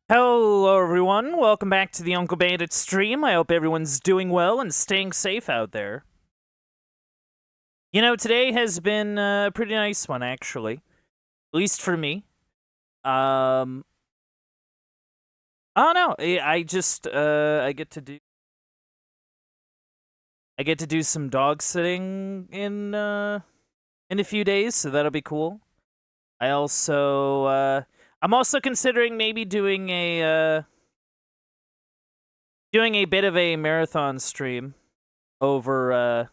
Hello everyone, welcome back to the Uncle Bandit stream. I hope everyone's doing well and staying safe out there. You know, today has been a pretty nice one, actually. At least for me. I don't know, I just, I get to do some dog sitting in a few days, so that'll be cool. I'm also considering maybe doing a bit of a marathon stream over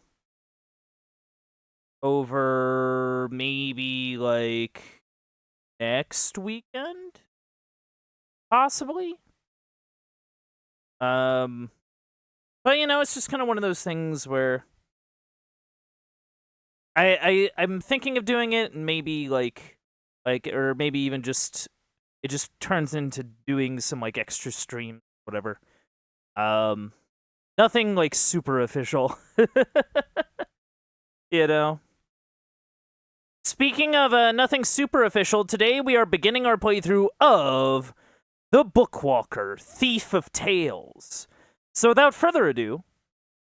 maybe like next weekend, possibly. But you know, it's just kind of one of those things where I'm thinking of doing it, and maybe or maybe even just it just turns into doing some like extra stream, whatever. Nothing like super official. You know. Speaking of nothing super official, today we are beginning our playthrough of the Bookwalker, Thief of Tales. So without further ado,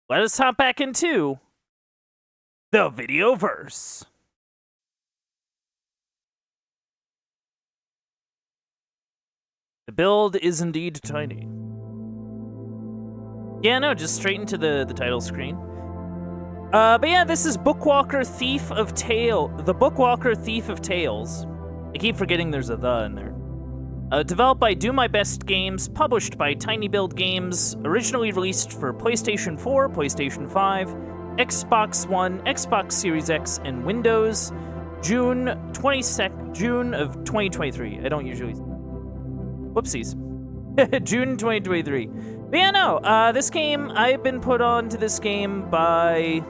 let us hop back into the Videoverse. The build is indeed tiny. Yeah, no, just straight into the title screen. But yeah, this is Bookwalker Thief of The Bookwalker Thief of Tales. I keep forgetting there's a "the" in there. Developed by Do My Best Games, published by Tiny Build Games, originally released for PlayStation 4, PlayStation 5, Xbox One, Xbox Series X, and Windows, June of 2023. I don't usually... Whoopsies. June 2023. But yeah, no, this game, I've been put on to this game by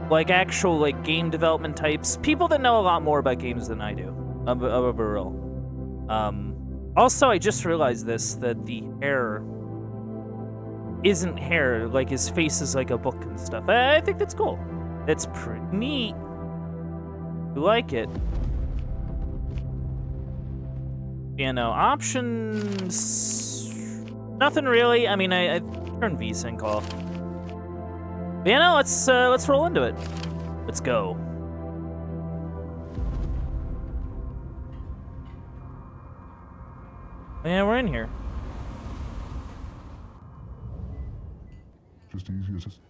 like actual like game development types, people that know a lot more about games than I do. Also, I just realized that the hair isn't hair, like his face is like a book and stuff. I think that's cool. That's pretty neat. I like it. You know, options, nothing really. I mean, I turned VSync off. But, you know, let's roll into it. Let's go. Yeah, we're in here. Just easy as this.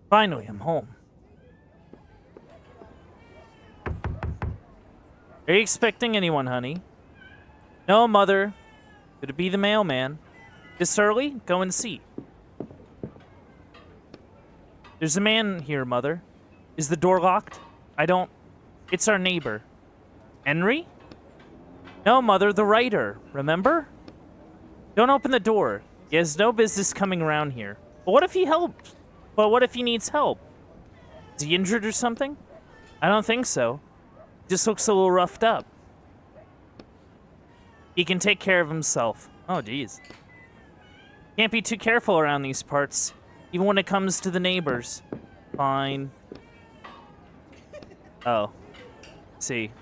Finally, I'm home. Are you expecting anyone, honey? No, mother. Could it be the mailman? This early? Go and see. There's a man here, mother. Is the door locked? I don't... It's our neighbor. Henry? No, mother, the writer. Remember? Don't open the door. He has no business coming around here. But what if he helps? But what if he needs help? Is he injured or something? I don't think so. Just looks a little roughed up. He can take care of himself. Oh, geez. Can't be too careful around these parts, even when it comes to the neighbors. Fine. Oh. Let's see.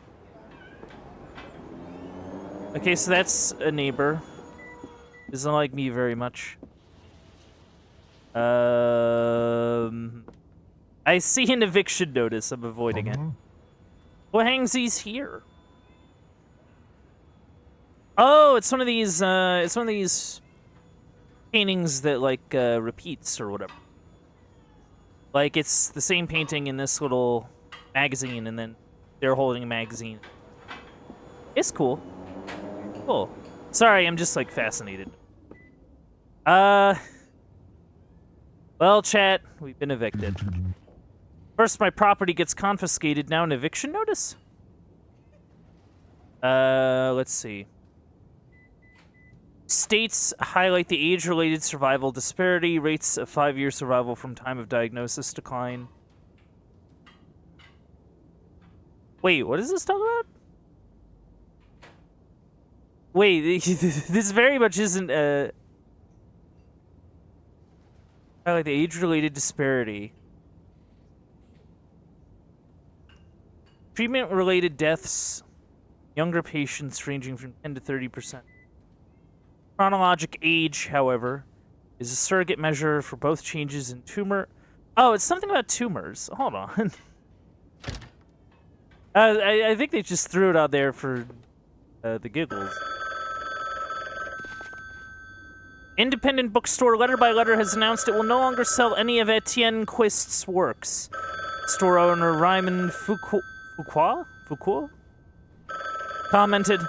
Okay, so that's a neighbor. Doesn't like me very much. I see an eviction notice. I'm avoiding it. What hangs these here? Oh, it's one of these paintings that like repeats or whatever. Like it's the same painting in this little magazine, and then they're holding a magazine. It's cool. Cool. Sorry, I'm just like fascinated. Well, chat, we've been evicted. First, my property gets confiscated. Now, an eviction notice? Let's see. States highlight the age-related survival disparity. Rates of 5-year survival from time of diagnosis decline. Wait, what does this talk about? Wait, this very much isn't highlight the age-related disparity. Treatment-related deaths Younger patients ranging from 10 to 30%. Chronologic age, however, is a surrogate measure for both changes in tumor. Oh, it's something about tumors. Hold on. I think they just threw it out there for the giggles. Independent bookstore Letter by Letter has announced it will no longer sell any of Etienne Quist's works. Store owner Ryman Fuqua commented,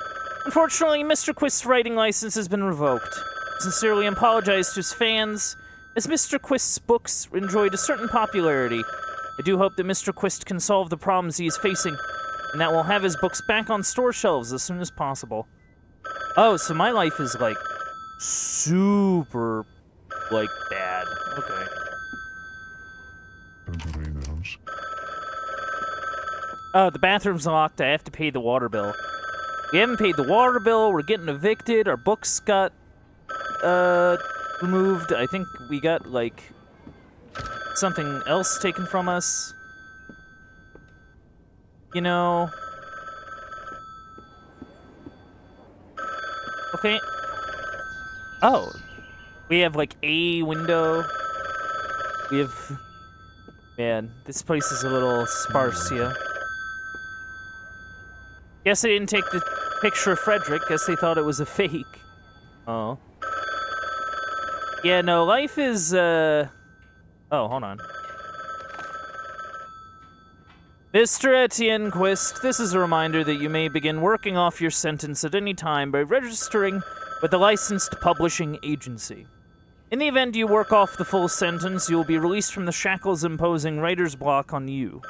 "Unfortunately, Mr. Quist's writing license has been revoked. Sincerely apologize to his fans, as Mr. Quist's books enjoyed a certain popularity. I do hope that Mr. Quist can solve the problems he is facing, and that we'll have his books back on store shelves as soon as possible." Oh, so my life is, like, super, like, bad. Okay. Oh, the bathroom's locked. I have to pay the water bill. We haven't paid the water bill. We're getting evicted. Our books got, removed. I think we got, like, something else taken from us. You know. Okay. Oh. We have, like, a window. We have... Man, this place is a little sparse here. Guess they didn't take the picture of Frederick. Guess they thought it was a fake. Oh. Yeah, no, life is, Oh, hold on. Mr. Etienne Quist, this is a reminder that you may begin working off your sentence at any time by registering with a licensed publishing agency. In the event you work off the full sentence, you will be released from the shackles imposing writer's block on you.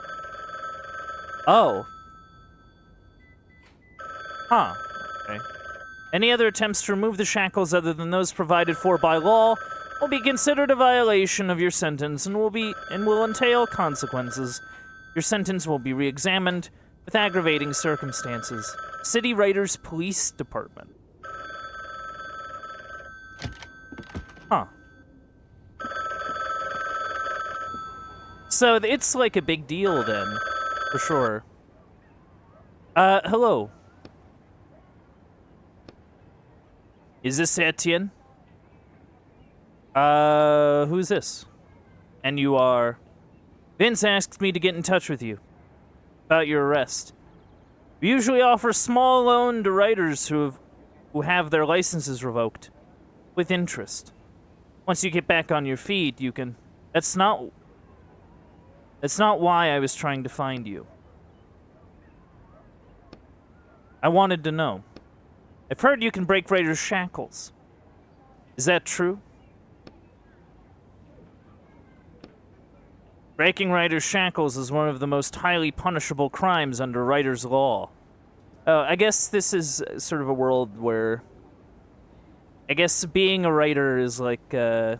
Oh. Huh. Okay. Any other attempts to remove the shackles other than those provided for by law will be considered a violation of your sentence and will entail consequences. Your sentence will be re-examined with aggravating circumstances. City Writers Police Department. Huh. So it's like a big deal then, for sure. Hello. Is this Etienne? Who's this? And you are... Vince asked me to get in touch with you about your arrest. We usually offer small loan to writers who have their licenses revoked, with interest. Once you get back on your feet, you can... That's not why I was trying to find you. I wanted to know. I've heard you can break writers' shackles. Is that true? Breaking writers' shackles is one of the most highly punishable crimes under writers' law. I guess this is sort of a world where... I guess being a writer is like the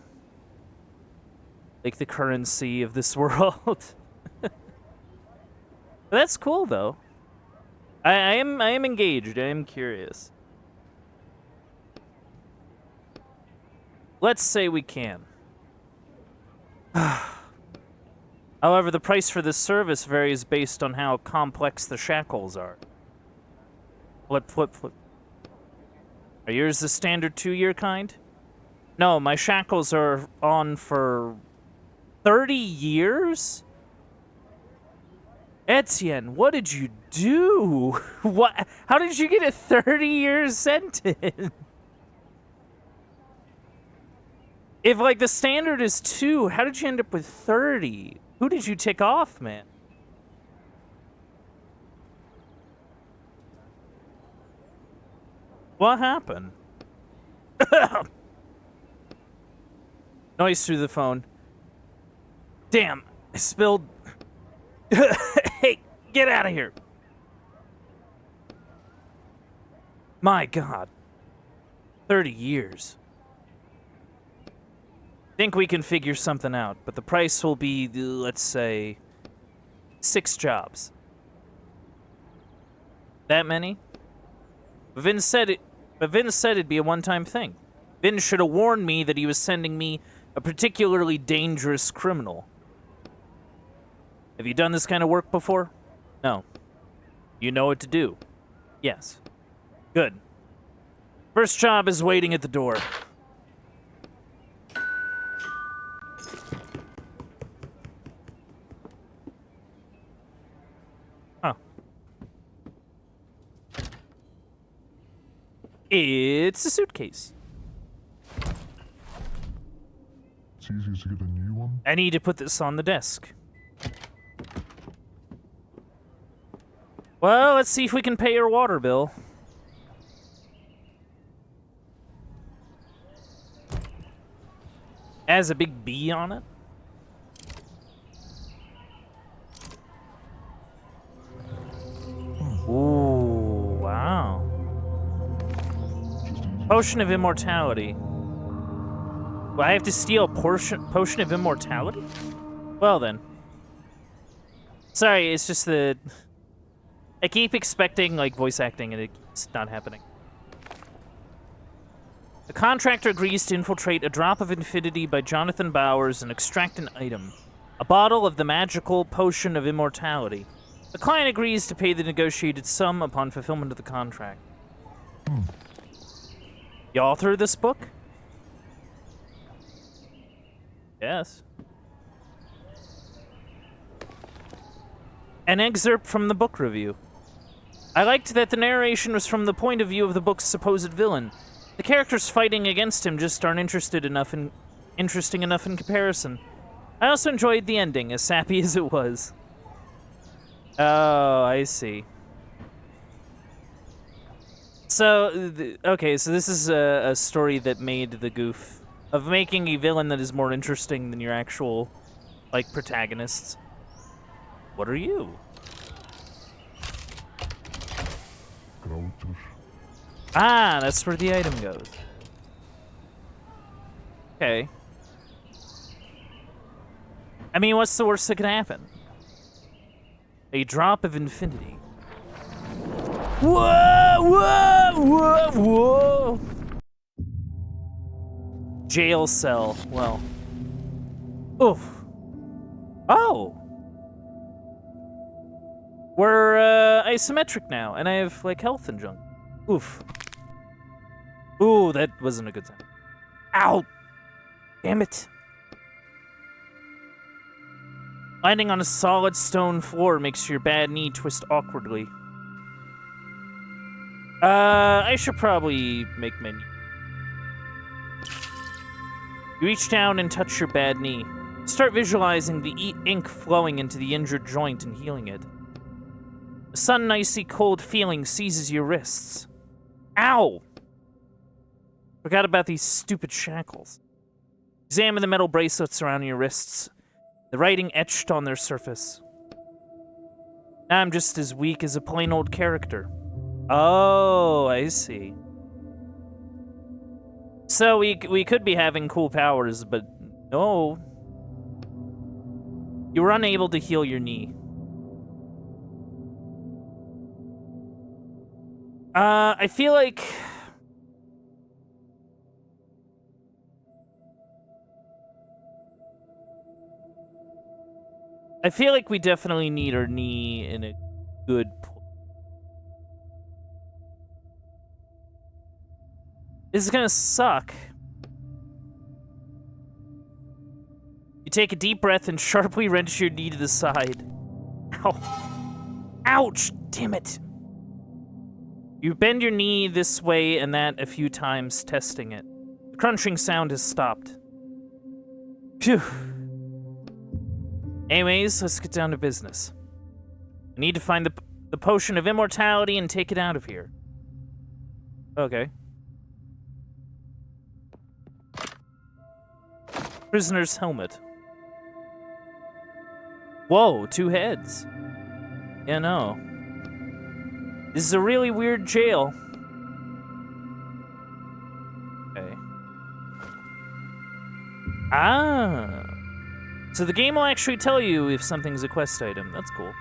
currency of this world. That's cool, though. I am engaged. I am curious. Let's say we can. However, the price for this service varies based on how complex the shackles are. Flip, flip, flip. Are yours the standard 2-year kind? No, my shackles are on for 30 years? Etienne, what did you do? What? How did you get a 30-year sentence? If, like, the standard is 2, how did you end up with 30? Who did you tick off, man? What happened? Noise through the phone. Damn, I spilled... Hey, get out of here. My God. 30 years. Think we can figure something out, but the price will be, let's say, 6 jobs. That many? Vince said it'd be a one-time thing. Vince should have warned me that he was sending me a particularly dangerous criminal. Have you done this kind of work before? No. You know what to do. Yes. Good. First job is waiting at the door. Huh. It's a suitcase. It's easier to get a new one. I need to put this on the desk. Well, let's see if we can pay your water bill. Has a big B on it. Ooh, wow. Potion of Immortality. Well, I have to steal a potion of immortality? Well then. Sorry, it's just that I keep expecting, like, voice acting, and it's not happening. The contractor agrees to infiltrate a drop of infinity by Jonathan Bowers and extract an item. A bottle of the magical potion of immortality. The client agrees to pay the negotiated sum upon fulfillment of the contract. The author of this book? Yes. An excerpt from the book review. I liked that the narration was from the point of view of the book's supposed villain. The characters fighting against him just aren't interesting enough in comparison. I also enjoyed the ending, as sappy as it was. Oh, I see. So, okay, so this is a story that made the goof of making a villain that is more interesting than your actual, like, protagonists. What are you? Groter. Ah, that's where the item goes. Okay. I mean, what's the worst that could happen? A drop of infinity. Whoa, whoa, whoa, whoa! Jail cell. Well. Oof. Oh! We're, isometric now, and I have, like, health and junk. Oof. Ooh, that wasn't a good time. Ow! Damn it. Landing on a solid stone floor makes your bad knee twist awkwardly. I should probably make my knee. You reach down and touch your bad knee. Start visualizing the ink flowing into the injured joint and healing it. A sudden icy cold feeling seizes your wrists. Ow! Forgot about these stupid shackles. Examine the metal bracelets around your wrists, the writing etched on their surface. Now I'm just as weak as a plain old character. Oh, I see. So we could be having cool powers, but no. You were unable to heal your knee. I feel like... we definitely need our knee in a good place. This is gonna suck. You take a deep breath and sharply wrench your knee to the side. Ow. Ouch! Damn it. You bend your knee this way and that a few times, testing it. The crunching sound has stopped. Phew. Anyways, let's get down to business. I need to find the potion of immortality and take it out of here. Okay. Prisoner's helmet. Whoa, 2 heads. Yeah, no. This is a really weird jail. Okay. Ah. So the game will actually tell you if something's a quest item. That's cool.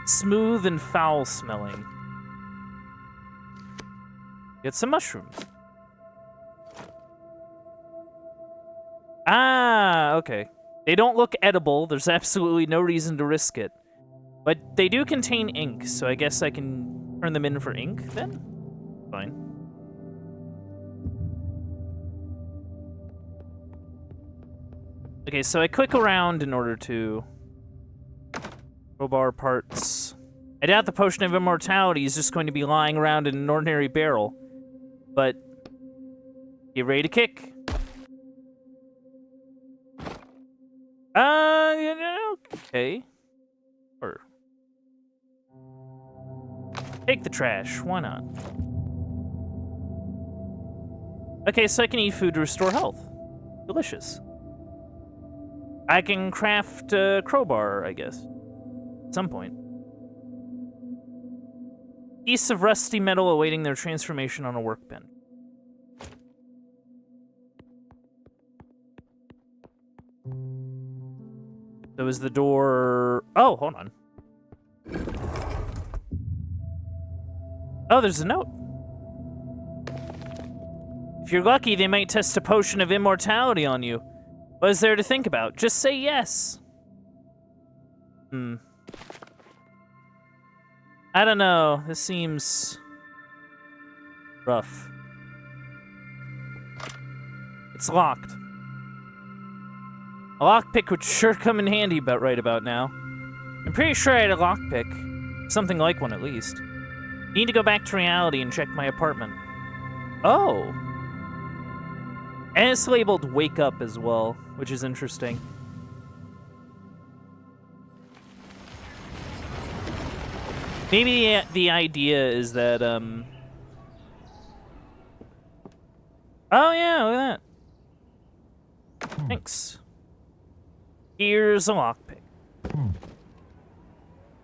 Smooth and foul smelling. Get some mushrooms. Ah, okay. They don't look edible. There's absolutely no reason to risk it. But they do contain ink, so I guess I can Turn them in for ink, then? Fine. Okay, so I click around in order to... Crowbar parts. I doubt the potion of immortality is just going to be lying around in an ordinary barrel. But... get ready to kick. Okay. Or... take the trash, why not? Okay, so I can eat food to restore health. Delicious. I can craft a crowbar, I guess. At some point. Piece of rusty metal awaiting their transformation on a workbench. So is the door... oh, hold on. Oh, there's a note. If you're lucky, they might test a potion of immortality on you. What is there to think about? Just say yes. I don't know. This seems... rough. It's locked. A lockpick would sure come in handy right about now. I'm pretty sure I had a lockpick. Something like one, at least. Need to go back to reality and check my apartment. Oh. And it's labeled wake up as well, which is interesting. Maybe the idea is that, oh yeah, look at that. Thanks. Here's a lockpick.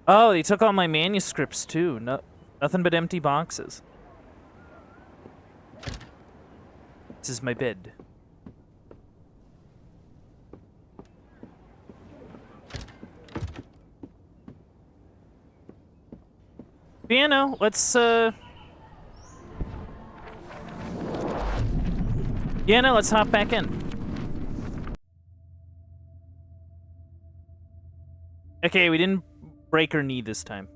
Oh, they took all my manuscripts too. Nothing but empty boxes. This is my bed. Yeah, no, let's, yeah, no, let's hop back in. Okay, we didn't break her knee this time.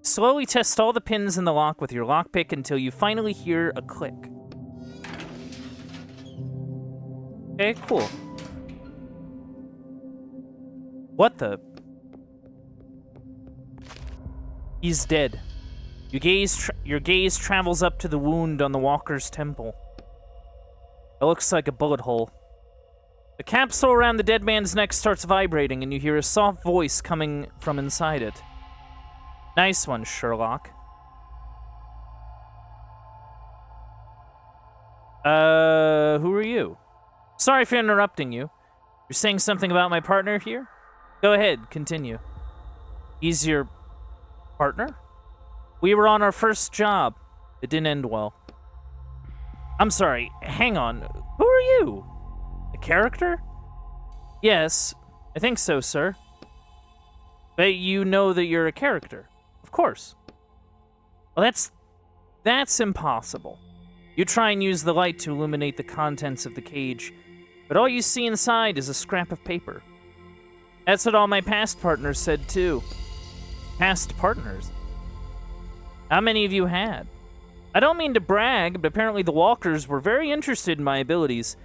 Slowly test all the pins in the lock with your lockpick until you finally hear a click. Okay, cool. What the? He's dead. Your gaze travels up to the wound on the walker's temple. It looks like a bullet hole. The capsule around the dead man's neck starts vibrating, and you hear a soft voice coming from inside it. Nice one, Sherlock. Who are you? Sorry for interrupting you. You're saying something about my partner here? Go ahead, continue. He's your partner? We were on our first job. It didn't end well. I'm sorry, hang on. Who are you? A character? Yes, I think so, sir. But you know that you're a character. Of course. Well, that's impossible. You try and use the light to illuminate the contents of the cage, but all you see inside is a scrap of paper. That's what all my past partners said, too. Past partners? How many of you had? I don't mean to brag, but apparently the walkers were very interested in my abilities,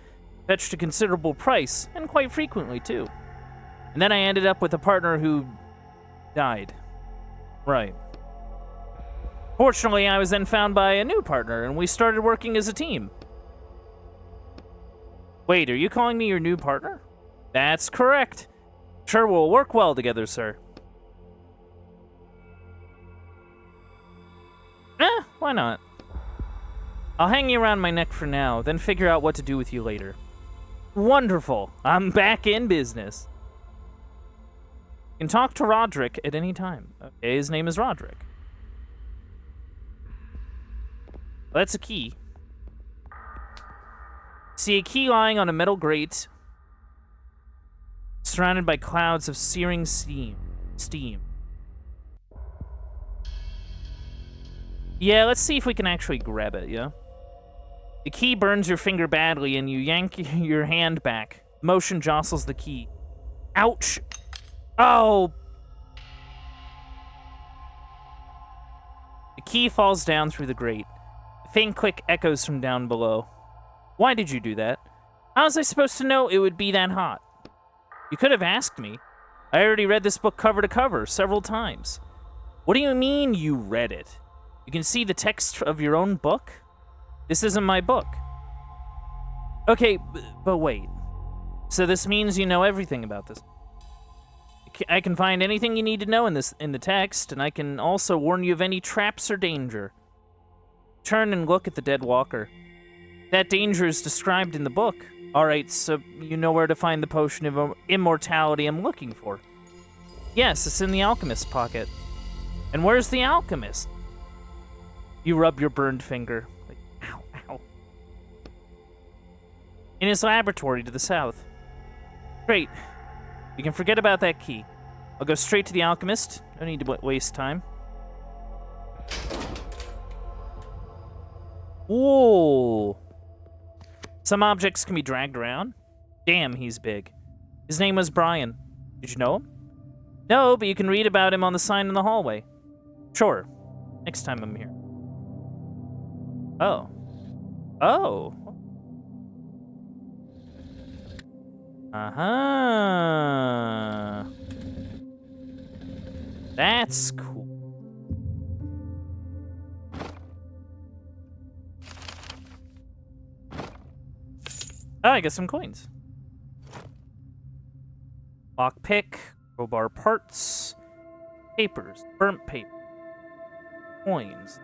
fetched a considerable price, and quite frequently, too. And then I ended up with a partner who died. Right. Fortunately, I was then found by a new partner, and we started working as a team. Wait, are you calling me your new partner? That's correct. Sure, we'll work well together, sir. Why not? I'll hang you around my neck for now, then figure out what to do with you later. Wonderful. I'm back in business. You can talk to Roderick at any time. Okay, his name is Roderick. Well, that's a key. See a key lying on a metal grate, surrounded by clouds of searing steam. Yeah, let's see if we can actually grab it, yeah? The key burns your finger badly, and you yank your hand back. Motion jostles the key. Ouch! Oh! key falls down through the grate. A faint click echoes from down below. Why did you do that? How was I supposed to know it would be that hot? You could have asked me. I already read this book cover to cover several times. What do you mean you read it? You can see the text of your own book? This isn't my book. Okay, but wait. So this means you know everything about this. I can find anything you need to know in the text, and I can also warn you of any traps or danger. Turn and look at the dead walker. That danger is described in the book. Alright, so you know where to find the potion of immortality I'm looking for. Yes, it's in the alchemist's pocket. And where's the alchemist? You rub your burned finger. Like, ow, ow. In his laboratory to the south. Great. You can forget about that key. I'll go straight to the alchemist. No need to waste time. Whoa. Some objects can be dragged around. Damn, he's big. His name was Brian. Did you know him? No, but you can read about him on the sign in the hallway. Sure. Next time I'm here. Oh. Oh. Uh-huh. That's cool. Oh, I got some coins. Lockpick, crowbar parts, papers, burnt paper, coins.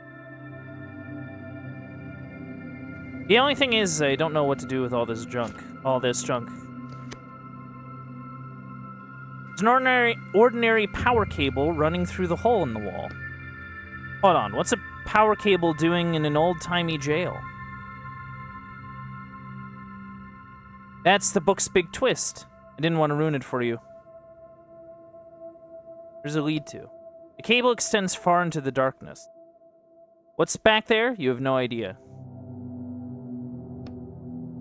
The only thing is, I don't know what to do with all this junk. There's an ordinary power cable running through the hole in the wall. Hold on, what's a power cable doing in an old-timey jail? That's the book's big twist. I didn't want to ruin it for you. There's a lead to. The cable extends far into the darkness. What's back there? You have no idea.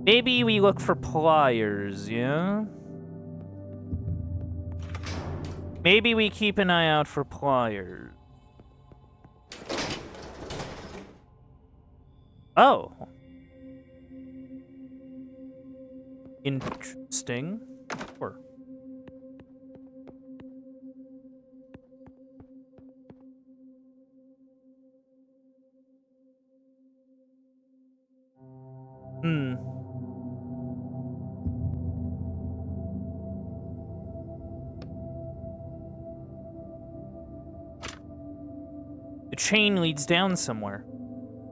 Maybe we look for pliers, yeah? Maybe we keep an eye out for pliers. Oh. Interesting. Sure. The chain leads down somewhere.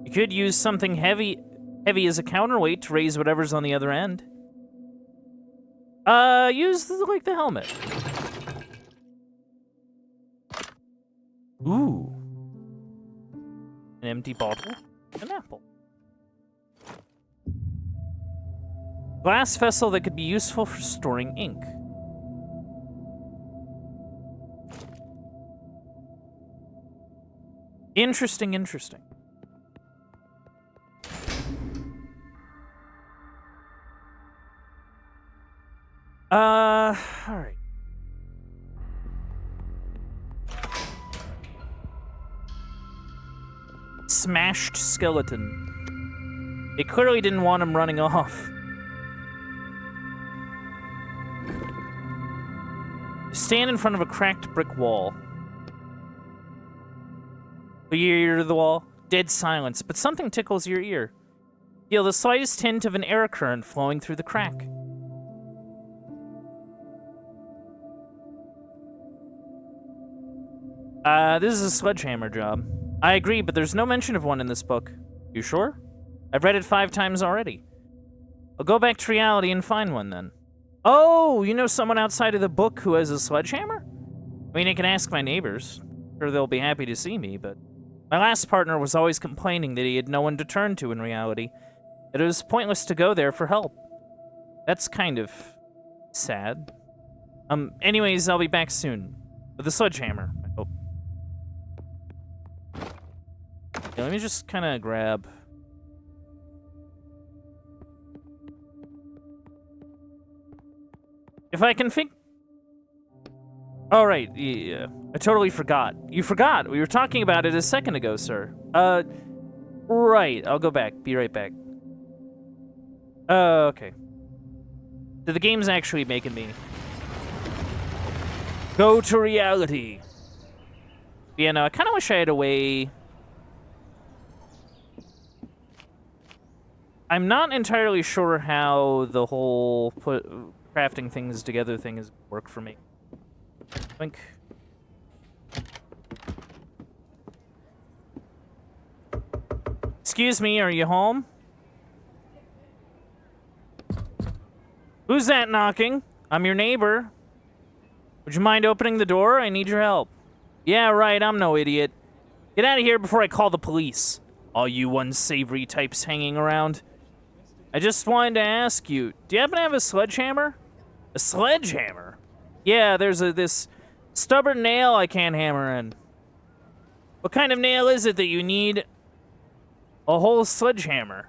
You could use something heavy as a counterweight to raise whatever's on the other end. Use the helmet. Ooh. An empty bottle. An apple. Glass vessel that could be useful for storing ink. Interesting. Alright. Smashed skeleton. They clearly didn't want him running off. Stand in front of a cracked brick wall. Put your ear to the wall. Dead silence, but something tickles your ear. Feel the slightest hint of an air current flowing through the crack. This is a sledgehammer job. I agree, but there's no mention of one in this book. You sure? I've read it 5 times already. I'll go back to reality and find one then. Oh, you know someone outside of the book who has a sledgehammer? I mean, I can ask my neighbors. Sure, they'll be happy to see me, but my last partner was always complaining that he had no one to turn to in reality. That it was pointless to go there for help. That's kind of sad. Anyways, I'll be back soon. With a sledgehammer, I hope. Yeah, let me just kind of grab... If I can Oh, right. Yeah. I totally forgot. You forgot. We were talking about it a second ago, sir. Right. I'll go back. Be right back. Okay. So the game's actually making me go to reality. Yeah, no, I kind of wish I had a way. I'm not entirely sure how the whole crafting things together thing is work for me. I think. Excuse me, are you home? Who's that knocking? I'm your neighbor. Would you mind opening the door? I need your help. Yeah, right, I'm no idiot. Get out of here before I call the police. All you unsavory types hanging around. I just wanted to ask you, do you happen to have a sledgehammer? A sledgehammer? Yeah, there's this stubborn nail I can't hammer in. What kind of nail is it that you need a whole sledgehammer?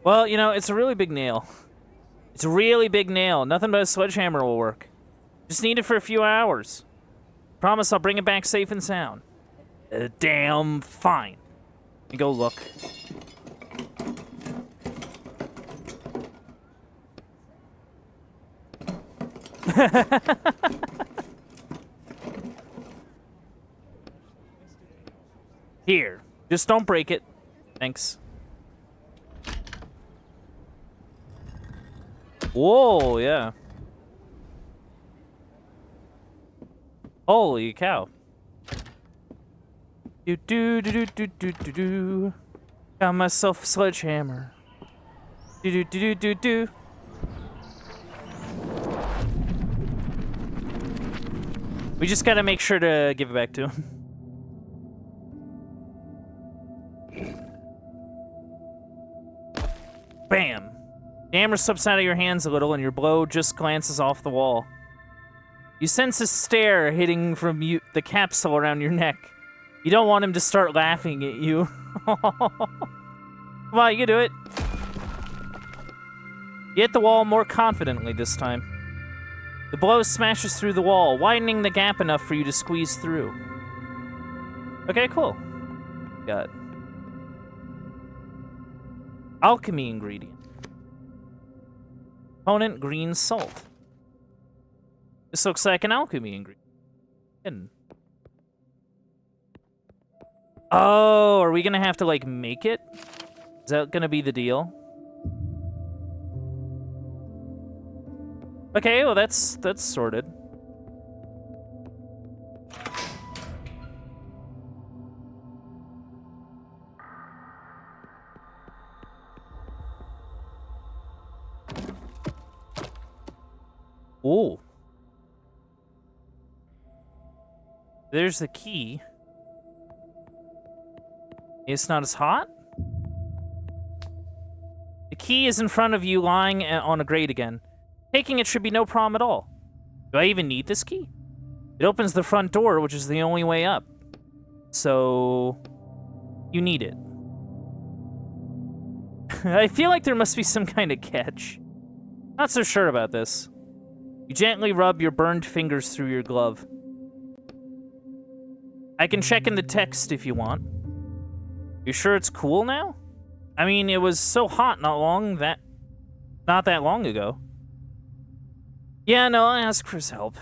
Well, you know, it's a really big nail. It's a really big nail. Nothing but a sledgehammer will work. Just need it for a few hours. Promise I'll bring it back safe and sound. Damn fine. Let me go look. Here. Just don't break it. Thanks. Whoa, yeah. Holy cow. Do do do do do do do do. Got myself a sledgehammer. Do do do do do do. We just gotta make sure to give it back to him. Bam. The hammer slips out of your hands a little and your blow just glances off the wall. You sense a stare hitting from the capsule around your neck. You don't want him to start laughing at you. Come on, you can do it. You hit the wall more confidently this time. The blow smashes through the wall, widening the gap enough for you to squeeze through. Okay, cool. Got alchemy ingredient. Component green salt. This looks like an alchemy ingredient. Hidden. Oh, are we gonna have to, like, make it? Is that gonna be the deal? Okay, well, that's sorted. Oh. There's the key. It's not as hot? The key is in front of you, lying on a grate again. Taking it should be no problem at all. Do I even need this key? It opens the front door, which is the only way up. So, you need it. I feel like there must be some kind of catch. Not so sure about this. You gently rub your burned fingers through your glove. I can check in the text if you want. You sure it's cool now? I mean, it was so hot not that long ago. Yeah, no, I'll ask for his help.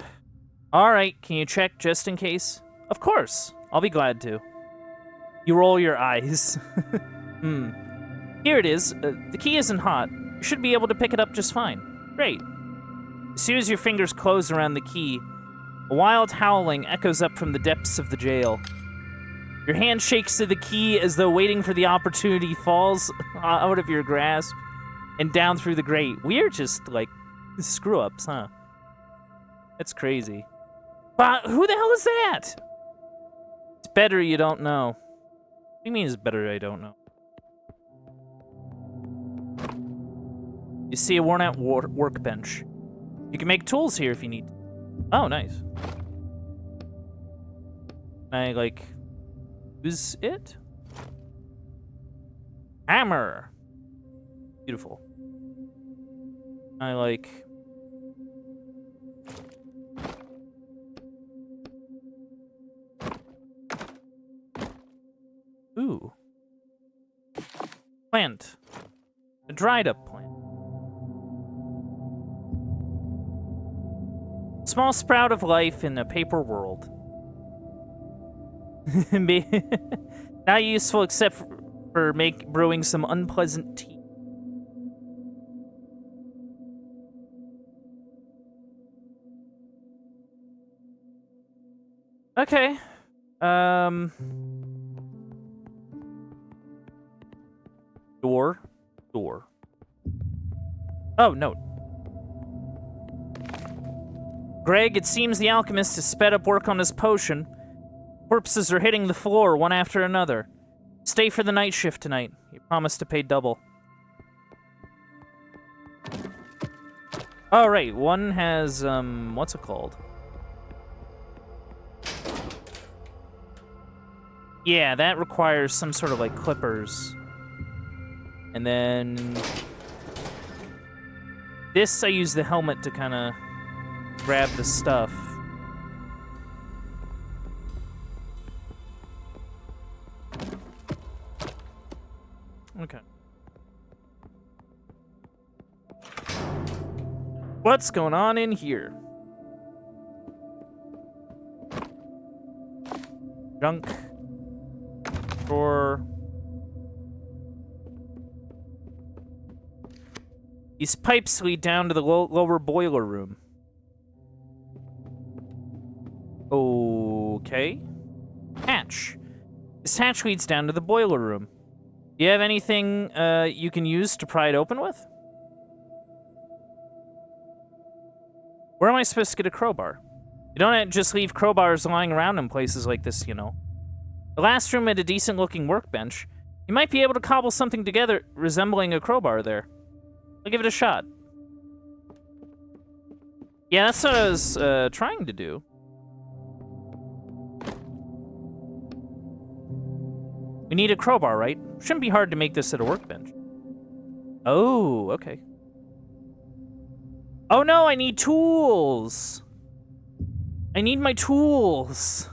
Alright, can you check just in case? Of course, I'll be glad to. You roll your eyes. Here it is. The key isn't hot. You should be able to pick it up just fine. Great. As soon as your fingers close around the key, a wild howling echoes up from the depths of the jail. Your hand shakes to the key as though waiting for the opportunity falls out of your grasp and down through the grate. We're just, like, screw-ups, huh? That's crazy. But who the hell is that? It's better you don't know. What do you mean it's better I don't know? You see a worn-out workbench. You can make tools here if you need. Oh, nice. Can I, like, use it? Hammer. Beautiful. I like. Ooh. Plant. A dried up plant. Small sprout of life in a paper world. Not useful except for brewing some unpleasant tea. Okay. Door. Oh, no. Greg, it seems the alchemist has sped up work on his potion. Corpses are hitting the floor one after another. Stay for the night shift tonight. You promised to pay double. Oh, right. One has, what's it called? Yeah, that requires some sort of, like, clippers. And then... this, I use the helmet to kind of grab the stuff. Okay. What's going on in here? Junk. Drawer. These pipes lead down to the lower boiler room. Okay. Hatch. This hatch leads down to the boiler room. Do you have anything you can use to pry it open with? Where am I supposed to get a crowbar? You don't just leave crowbars lying around in places like this, you know. The last room had a decent-looking workbench. You might be able to cobble something together resembling a crowbar there. I'll give it a shot. Yeah, that's what I was trying to do. We need a crowbar, right? Shouldn't be hard to make this at a workbench. Oh, okay. Oh no, I need tools! I need my tools!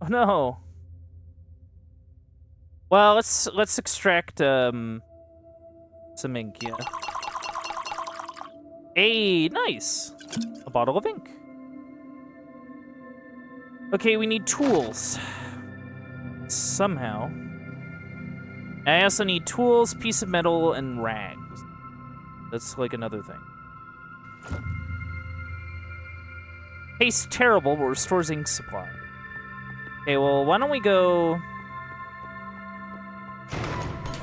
Oh no. Well, let's extract, some ink, yeah. Hey, nice! A bottle of ink. Okay, we need tools. Somehow. I also need tools, piece of metal, and rags. That's like another thing. Tastes terrible, but restores ink supply. Okay, well, why don't we go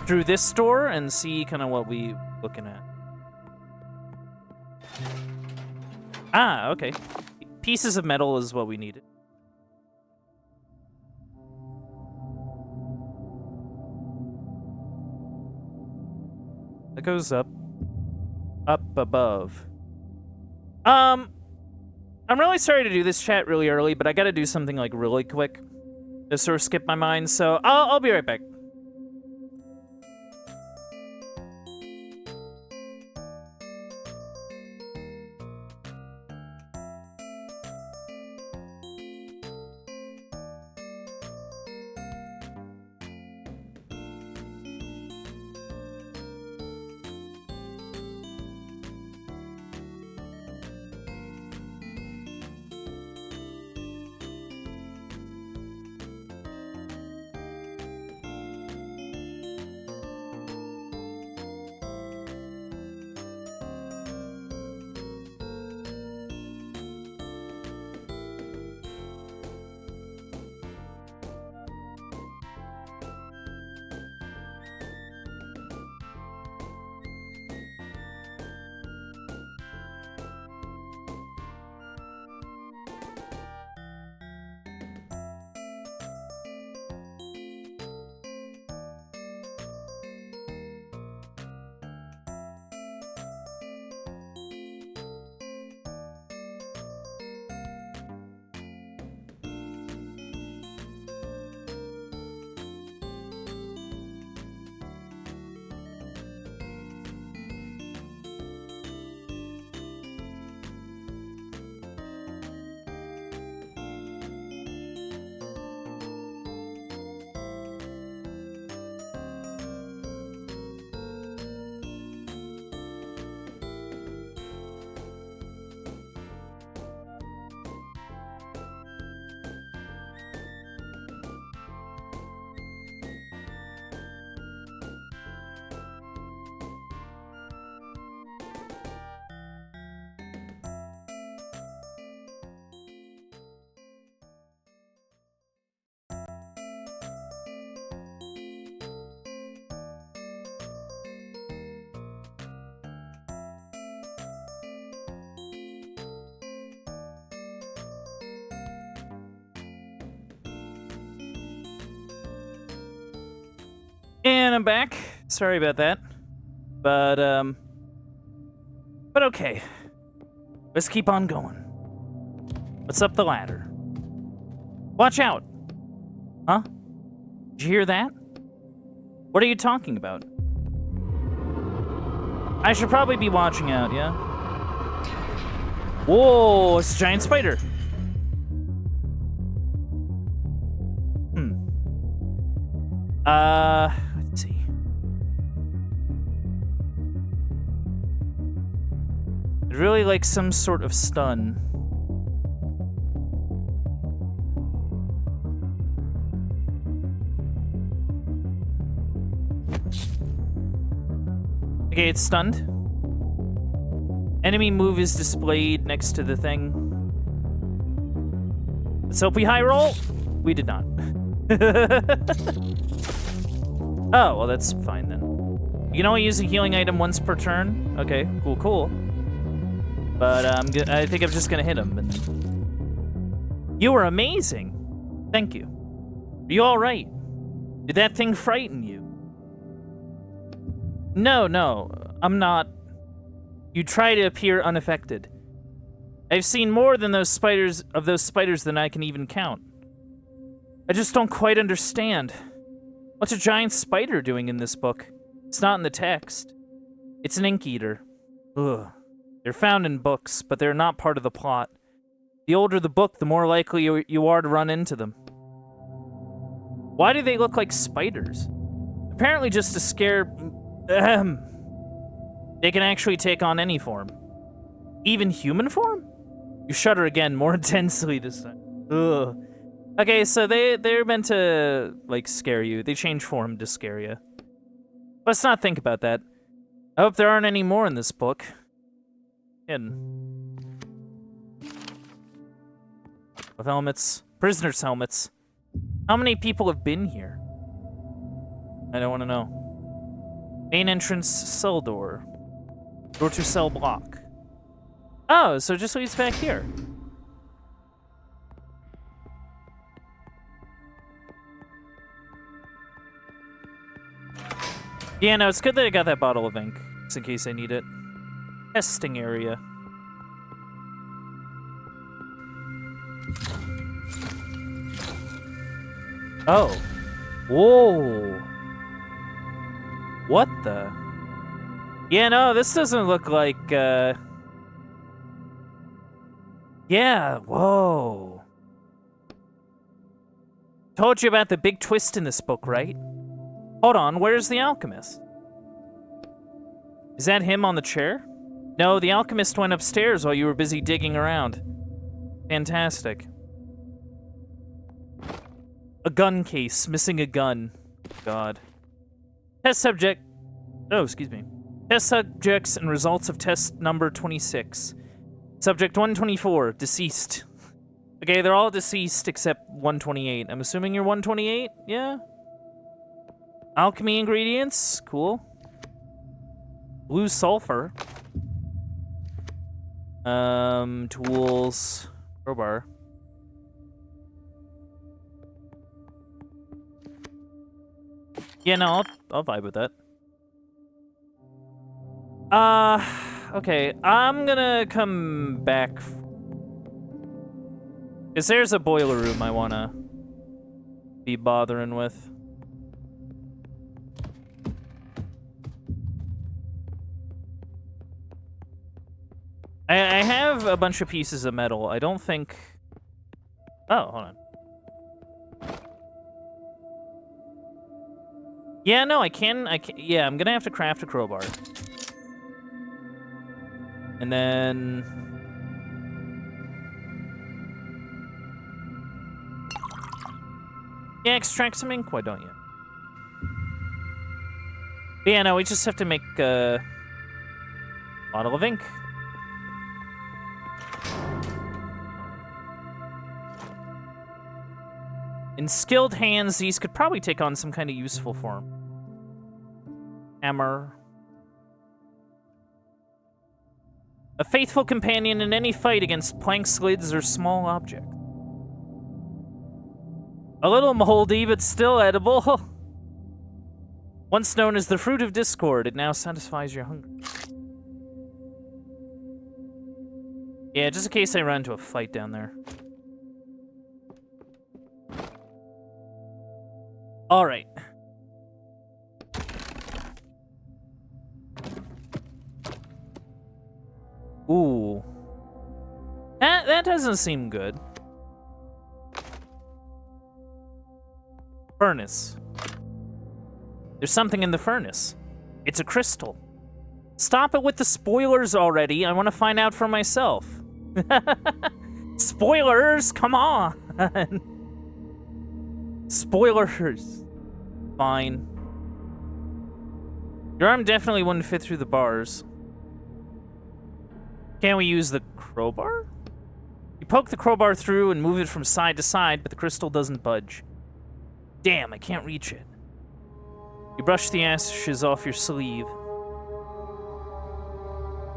through this door and see kind of what we looking at. Ah, okay. Pieces of metal is what we needed. That goes up above. I'm really sorry to do this chat really early, but I gotta do something like really quick to sort of skip my mind, so I'll be right back. And I'm back. Sorry about that. But okay. Let's keep on going. What's up the ladder? Watch out! Huh? Did you hear that? What are you talking about? I should probably be watching out, yeah? Whoa, it's a giant spider. Let's see. I'd really like some sort of stun. Okay, it's stunned. Enemy move is displayed next to the thing. Let's hope we high roll. We did not. Oh, well, that's fine then. You can only use a healing item once per turn. Okay, cool. But I think I'm just gonna hit him. And... You were amazing. Thank you. Are you all right? Did that thing frighten you? No, I'm not. You try to appear unaffected. I've seen more than those spiders than I can even count. I just don't quite understand. What's a giant spider doing in this book? It's not in the text. It's an ink eater. Ugh. They're found in books, but they're not part of the plot. The older the book, the more likely you are to run into them. Why do they look like spiders? Apparently just to scare... They can actually take on any form. Even human form? You shudder again, more intensely this time. Ugh. Okay, so they're meant to, like, scare you. They change form to scare you. Let's not think about that. I hope there aren't any more in this book. Hidden. With helmets. Prisoners' helmets. How many people have been here? I don't want to know. Main entrance, cell door. Door to cell block. Oh, so it just leads back here. Yeah, no, it's good that I got that bottle of ink, just in case I need it. Testing area. Oh. Whoa. What the? Yeah, no, this doesn't look like, Yeah, whoa. Told you about the big twist in this book, right? Hold on, where's the alchemist? Is that him on the chair? No, the alchemist went upstairs while you were busy digging around. Fantastic. A gun case, missing a gun. God. Test subject. Oh, excuse me. Test subjects and results of test number 26. Subject 124, deceased. Okay, they're all deceased except 128. I'm assuming you're 128? Yeah? Alchemy ingredients, cool. Blue sulfur. Tools. Crowbar. Yeah, no, I'll vibe with that. Okay, I'm gonna come back. Cause there's a boiler room I wanna be bothering with. I have a bunch of pieces of metal. I don't think... Oh, hold on. Yeah, no, I can... Yeah, I'm gonna have to craft a crowbar. And then... Yeah, extract some ink, why don't you? But yeah, no, we just have to make a bottle of ink. In skilled hands, these could probably take on some kind of useful form. Hammer. A faithful companion in any fight against plank slids or small objects. A little moldy, but still edible. Once known as the fruit of discord, it now satisfies your hunger. Yeah, just in case I run into a fight down there. All right. Ooh. That doesn't seem good. Furnace. There's something in the furnace. It's a crystal. Stop it with the spoilers already. I want to find out for myself. Spoilers, come on. Spoilers. Fine. Your arm definitely wouldn't fit through the bars. Can we use the crowbar? You poke the crowbar through and move it from side to side, but the crystal doesn't budge. Damn, I can't reach it. You brush the ashes off your sleeve.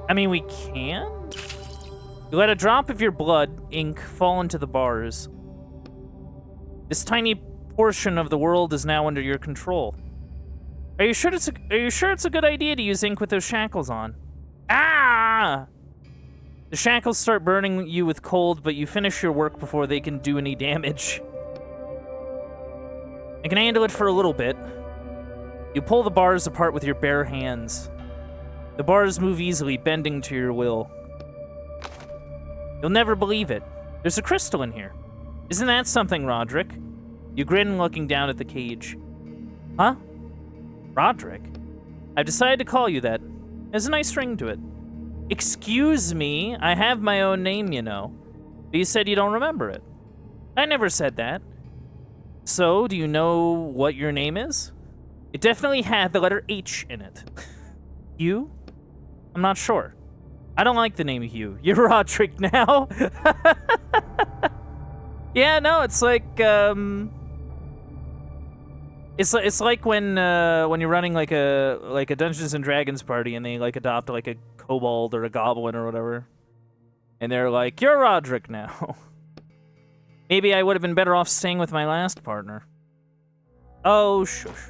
I mean, we can? You let a drop of your blood, ink, fall into the bars. This tiny portion of the world is now under your control. Are you sure it's a good idea to use ink with those shackles on? Ah! The shackles start burning you with cold, but you finish your work before they can do any damage. I can handle it for a little bit. You pull the bars apart with your bare hands. The bars move easily, bending to your will. You'll never believe it. There's a crystal in here. Isn't that something, Roderick? You grin, looking down at the cage. Huh? Roderick? I've decided to call you that. There's a nice ring to it. Excuse me, I have my own name, you know. But you said you don't remember it. I never said that. So, do you know what your name is? It definitely had the letter H in it. Hugh? I'm not sure. I don't like the name Hugh. You're Roderick now. Yeah, no, it's like it's like when you're running like a Dungeons and Dragons party and they like adopt like a kobold or a goblin or whatever, and they're like, "You're Roderick now." Maybe I would have been better off staying with my last partner. Oh, shush.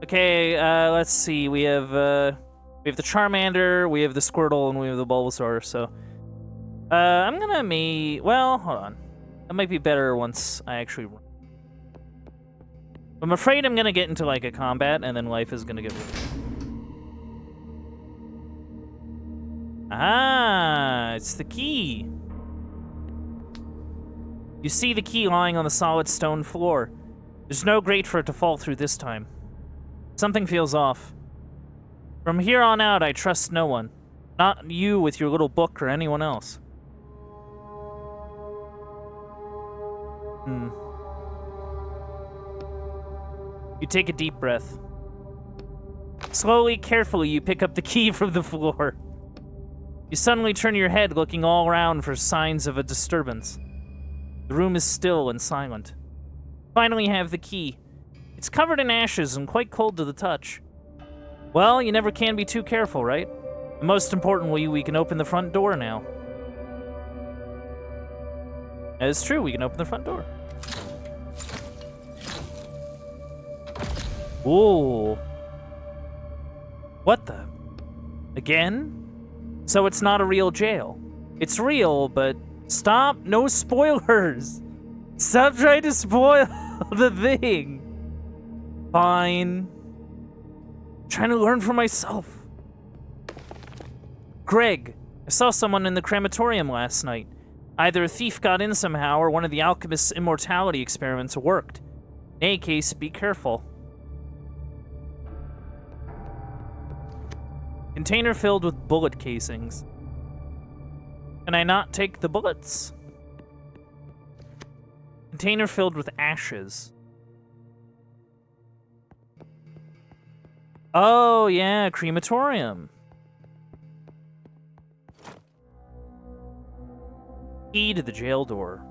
Okay, let's see. We have the Charmander, we have the Squirtle, and we have the Bulbasaur. So, I'm gonna well, hold on. That might be better once I actually run. I'm afraid I'm gonna get into like a combat, and then life is gonna get weird. Ah, it's the key. You see the key lying on the solid stone floor. There's no grate for it to fall through this time. Something feels off. From here on out, I trust no one. Not you with your little book or anyone else. You take a deep breath. Slowly, carefully, you pick up the key from the floor. You suddenly turn your head, looking all around for signs of a disturbance. The room is still and silent. Finally, you have the key. It's covered in ashes and quite cold to the touch. Well, you never can be too careful, right? And most importantly, we can open the front door now. That is true, we can open the front door. Ooh. What the? Again? So it's not a real jail. It's real, but stop, no spoilers. Stop trying to spoil the thing. Fine. I'm trying to learn for myself. Greg, I saw someone in the crematorium last night. Either a thief got in somehow or one of the alchemist's immortality experiments worked. In any case, be careful. Container filled with bullet casings. Can I not take the bullets? Container filled with ashes. Oh, yeah, crematorium. Key to the jail door.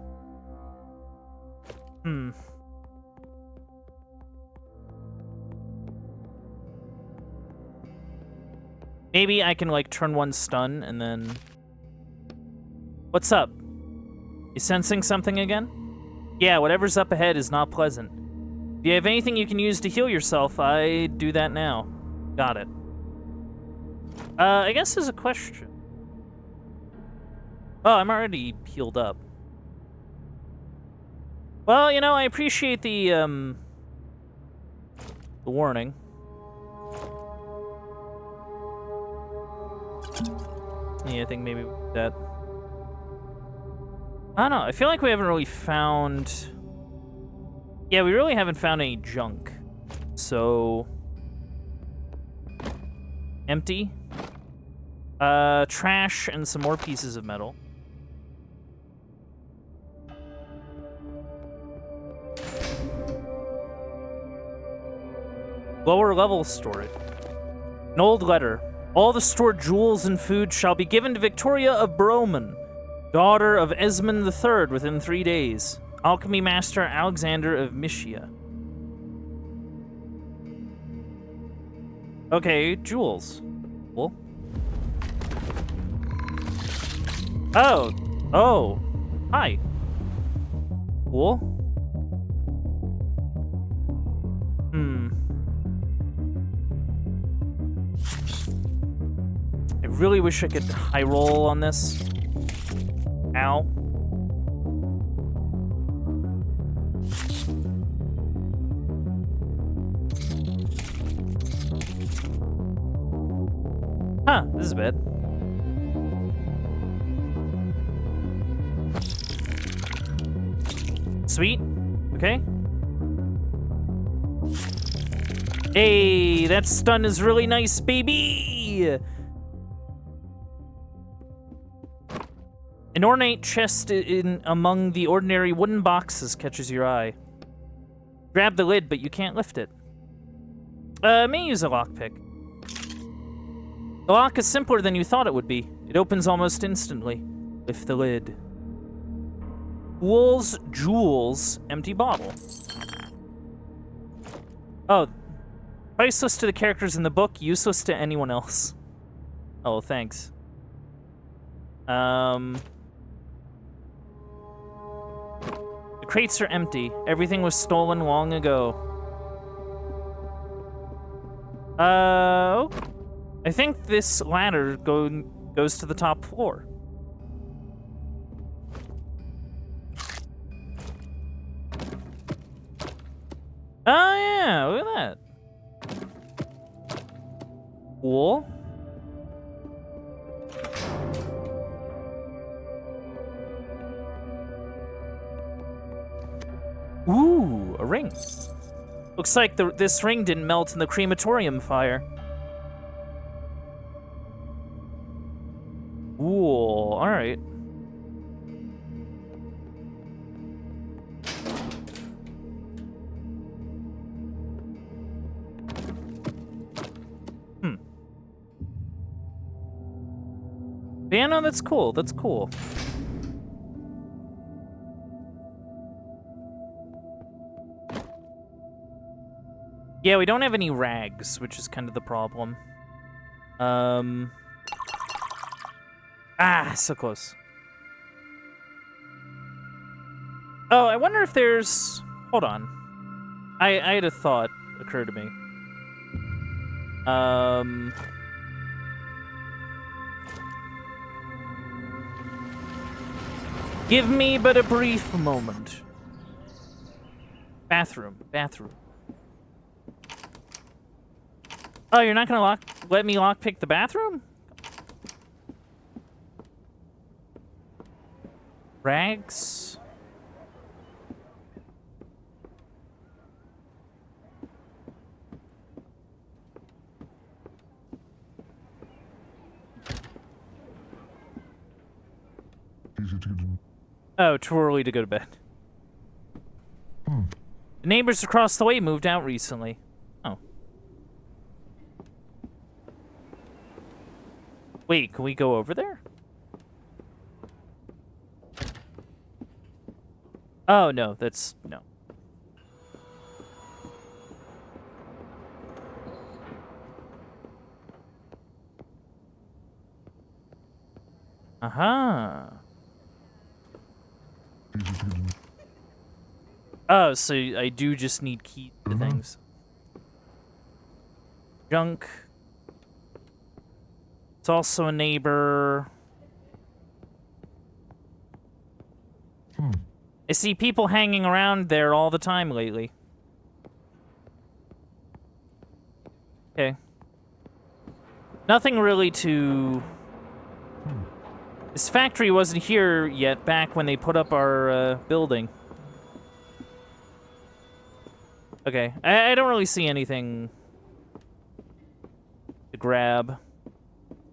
Maybe I can, like, turn one stun and then... What's up? You sensing something again? Yeah, whatever's up ahead is not pleasant. If you have anything you can use to heal yourself, I do that now. Got it. I guess there's a question. Oh, I'm already healed up. Well, you know, I appreciate the warning. Yeah, I think maybe that. I don't know. I feel like we haven't really found. Yeah, we really haven't found any junk. So. Empty. Trash and some more pieces of metal. Lower level storage. An old letter. All the stored jewels and food shall be given to Victoria of Broman, daughter of Esmond III, within 3 days. Alchemy Master Alexander of Mysia. Okay, jewels. Cool. Oh. Oh. Hi. Cool. I really wish I could high roll on this. Ow. Huh, this is bad. Sweet. Okay. Hey, that stun is really nice, baby! An ornate chest in among the ordinary wooden boxes catches your eye. Grab the lid, but you can't lift it. May use a lockpick. The lock is simpler than you thought it would be. It opens almost instantly. Lift the lid. Wool's Jewels, empty bottle. Oh, priceless to the characters in the book, useless to anyone else. Oh, thanks. The crates are empty. Everything was stolen long ago. I think this ladder goes to the top floor. Oh yeah, look at that. Cool. Ooh, a ring. Looks like this ring didn't melt in the crematorium fire. Ooh, alright. Yeah, no, that's cool. That's cool. Yeah, we don't have any rags, which is kind of the problem. Ah, so close. Oh, I wonder if there's... Hold on. I had a thought occur to me. Give me but a brief moment. Bathroom. Oh, you're not gonna let me lockpick the bathroom? Rags? Easy to get in. Oh, too early to go to bed. The neighbors across the way moved out recently. Oh. Wait, can we go over there? Oh, no, that's... no. Aha. Easy to get in. Oh, so I do just need keys to things. Junk. It's also a neighbor. I see people hanging around there all the time lately. Okay. Nothing really to... This factory wasn't here yet back when they put up our building. Okay, I don't really see anything to grab.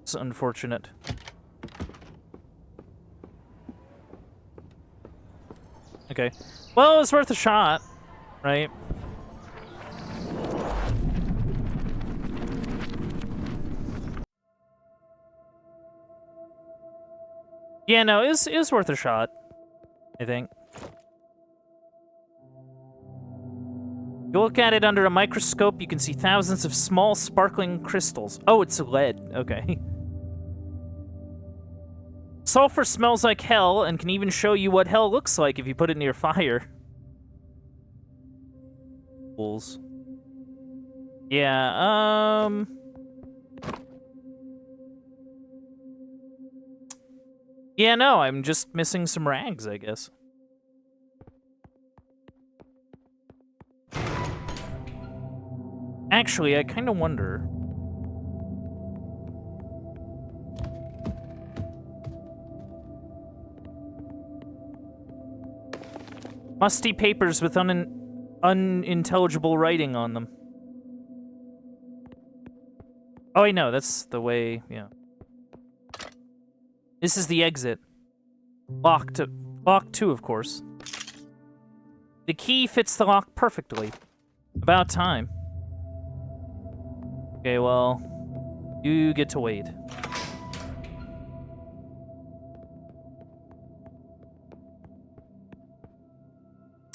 It's unfortunate. Okay. Well, it was worth a shot, right? Yeah, no, it was worth a shot, I think. You look at it under a microscope, you can see thousands of small, sparkling crystals. Oh, it's lead. Okay. Sulfur smells like hell and can even show you what hell looks like if you put it near fire. Fools. Yeah, Yeah, no, I'm just missing some rags, I guess. Actually, I kind of wonder. Musty papers with unintelligible writing on them. Oh, I know, that's the way, yeah. This is the exit. Locked too, of course. The key fits the lock perfectly. About time. Okay, well, you get to wait.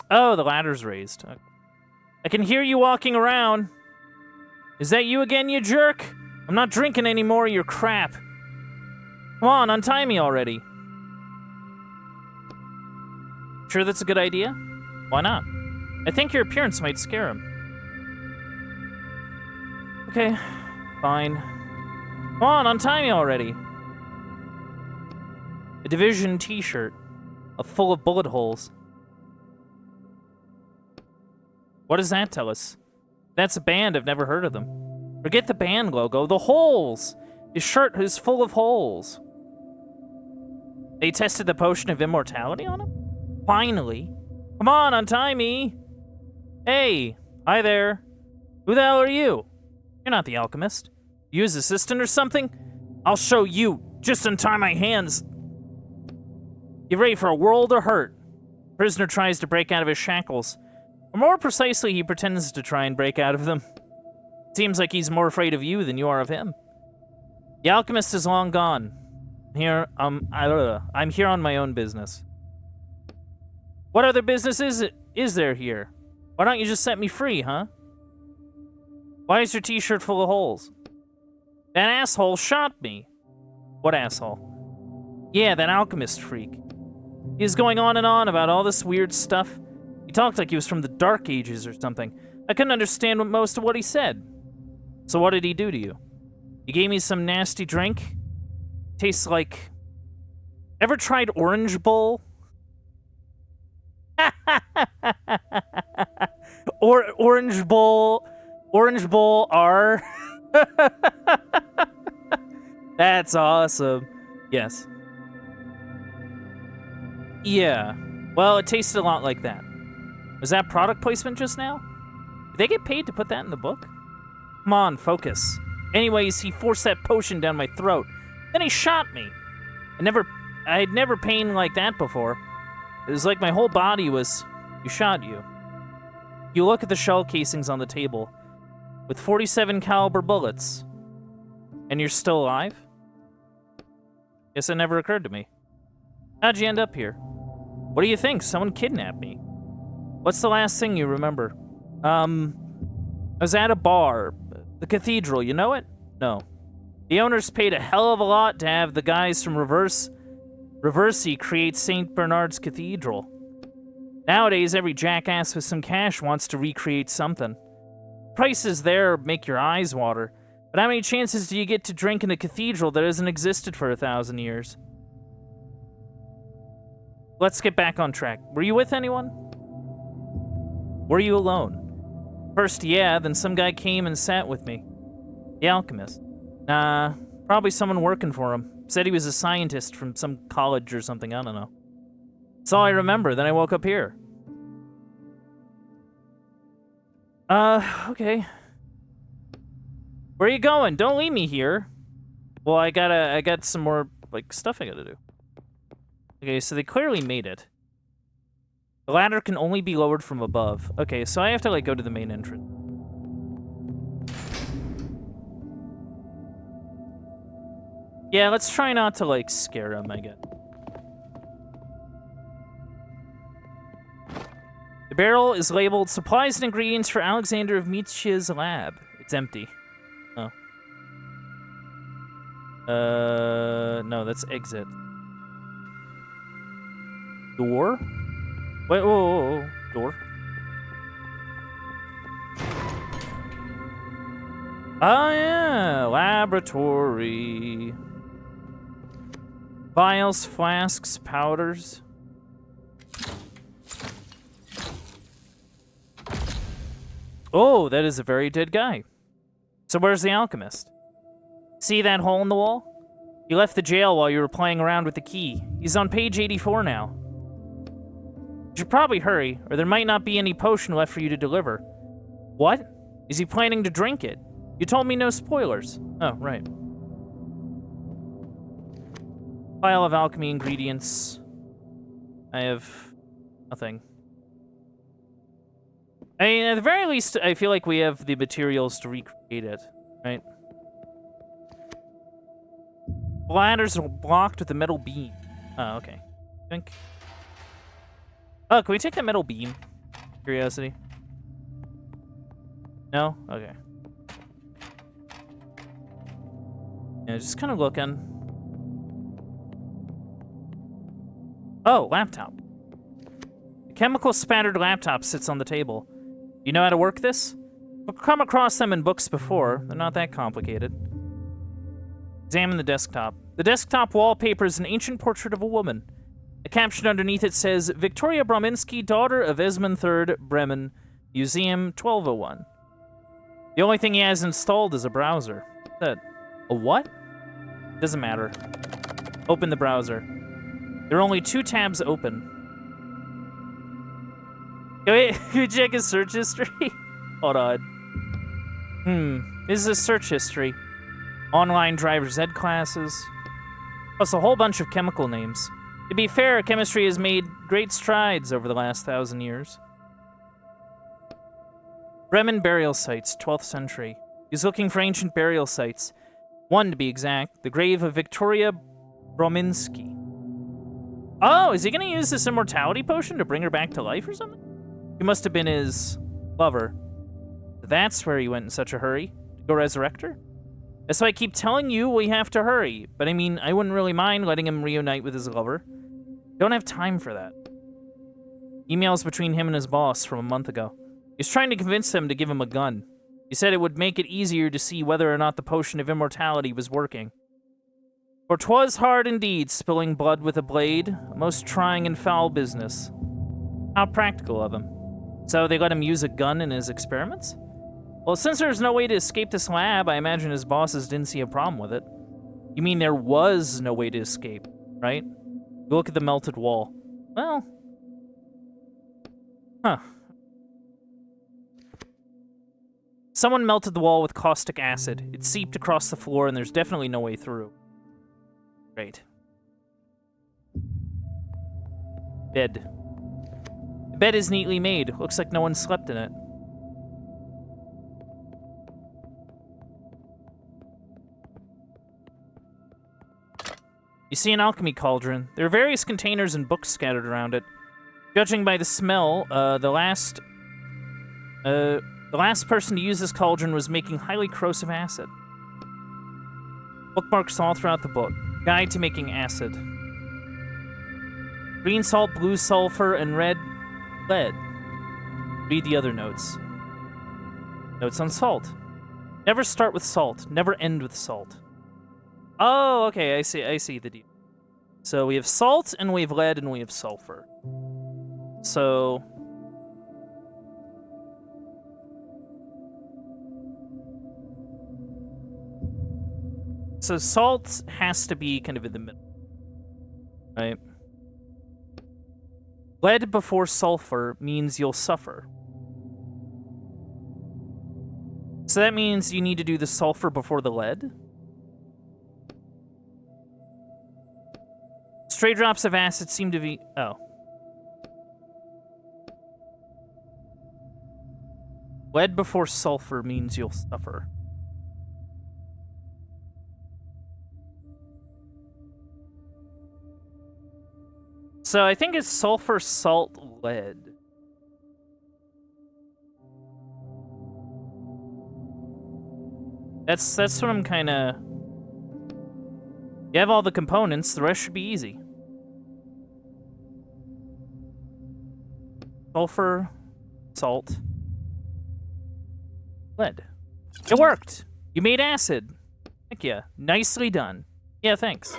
Oh, the ladder's raised. I can hear you walking around. Is that you again, you jerk? I'm not drinking any more of your crap. Come on, untie me already. Sure that's a good idea? Why not? I think your appearance might scare him. Okay, fine. Come on, untie me already. A Division t-shirt, full of bullet holes. What does that tell us? That's a band, I've never heard of them. Forget the band logo, the holes! His shirt is full of holes. They tested the potion of immortality on him? Finally. Come on, untie me! Hey, hi there. Who the hell are you? You're not the alchemist. You his assistant or something? I'll show you. Just untie my hands. You ready for a world of hurt? Prisoner tries to break out of his shackles. Or more precisely, he pretends to try and break out of them. Seems like he's more afraid of you than you are of him. The alchemist is long gone. I'm here on my own business. What other business is there here? Why don't you just set me free, huh? Why is your t-shirt full of holes? That asshole shot me. What asshole? Yeah, that alchemist freak. He was going on and on about all this weird stuff. He talked like he was from the Dark Ages or something. I couldn't understand most of what he said. So what did he do to you? He gave me some nasty drink. Tastes like... Ever tried Orange Bowl? Orange Bowl R. That's awesome. Yes. Yeah. Well, it tasted a lot like that. Was that product placement just now? Did they get paid to put that in the book? Come on, focus. Anyways, he forced that potion down my throat. Then he shot me. I'd never pain like that before. It was like my whole body was... He shot you. You look at the shell casings on the table. With 47 caliber bullets. And you're still alive? Guess it never occurred to me. How'd you end up here? What do you think? Someone kidnapped me. What's the last thing you remember? I was at a bar. The cathedral, you know it? No. The owners paid a hell of a lot to have the guys from Reversi create St. Bernard's Cathedral. Nowadays, every jackass with some cash wants to recreate something. Prices there make your eyes water, but how many chances do you get to drink in a cathedral that hasn't existed for 1,000 years? Let's get back on track. Were you with anyone? Were you alone? First, yeah, then some guy came and sat with me. The alchemist. Nah, probably someone working for him. Said he was a scientist from some college or something, I don't know. That's all I remember, then I woke up here. Okay. Where are you going? Don't leave me here. Well, I got some more, like, stuff I gotta do. Okay, so they clearly made it. The ladder can only be lowered from above. Okay, so I have to, like, go to the main entrance. Yeah, let's try not to, like, scare him, I guess. The barrel is labeled Supplies and Ingredients for Alexander of Mietsch's lab. It's empty. Oh. No, that's exit. Door? Wait, whoa. Door? Oh, yeah. Laboratory. Vials, flasks, powders. Oh, that is a very dead guy. So where's the alchemist? See that hole in the wall? You left the jail while you were playing around with the key. He's on page 84 now. You should probably hurry, or there might not be any potion left for you to deliver. What? Is he planning to drink it? You told me no spoilers. Oh, right. Pile of alchemy ingredients. I have nothing. I mean, at the very least, I feel like we have the materials to recreate it, right? Ladders are blocked with a metal beam. Oh, okay. I think. Oh, can we take that metal beam? Curiosity. No? Okay. Yeah, just kind of looking. Oh, laptop. A chemical spattered laptop sits on the table. You know how to work this? I've come across them in books before. They're not that complicated. Examine the desktop. The desktop wallpaper is an ancient portrait of a woman. A caption underneath it says, Victoria Brominski, daughter of Esmond III, Bremen, Museum 1201. The only thing he has installed is a browser. That a what? Doesn't matter. Open the browser. There are only 2 tabs open. Wait, can we check his search history? Hold on. This is his search history. Online driver's ed classes. Plus a whole bunch of chemical names. To be fair, chemistry has made great strides over the last 1,000 years. Bremen burial sites, 12th century. He's looking for ancient burial sites. One, to be exact, the grave of Victoria Brominski. Oh, is he going to use this immortality potion to bring her back to life or something? He must have been his lover. That's where he went in such a hurry. To go resurrect her? That's why I keep telling you we have to hurry. But I mean, I wouldn't really mind letting him reunite with his lover. Don't have time for that. Emails between him and his boss from a month ago. He's trying to convince him to give him a gun. He said it would make it easier to see whether or not the potion of immortality was working. For 'twas hard indeed, spilling blood with a blade, a most trying and foul business. How practical of him. So they let him use a gun in his experiments? Well, since there's no way to escape this lab, I imagine his bosses didn't see a problem with it. You mean there was no way to escape, right? Look at the melted wall. Well... Huh. Someone melted the wall with caustic acid. It seeped across the floor, and there's definitely no way through. Great. Bed. The bed is neatly made. Looks like no one slept in it. You see an alchemy cauldron. There are various containers and books scattered around it. Judging by the smell, the last person to use this cauldron was making highly corrosive acid. Bookmarks all throughout the book. Guide to making acid. Green salt, blue sulfur, and red Lead. Read the other notes. Notes on salt. Never start with salt. Never end with salt. Oh, okay. I see the deal. So we have salt, and we have lead, and we have sulfur. So... So salt has to be kind of in the middle. Right? Lead before sulfur means you'll suffer. So that means you need to do the sulfur before the lead? Stray drops of acid seem to be... Oh. Lead before sulfur means you'll suffer. So I think it's sulfur, salt, lead. That's what I'm kind of... You have all the components, the rest should be easy. Sulfur, salt, lead. It worked! You made acid. Heck yeah. Nicely done. Yeah, thanks.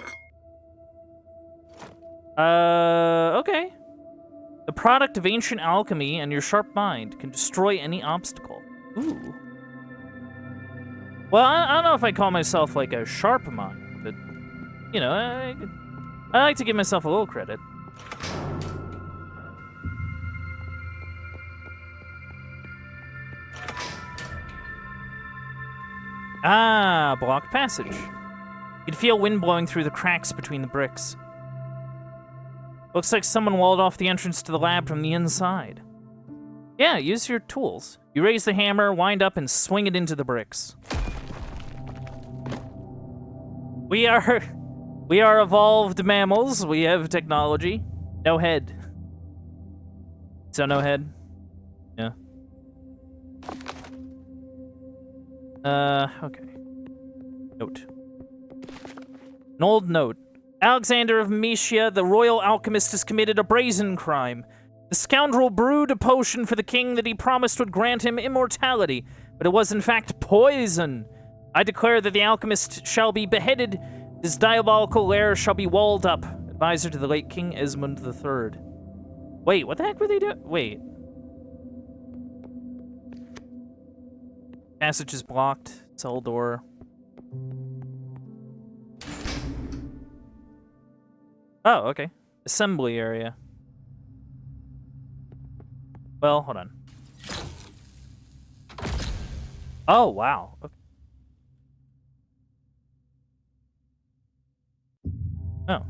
Okay. The product of ancient alchemy and your sharp mind can destroy any obstacle. Ooh. Well, I don't know if I call myself, like, a sharp mind, but, you know, I like to give myself a little credit. Ah, blocked passage. You can feel wind blowing through the cracks between the bricks. Looks like someone walled off the entrance to the lab from the inside. Yeah, use your tools. You raise the hammer, wind up, and swing it into the bricks. We are evolved mammals. We have technology. No head. So no head? Yeah. Okay. Note. An old note. Alexander of Mysia, the royal alchemist, has committed a brazen crime. The scoundrel brewed a potion for the king that he promised would grant him immortality, but it was in fact poison. I declare that the alchemist shall be beheaded. This diabolical lair shall be walled up. Advisor to the late King Esmond III. Wait, what the heck were they doing? Wait. Passage is blocked. Cell door. Oh, okay. Assembly area. Well, hold on. Oh, wow. Okay. Oh.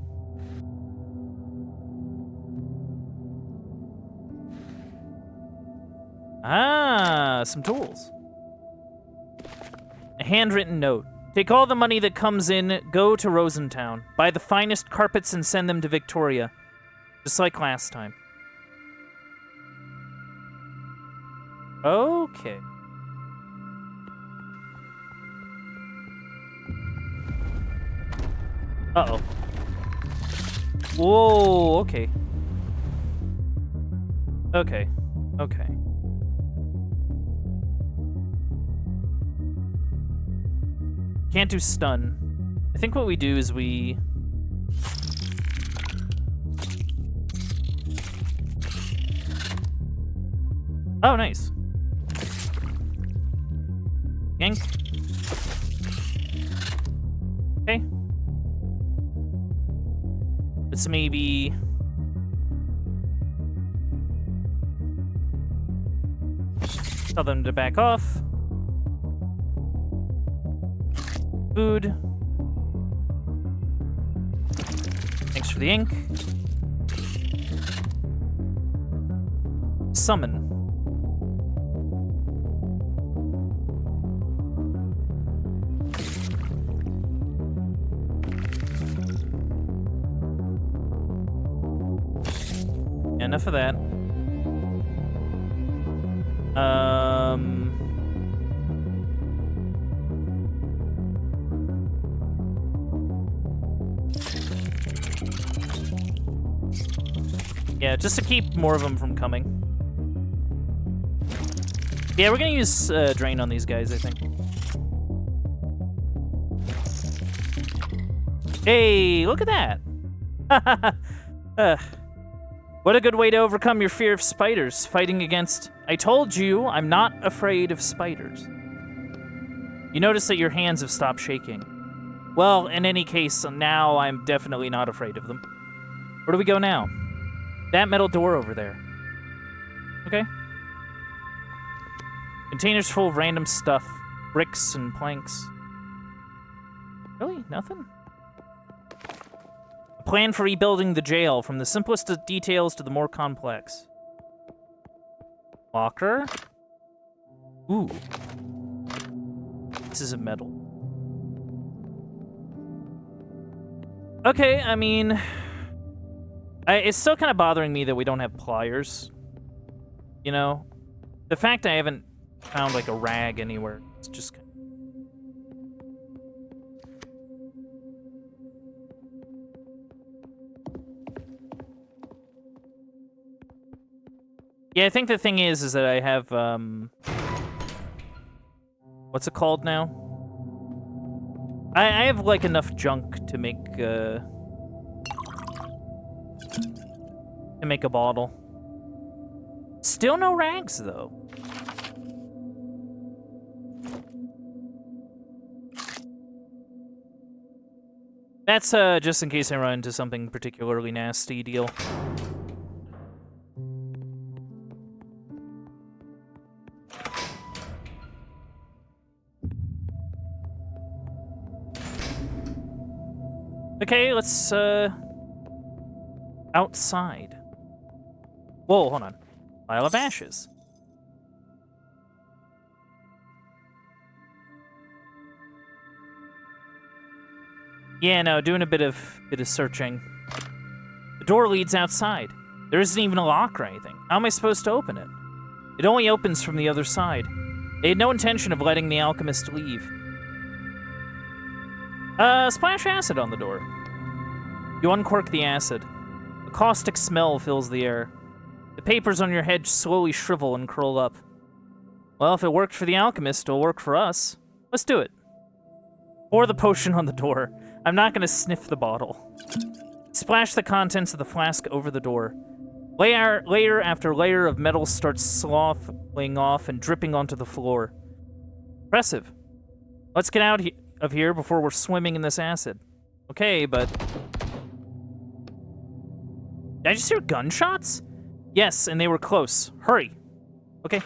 Ah, some tools. A handwritten note. Take all the money that comes in, go to Rosentown, buy the finest carpets and send them to Victoria. Just like last time. Okay. Uh-oh. Whoa, okay. Okay. Okay. Can't do stun. I think what we do is we... Oh, nice. Yank. Okay. Let's maybe... tell them to back off. Food. Thanks for the ink. Summon. Enough of that. Yeah, just to keep more of them from coming. Yeah, we're gonna use Drain on these guys, I think. Hey, look at that! What a good way to overcome your fear of spiders, fighting against... I told you, I'm not afraid of spiders. You notice that your hands have stopped shaking. Well, in any case, now I'm definitely not afraid of them. Where do we go now? That metal door over there. Okay. Containers full of random stuff. Bricks and planks. Really? Nothing? A plan for rebuilding the jail, from the simplest of details to the more complex. Locker? Ooh. This is a metal. Okay, I mean... it's still kind of bothering me that we don't have pliers. You know? The fact I haven't found, like, a rag anywhere, it's just kind of... Yeah, I think the thing is that I have, what's it called now? I have, like, enough junk to make a bottle. Still no rags, though. That's, just in case I run into something particularly nasty deal. Okay, let's, outside. Whoa, hold on. Pile of ashes. Yeah, no, doing a bit of searching. The door leads outside. There isn't even a lock or anything. How am I supposed to open it? It only opens from the other side. They had no intention of letting the alchemist leave. Splash acid on the door. You uncork the acid. A caustic smell fills the air. The papers on your head slowly shrivel and curl up. Well, if it worked for the alchemist, it'll work for us. Let's do it. Pour the potion on the door. I'm not gonna sniff the bottle. Splash the contents of the flask over the door. Layer after layer of metal starts sloughing off and dripping onto the floor. Impressive. Let's get out of here before we're swimming in this acid. Okay, but... Did I just hear gunshots? Yes, and they were close. Hurry. Okay.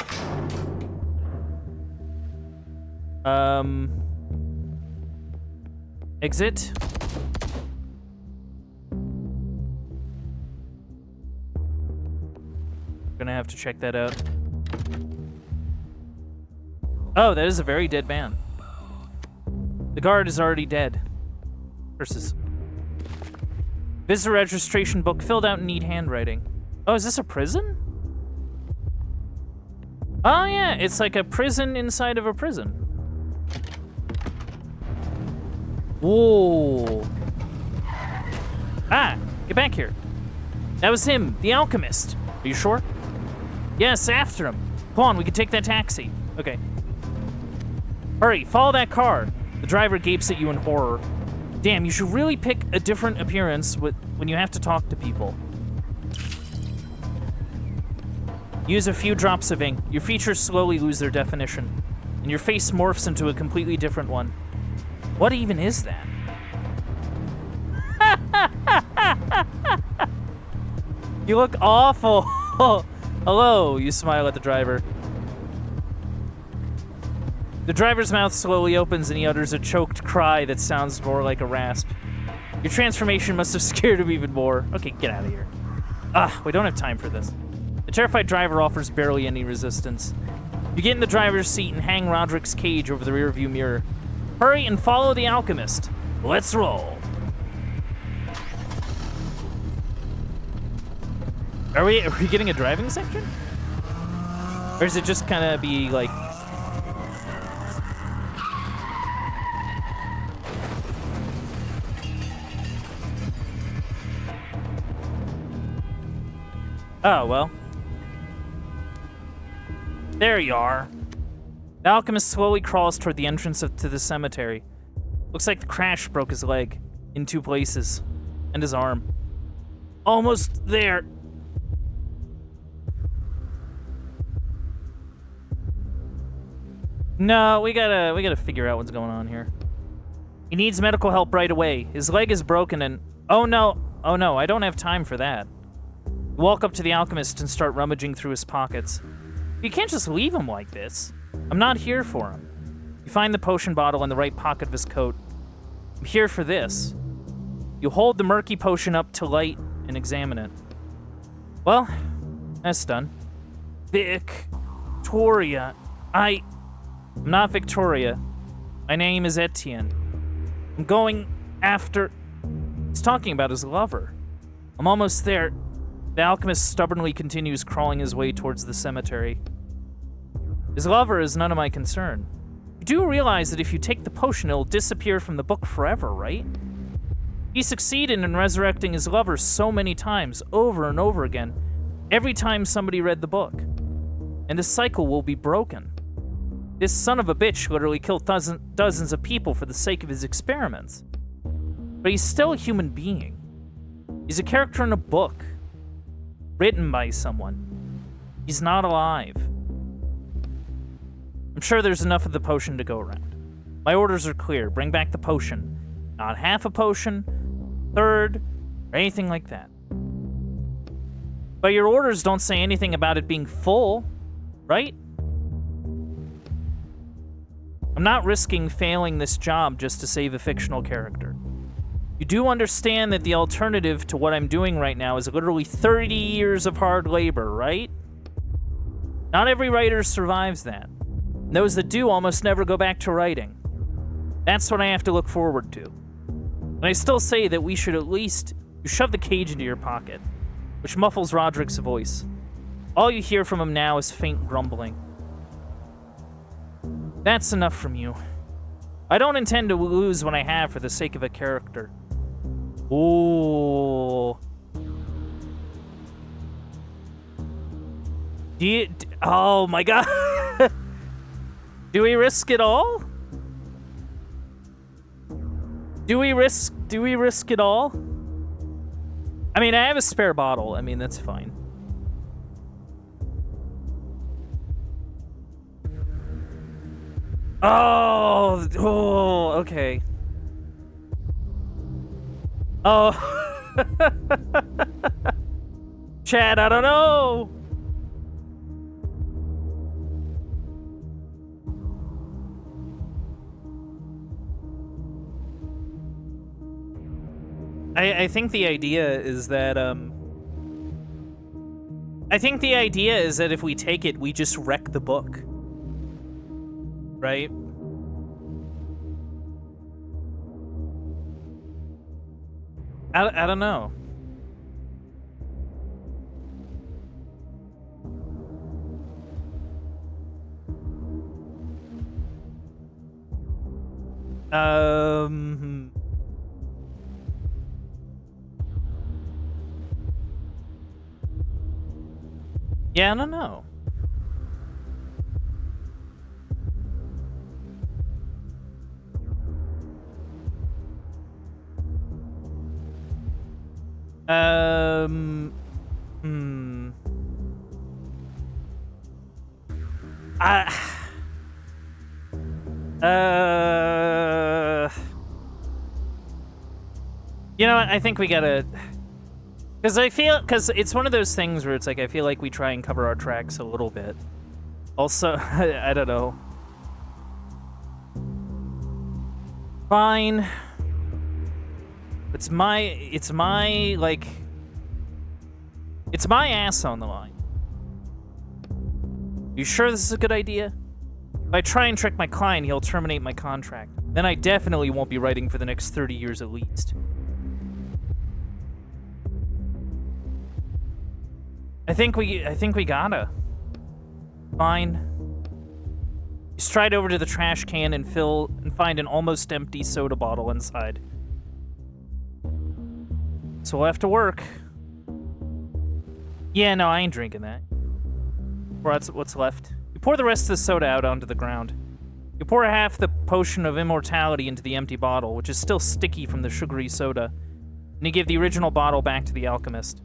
Exit. Gonna have to check that out. Oh, that is a very dead man. The guard is already dead. Curses. Visitor registration book filled out in neat handwriting. Oh, is this a prison? Oh yeah, it's like a prison inside of a prison. Whoa. Ah, get back here. That was him, the alchemist. Are you sure? Yes, after him. Come on, we can take that taxi. Okay. Hurry, follow that car. The driver gapes at you in horror. Damn, you should really pick a different appearance when you have to talk to people. Use a few drops of ink. Your features slowly lose their definition, and your face morphs into a completely different one. What even is that? You look awful. Hello, you smile at the driver. The driver's mouth slowly opens and he utters a choked cry that sounds more like a rasp. Your transformation must have scared him even more. Okay, get out of here. We don't have time for this. The terrified driver offers barely any resistance. You get in the driver's seat and hang Roderick's cage over the rearview mirror. Hurry and follow the alchemist. Let's roll. Are we getting a driving section? Or is it just kind of be like... Oh, well. There you are. The alchemist slowly crawls toward the entrance to the cemetery. Looks like the crash broke his leg in 2 places. And his arm. Almost there. No, we gotta figure out what's going on here. He needs medical help right away. His leg is broken and... Oh no, I don't have time for that. You walk up to the alchemist and start rummaging through his pockets. You can't just leave him like this. I'm not here for him. You find the potion bottle in the right pocket of his coat. I'm here for this. You hold the murky potion up to light and examine it. Well, that's done. Victoria. I'm not Victoria. My name is Etienne. I'm going after... He's talking about his lover. I'm almost there. The alchemist stubbornly continues crawling his way towards the cemetery. His lover is none of my concern. You do realize that if you take the potion, it'll disappear from the book forever, right? He succeeded in resurrecting his lover so many times, over and over again, every time somebody read the book. And the cycle will be broken. This son of a bitch literally killed dozens of people for the sake of his experiments. But he's still a human being. He's a character in a book, written by someone. He's not alive. I'm sure there's enough of the potion to go around. My orders are clear. Bring back the potion. Not half a potion, third, or anything like that. But your orders don't say anything about it being full, right? I'm not risking failing this job just to save a fictional character. You do understand that the alternative to what I'm doing right now is literally 30 years of hard labor, right? Not every writer survives that. And those that do almost never go back to writing. That's what I have to look forward to. And I still say that we should at least... You shove the cage into your pocket, which muffles Roderick's voice. All you hear from him now is faint grumbling. That's enough from you. I don't intend to lose what I have for the sake of a character. Ooh. Oh my god. Do we risk it all? Do we risk it all? I mean, I have a spare bottle. I mean, that's fine. Oh, okay. Oh. Chad, I don't know. I think the idea is that, I think the idea is that if we take it, we just wreck the book. Right? I don't know. Yeah, I don't know. You know what? I think we gotta... Because it's one of those things where it's like, I feel like we try and cover our tracks a little bit. Also, I don't know. Fine. It's my ass on the line. You sure this is a good idea? If I try and trick my client, he'll terminate my contract. Then I definitely won't be writing for the next 30 years at least. I think we gotta. Fine. You stride over to the trash can and find an almost empty soda bottle inside. So we'll have to work. Yeah, no, I ain't drinking that. Or that's what's left. You pour the rest of the soda out onto the ground. You pour half the potion of immortality into the empty bottle, which is still sticky from the sugary soda, and you give the original bottle back to the alchemist.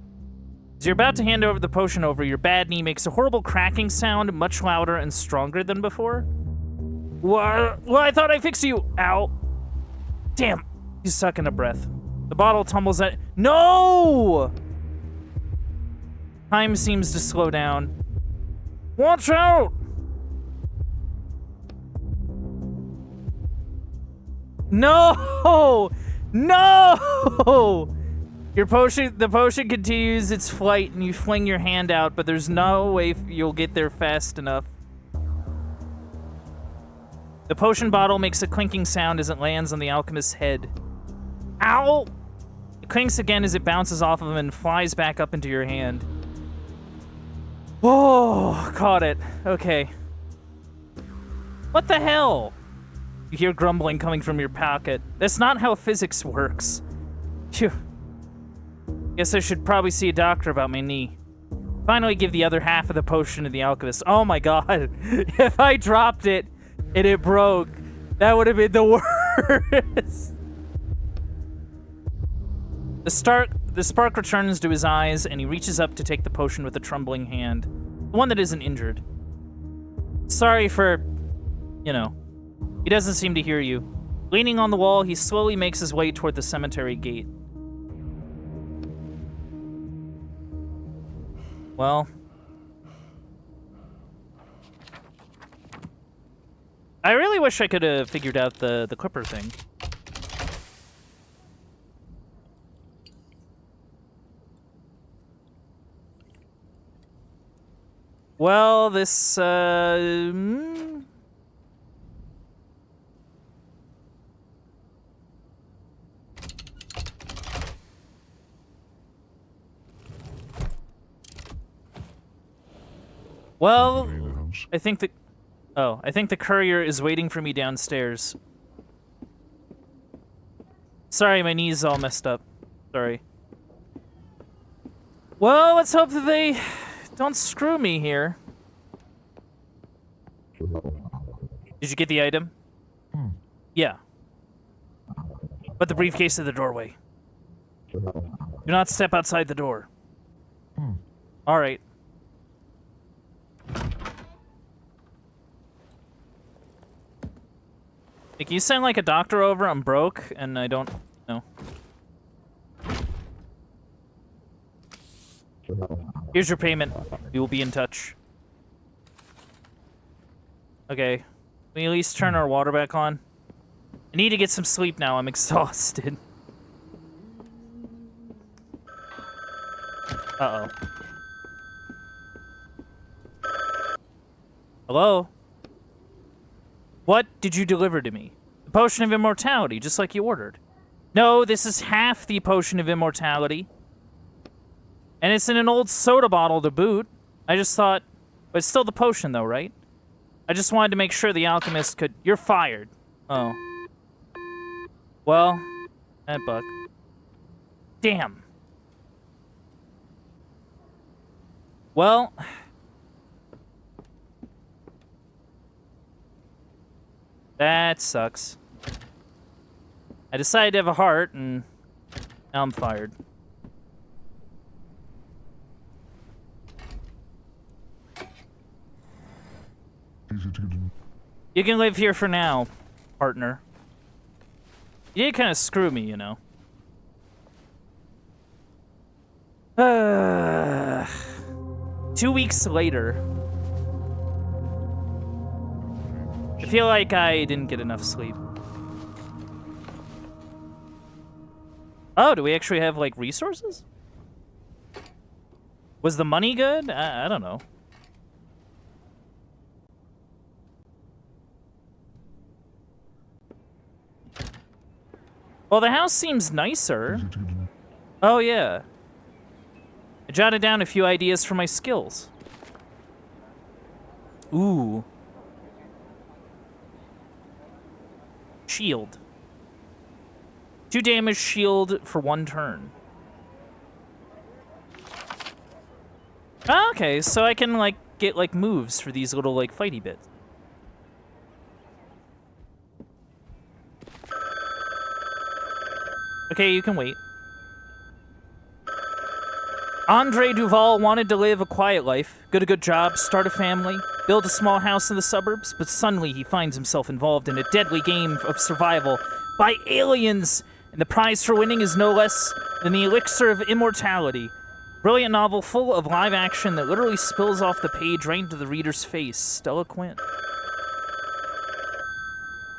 As you're about to hand over the potion your bad knee makes a horrible cracking sound, much louder and stronger than before. Well, I thought I fixed you. Ow. Damn. He's sucking a breath. The bottle tumbles at... No! Time seems to slow down. Watch out! No! No! The potion continues its flight, and you fling your hand out, but there's no way you'll get there fast enough. The potion bottle makes a clinking sound as it lands on the alchemist's head. Ow! It clinks again as it bounces off of him and flies back up into your hand. Oh, caught it. Okay. What the hell? You hear grumbling coming from your pocket. That's not how physics works. Phew. Guess I should probably see a doctor about my knee. Finally give the other half of the potion to the alchemist. Oh my god. If I dropped it and it broke, that would have been the worst. The spark returns to his eyes, and he reaches up to take the potion with a trembling hand. The one that isn't injured. Sorry for... you know. He doesn't seem to hear you. Leaning on the wall, he slowly makes his way toward the cemetery gate. Well... I really wish I could have figured out the clipper thing. Well, this, Well, I think the courier is waiting for me downstairs. Sorry, my knee's all messed up. Sorry. Well, let's hope that they don't screw me here. Did you get the item? Yeah. Put the briefcase in the doorway. Do not step outside the door. All right. Like, you sound like a doctor over. I'm broke, and I don't know. Here's your payment. We will be in touch. Okay. Can we at least turn our water back on? I need to get some sleep now. I'm exhausted. Uh-oh. Hello? What did you deliver to me? The potion of immortality, just like you ordered. No, this is half the potion of immortality. And it's in an old soda bottle to boot. I just thought... But it's still the potion, though, right? I just wanted to make sure the alchemist could... You're fired. Oh. Well, that buck. Damn. Well... That sucks. I decided to have a heart, and now I'm fired. You can live here for now, partner. You did kind of screw me, you know. 2 weeks later. I feel like I didn't get enough sleep. Oh, do we actually have, like, resources? Was the money good? I don't know. Well, the house seems nicer. Oh, yeah. I jotted down a few ideas for my skills. Ooh. Shield. 2 damage shield for 1 turn. Okay, so I can, like, get, like, moves for these little, like, fighty bits. Okay, you can wait. Andre Duval wanted to live a quiet life, get a good job, start a family, build a small house in the suburbs, but suddenly he finds himself involved in a deadly game of survival by aliens, and the prize for winning is no less than the elixir of immortality. Brilliant novel full of live action that literally spills off the page right into the reader's face. Stella Quinn.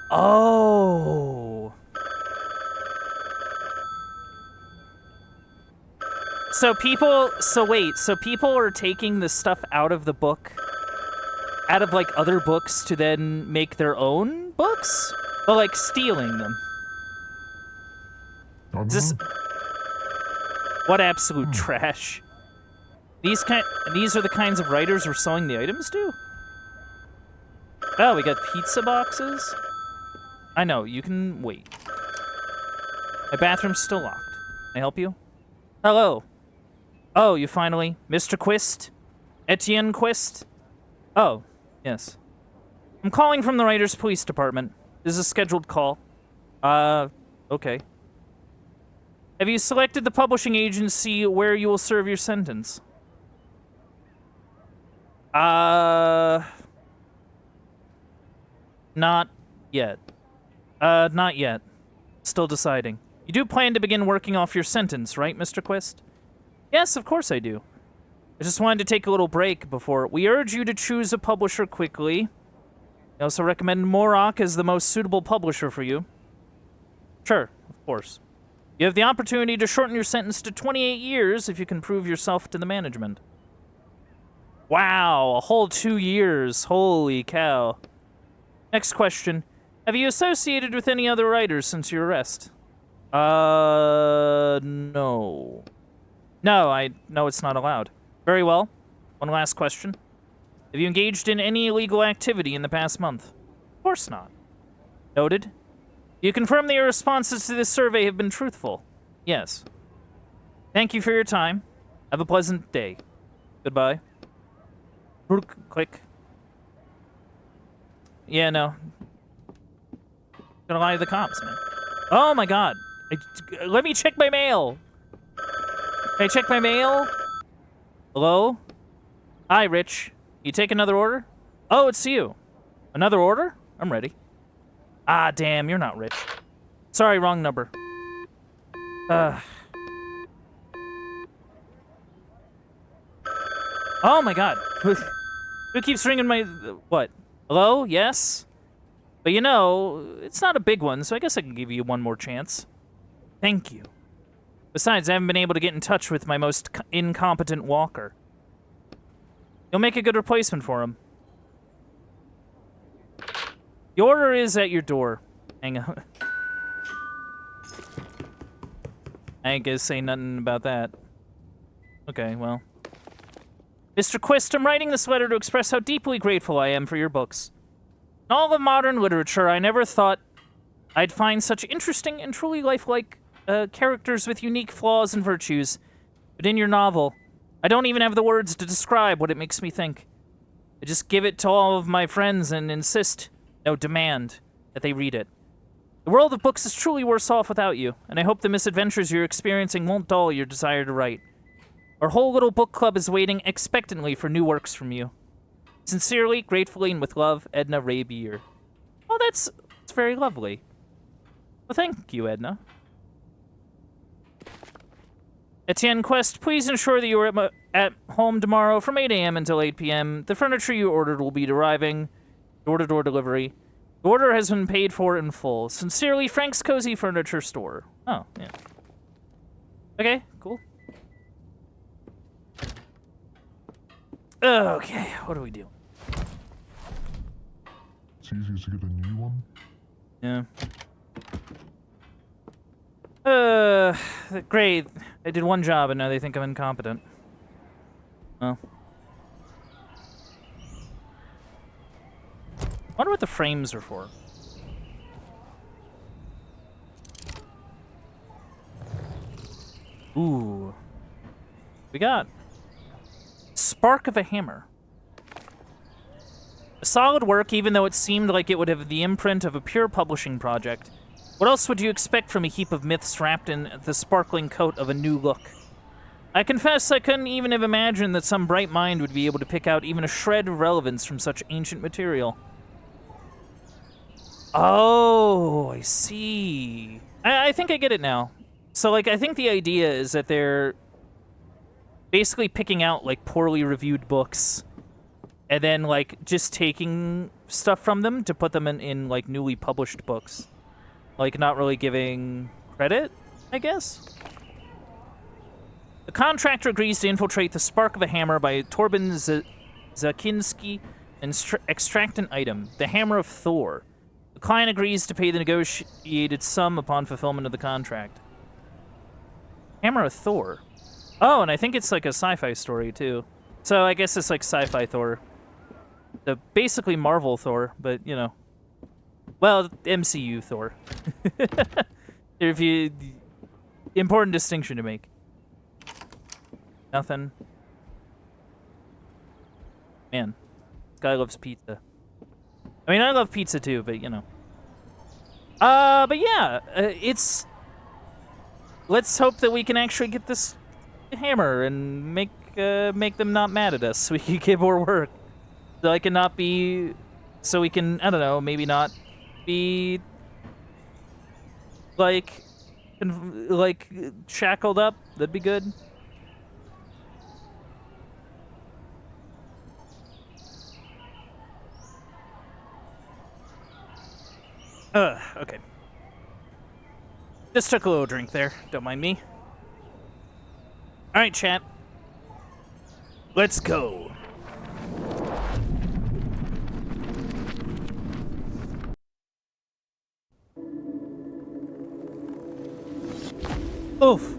Oh. So people are taking the stuff out of the book, out of, like, other books to then make their own books? Or, like, stealing them. Is this... What absolute trash. These are the kinds of writers we're selling the items to? Oh, we got pizza boxes? I know, you can wait. My bathroom's still locked. Can I help you? Hello. Oh, you finally... Mr. Quist? Etienne Quist? Oh, yes. I'm calling from the Writers Police Department. This is a scheduled call. Okay. Have you selected the publishing agency where you will serve your sentence? Not yet. Not yet. Still deciding. You do plan to begin working off your sentence, right, Mr. Quist? Yes, of course I do. I just wanted to take a little break before... We urge you to choose a publisher quickly. I also recommend Morok as the most suitable publisher for you. Sure, of course. You have the opportunity to shorten your sentence to 28 years if you can prove yourself to the management. Wow, a whole 2 years. Holy cow. Next question. Have you associated with any other writers since your arrest? No. No, it's not allowed. Very well. One last question. Have you engaged in any illegal activity in the past month? Of course not. Noted. You confirm that your responses to this survey have been truthful? Yes. Thank you for your time. Have a pleasant day. Goodbye. Click. Yeah, no. Gonna lie to the cops, man. Oh my god. Let me check my mail. Can I check my mail? Hello? Hi, Rich. You take another order? Oh, it's you. Another order? I'm ready. Ah, damn, you're not Rich. Sorry, wrong number. Oh my god. Who keeps ringing my... What? Hello? Yes? But you know, it's not a big one, so I guess I can give you one more chance. Thank you. Besides, I haven't been able to get in touch with my most incompetent walker. You'll make a good replacement for him. The order is at your door. Hang on. I ain't gonna say nothing about that. Okay, well. Mr. Quist, I'm writing this letter to express how deeply grateful I am for your books. In all of modern literature, I never thought I'd find such interesting and truly lifelike characters with unique flaws and virtues. But in your novel, I don't even have the words to describe what it makes me think. I just give it to all of my friends and insist, no, demand, that they read it. The world of books is truly worse off without you, and I hope the misadventures you're experiencing won't dull your desire to write. Our whole little book club is waiting expectantly for new works from you. Sincerely, gratefully, and with love, Edna Ray Beer. Oh, that's very lovely. Well, thank you, Edna. Etienne Quest, please ensure that you are at home tomorrow from 8 a.m. until 8 p.m. The furniture you ordered will be arriving. Door-to-door delivery. The order has been paid for in full. Sincerely, Frank's Cozy Furniture Store. Oh, yeah. Okay, cool. Okay, what do we do? It's easier to get a new one. Yeah. Great. I did one job and now they think I'm incompetent. Well. Wonder what the frames are for. Ooh. We got spark of a hammer. A solid work, even though it seemed like it would have the imprint of a pure publishing project. What else would you expect from a heap of myths wrapped in the sparkling coat of a new look? I confess I couldn't even have imagined that some bright mind would be able to pick out even a shred of relevance from such ancient material. Oh, I see. I think I get it now. So, like, I think the idea is that they're basically picking out, like, poorly reviewed books and then, like, just taking stuff from them to put them in like, newly published books. Like, not really giving credit, I guess? The contractor agrees to infiltrate the Spark of a Hammer by Torben Zakinski and extract an item, the Hammer of Thor. The client agrees to pay the negotiated sum upon fulfillment of the contract. Hammer of Thor. Oh, and I think it's like a sci-fi story, too. So I guess it's like sci-fi Thor. The basically Marvel Thor, but, you know. Well, MCU Thor. If you... Important distinction to make. Nothing. Man. This guy loves pizza. I mean, I love pizza too, but, you know. But yeah, it's... Let's hope that we can actually get this hammer and make them not mad at us so we can get more work. So I can not be... So we can, I don't know, maybe not be... Like, shackled up. That'd be good. Okay. Just took a little drink there. Don't mind me. Alright, chat. Let's go. Oof.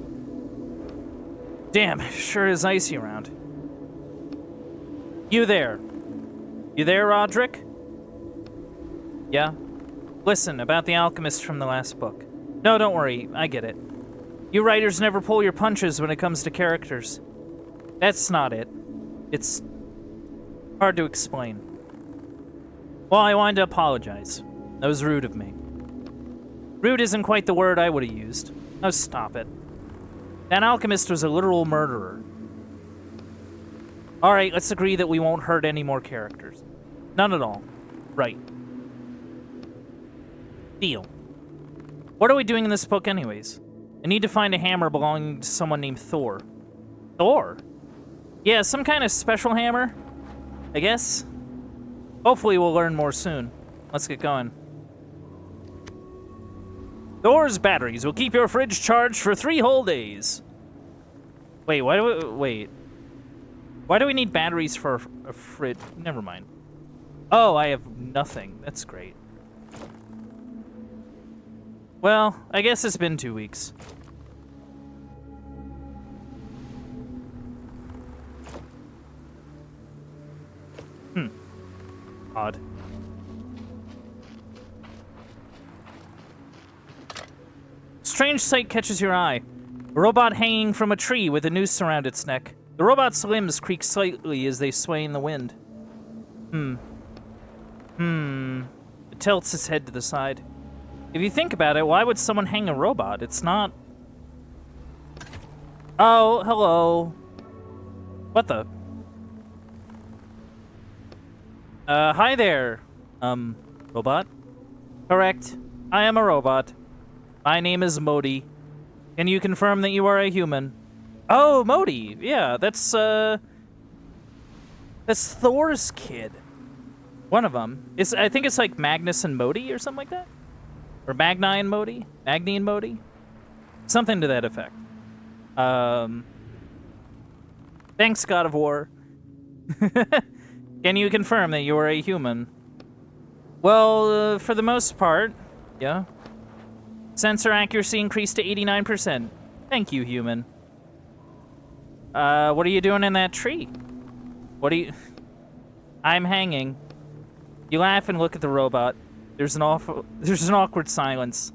Damn, sure is icy around. You there? You there, Roderick? Yeah? Listen, about the alchemist from the last book. No, don't worry, I get it. You writers never pull your punches when it comes to characters. That's not it. It's hard to explain. Well, I wanted to apologize. That was rude of me. Rude isn't quite the word I would have used. Oh, stop it. That alchemist was a literal murderer. Alright, let's agree that we won't hurt any more characters. None at all. Right. Deal. What are we doing in this book anyways? I need to find a hammer belonging to someone named Thor. Thor? Yeah, some kind of special hammer, I guess. Hopefully we'll learn more soon. Let's get going. Thor's batteries will keep your fridge charged for 3 whole days. Wait, why do we need batteries for a fridge? Never mind. Oh, I have nothing. That's great. Well, I guess it's been 2 weeks. Odd. Strange sight catches your eye. A robot hanging from a tree with a noose around its neck. The robot's limbs creak slightly as they sway in the wind. It tilts its head to the side. If you think about it, why would someone hang a robot? It's not... Oh, hello. What the? Hi there, robot. Correct. I am a robot. My name is Modi. Can you confirm that you are a human? Oh, Modi. Yeah, that's Thor's kid. One of them. I think it's like Magnus and Modi or something like that? Or Magni and Modi? Magni and Modi? Something to that effect. Thanks, God of War. Can you confirm that you are a human? Well, for the most part, yeah. Sensor accuracy increased to 89%. Thank you, human. What are you doing in that tree? What are you... I'm hanging. You laugh and look at the robot. There's an awkward silence.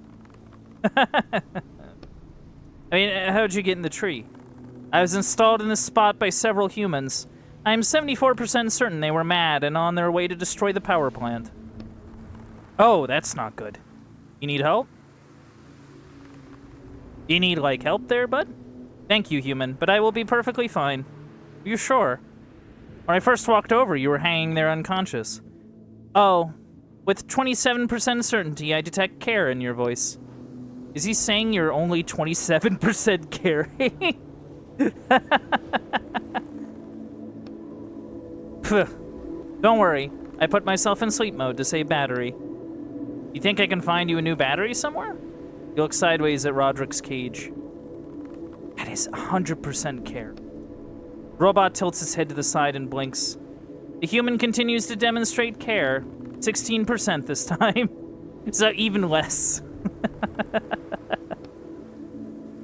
I mean, how'd you get in the tree? I was installed in this spot by several humans. I'm 74% certain they were mad and on their way to destroy the power plant. Oh, that's not good. You need help? You need, like, help there, bud? Thank you, human, but I will be perfectly fine. Are you sure? When I first walked over, you were hanging there unconscious. Oh, with 27% certainty, I detect care in your voice. Is he saying you're only 27% caring? Don't worry. I put myself in sleep mode to save battery. You think I can find you a new battery somewhere? You look sideways at Roderick's cage. That is 100% care. The robot tilts his head to the side and blinks. The human continues to demonstrate care. 16% this time. So even less.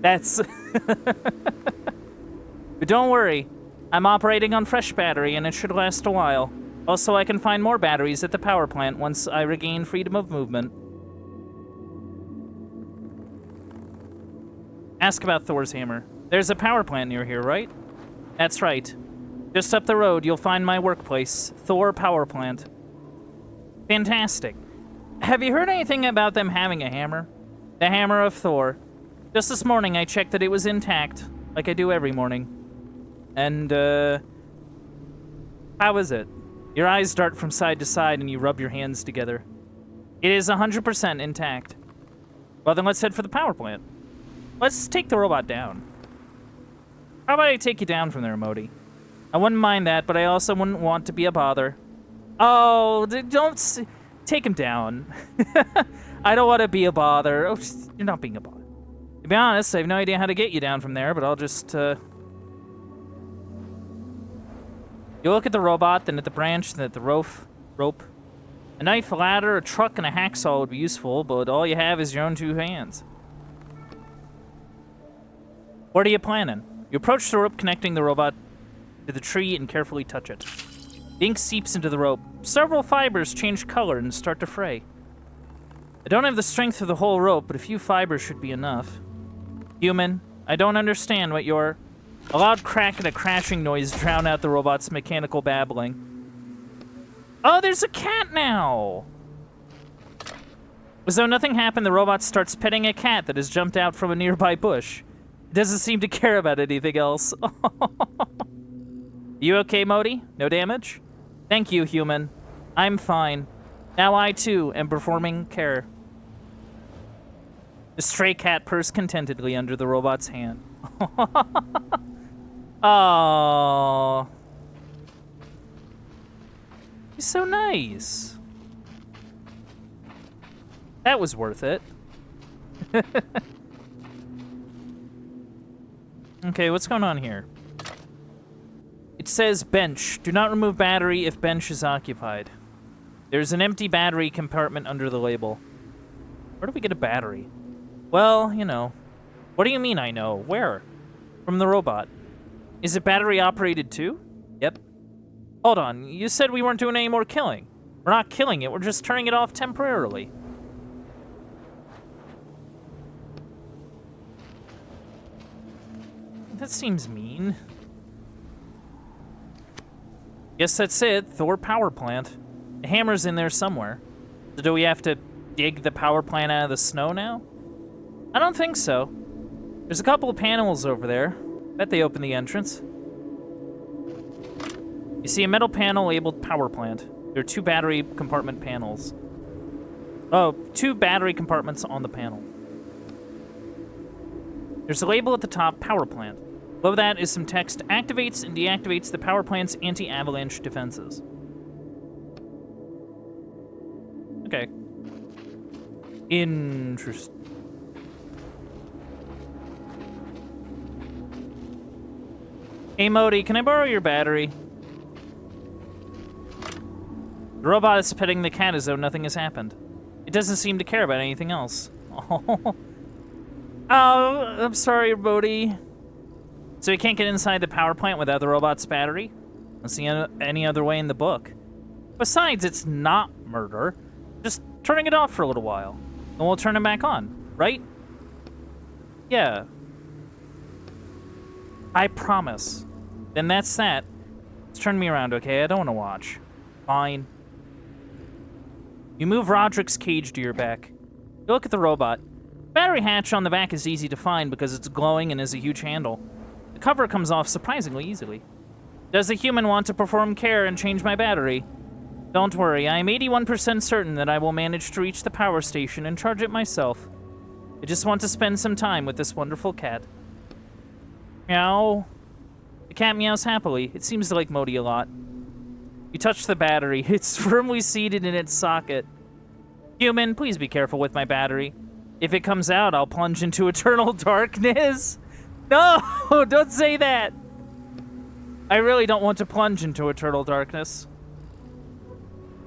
That's... But don't worry. I'm operating on fresh battery and it should last a while. Also, I can find more batteries at the power plant once I regain freedom of movement. Ask about Thor's hammer. There's a power plant near here, right? That's right. Just up the road, you'll find my workplace, Thor Power Plant. Fantastic. Have you heard anything about them having a hammer? The hammer of Thor. Just this morning, I checked that it was intact, like I do every morning. And, how is it? Your eyes dart from side to side and you rub your hands together. It is 100% intact. Well, then let's head for the power plant. Let's take the robot down. How about I take you down from there, Modi? I wouldn't mind that, but I also wouldn't want to be a bother. Oh, don't... Take him down. I don't want to be a bother. Oh, you're not being a bother. To be honest, I have no idea how to get you down from there, but I'll just, You look at the robot, then at the branch, then at the rope. A knife, a ladder, a truck, and a hacksaw would be useful, but all you have is your own two hands. What are you planning? You approach the rope connecting the robot to the tree and carefully touch it. The ink seeps into the rope. Several fibers change color and start to fray. I don't have the strength for the whole rope, but a few fibers should be enough. Human, I don't understand what you're... A loud crack and a crashing noise drown out the robot's mechanical babbling. Oh, there's a cat now! As though nothing happened, the robot starts petting a cat that has jumped out from a nearby bush. It doesn't seem to care about anything else. You okay, Modi? No damage? Thank you, human. I'm fine. Now I, too, am performing care. The stray cat purrs contentedly under the robot's hand. Oh, he's so nice. That was worth it. Okay, what's going on here? It says bench. Do not remove battery if bench is occupied. There's an empty battery compartment under the label. Where do we get a battery? Well, you know. What do you mean I know? Where? From the robot. Is it battery operated too? Yep. Hold on, you said we weren't doing any more killing. We're not killing it, we're just turning it off temporarily. That seems mean. Guess that's it, Thor Power Plant. The hammer's in there somewhere. So do we have to dig the power plant out of the snow now? I don't think so. There's a couple of panels over there. Bet they opened the entrance. You see a metal panel labeled power plant. There are two battery compartment panels. Oh, two battery compartments on the panel. There's a label at the top, power plant. Below that is some text, activates and deactivates the power plant's anti-avalanche defenses. Okay. Interesting. Hey, Modi, can I borrow your battery? The robot is petting the cat as though nothing has happened. It doesn't seem to care about anything else. Oh, I'm sorry, Modi. So he can't get inside the power plant without the robot's battery? I don't see any other way in the book. Besides, it's not murder. Just turning it off for a little while. Then we'll turn it back on, right? Yeah. I promise. Then that's that. Let's turn me around, okay? I don't want to watch. Fine. You move Roderick's cage to your back. You look at the robot. The battery hatch on the back is easy to find because it's glowing and has a huge handle. The cover comes off surprisingly easily. Does the human want to perform care and change my battery? Don't worry, I am 81% certain that I will manage to reach the power station and charge it myself. I just want to spend some time with this wonderful cat. Meow. The cat meows happily. It seems to like Modi a lot. You touch the battery. It's firmly seated in its socket. Human, please be careful with my battery. If it comes out, I'll plunge into eternal darkness. No, don't say that. I really don't want to plunge into eternal darkness.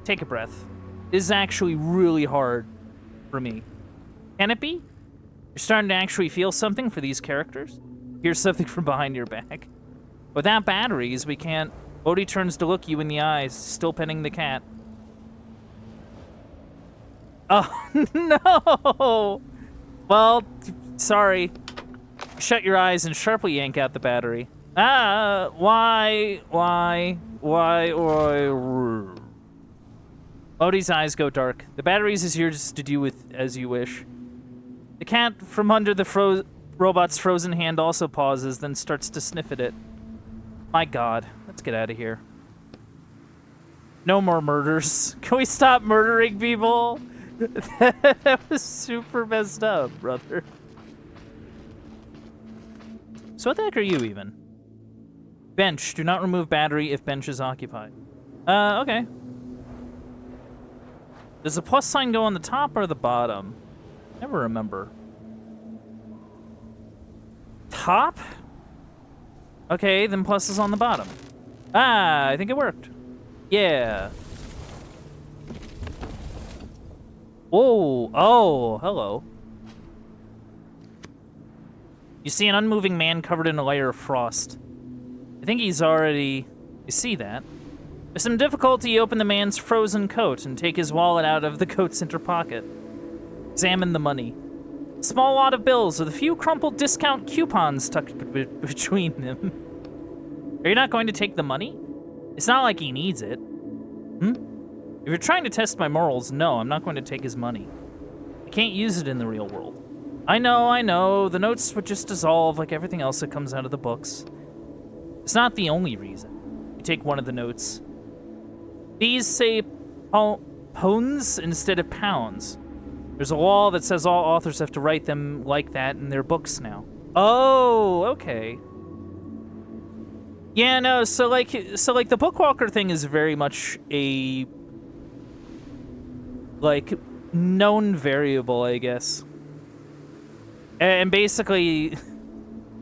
Take a breath. This is actually really hard for me. Can it be? You're starting to actually feel something for these characters? Here's something from behind your back. Without batteries, we can't... Bodhi turns to look you in the eyes, still petting the cat. Oh, no! Well, sorry. Shut your eyes and sharply yank out the battery. Why? Bodhi's eyes go dark. The batteries is yours to do with as you wish. The cat from under the robot's frozen hand also pauses, then starts to sniff at it. My God, let's get out of here. No more murders. Can we stop murdering people? That was super messed up, brother. So what the heck are you even? Bench. Do not remove battery if bench is occupied. Okay. Does the plus sign go on the top or the bottom? Never remember. Top? Okay, then plus is on the bottom. I think it worked. Yeah. Whoa. Oh, hello. You see an unmoving man covered in a layer of frost. I think he's already... You see that? With some difficulty, you open the man's frozen coat and take his wallet out of the coat's center pocket. Examine the money. A small wad of bills with a few crumpled discount coupons tucked between them. Are you not going to take the money? It's not like he needs it. If you're trying to test my morals, no, I'm not going to take his money. I can't use it in the real world. I know. The notes would just dissolve like everything else that comes out of the books. It's not the only reason. You take one of the notes. These say pounds instead of pounds. There's a law that says all authors have to write them like that in their books now. Oh, okay. Yeah, no, so like the Bookwalker thing is very much a like known variable, I guess. And basically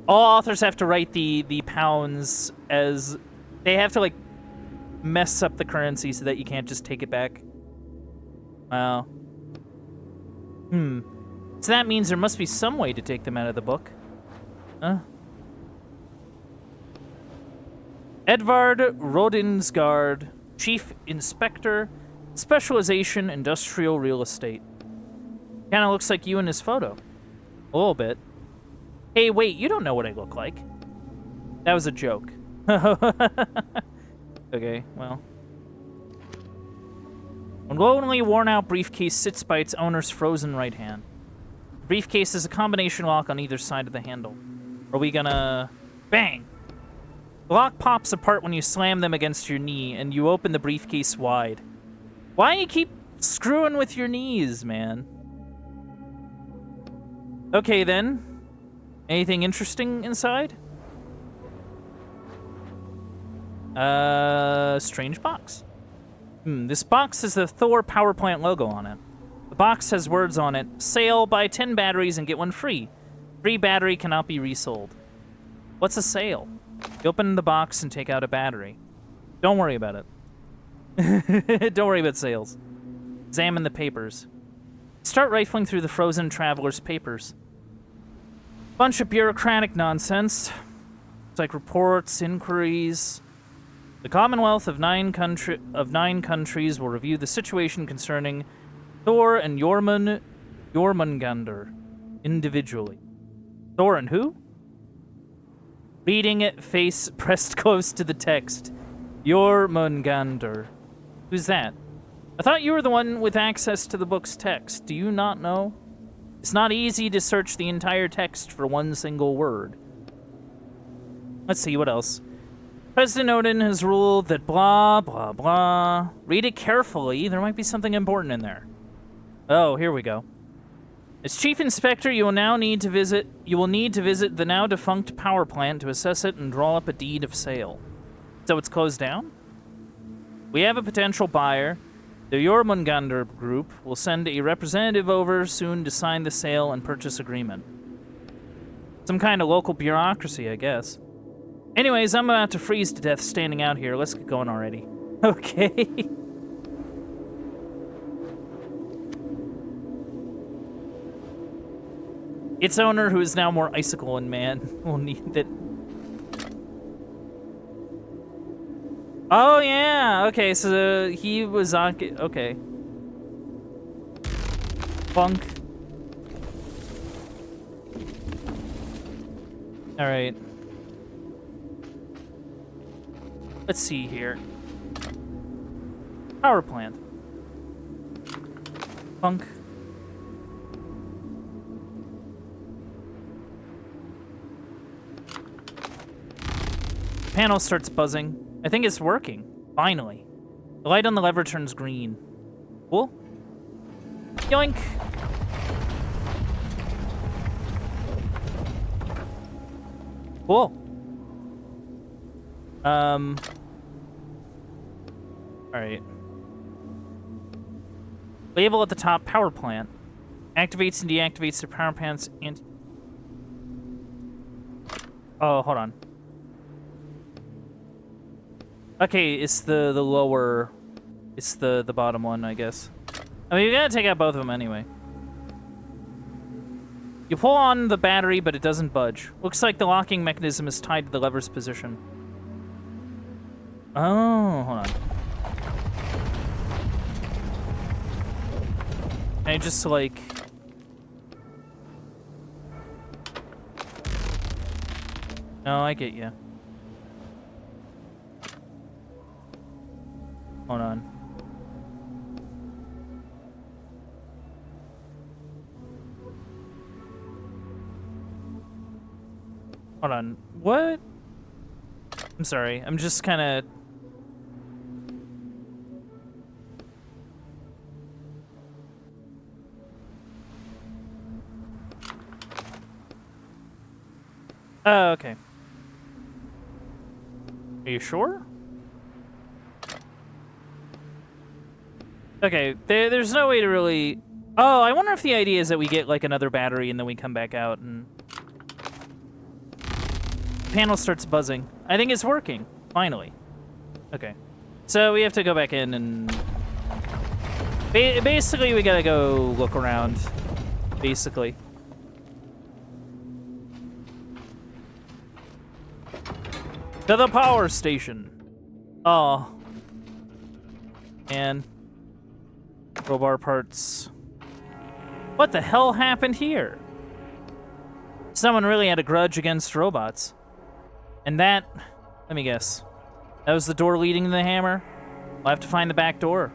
all authors have to write the pounds as they have to like mess up the currency so that you can't just take it back. Wow. So that means there must be some way to take them out of the book. Huh? Edvard Rodinsgaard, Chief Inspector, Specialization Industrial Real Estate. Kinda looks like you in his photo. A little bit. Hey, wait, you don't know what I look like. That was a joke. Okay, well. A lonely, worn-out briefcase sits by its owner's frozen right hand. The briefcase has a combination lock on either side of the handle. Are we gonna... Bang! The lock pops apart when you slam them against your knee, and you open the briefcase wide. Why do you keep screwing with your knees, man? Okay, then. Anything interesting inside? Strange box. This box has the Thor power plant logo on it. The box has words on it. Sale, buy 10 batteries and get one free. Free battery cannot be resold. What's a sale? You open the box and take out a battery. Don't worry about it. Don't worry about sales. Examine the papers. Start rifling through the frozen traveler's papers. Bunch of bureaucratic nonsense. It's like reports, inquiries. The Commonwealth of nine countries will review the situation concerning Thor and Jormungandr individually. Thor and who? Reading it, face pressed close to the text. Jormungandr. Who's that? I thought you were the one with access to the book's text. Do you not know? It's not easy to search the entire text for one single word. Let's see, what else? President Odin has ruled that blah, blah, blah. Read it carefully. There might be something important in there. Oh, here we go. As Chief Inspector, you will need to visit the now defunct power plant to assess it and draw up a deed of sale. So it's closed down? We have a potential buyer. The Jormungandr group will send a representative over soon to sign the sale and purchase agreement. Some kind of local bureaucracy, I guess. Anyways, I'm about to freeze to death standing out here. Let's get going already. Okay. Its owner, who is now more icicle and man, will need that. Oh, yeah. Okay, so he was on. Okay. Bunk. All right. Let's see here. Power plant. Bunk. Panel starts buzzing. I think it's working. Finally. The light on the lever turns green. Cool. Yoink. Cool. Alright. Label at the top, power plant. Activates and deactivates the power plant's anti... Oh, hold on. Okay, it's the lower... It's the bottom one, I guess. I mean, you gotta take out both of them anyway. You pull on the battery, but it doesn't budge. Looks like the locking mechanism is tied to the lever's position. Oh, hold on. Can I just, like... No, I get you. Hold on. Hold on. What? I'm sorry. I'm just kind of... Oh, okay. Are you sure? Okay, there's no way to really... Oh, I wonder if the idea is that we get, like, another battery and then we come back out and... The panel starts buzzing. I think it's working. Finally. Okay. So we have to go back in and... Basically, we gotta go look around. Basically. To the power station. Oh. And... Crowbar parts. What the hell happened here? Someone really had a grudge against robots. And that... Let me guess. That was the door leading to the hammer? We'll have to find the back door.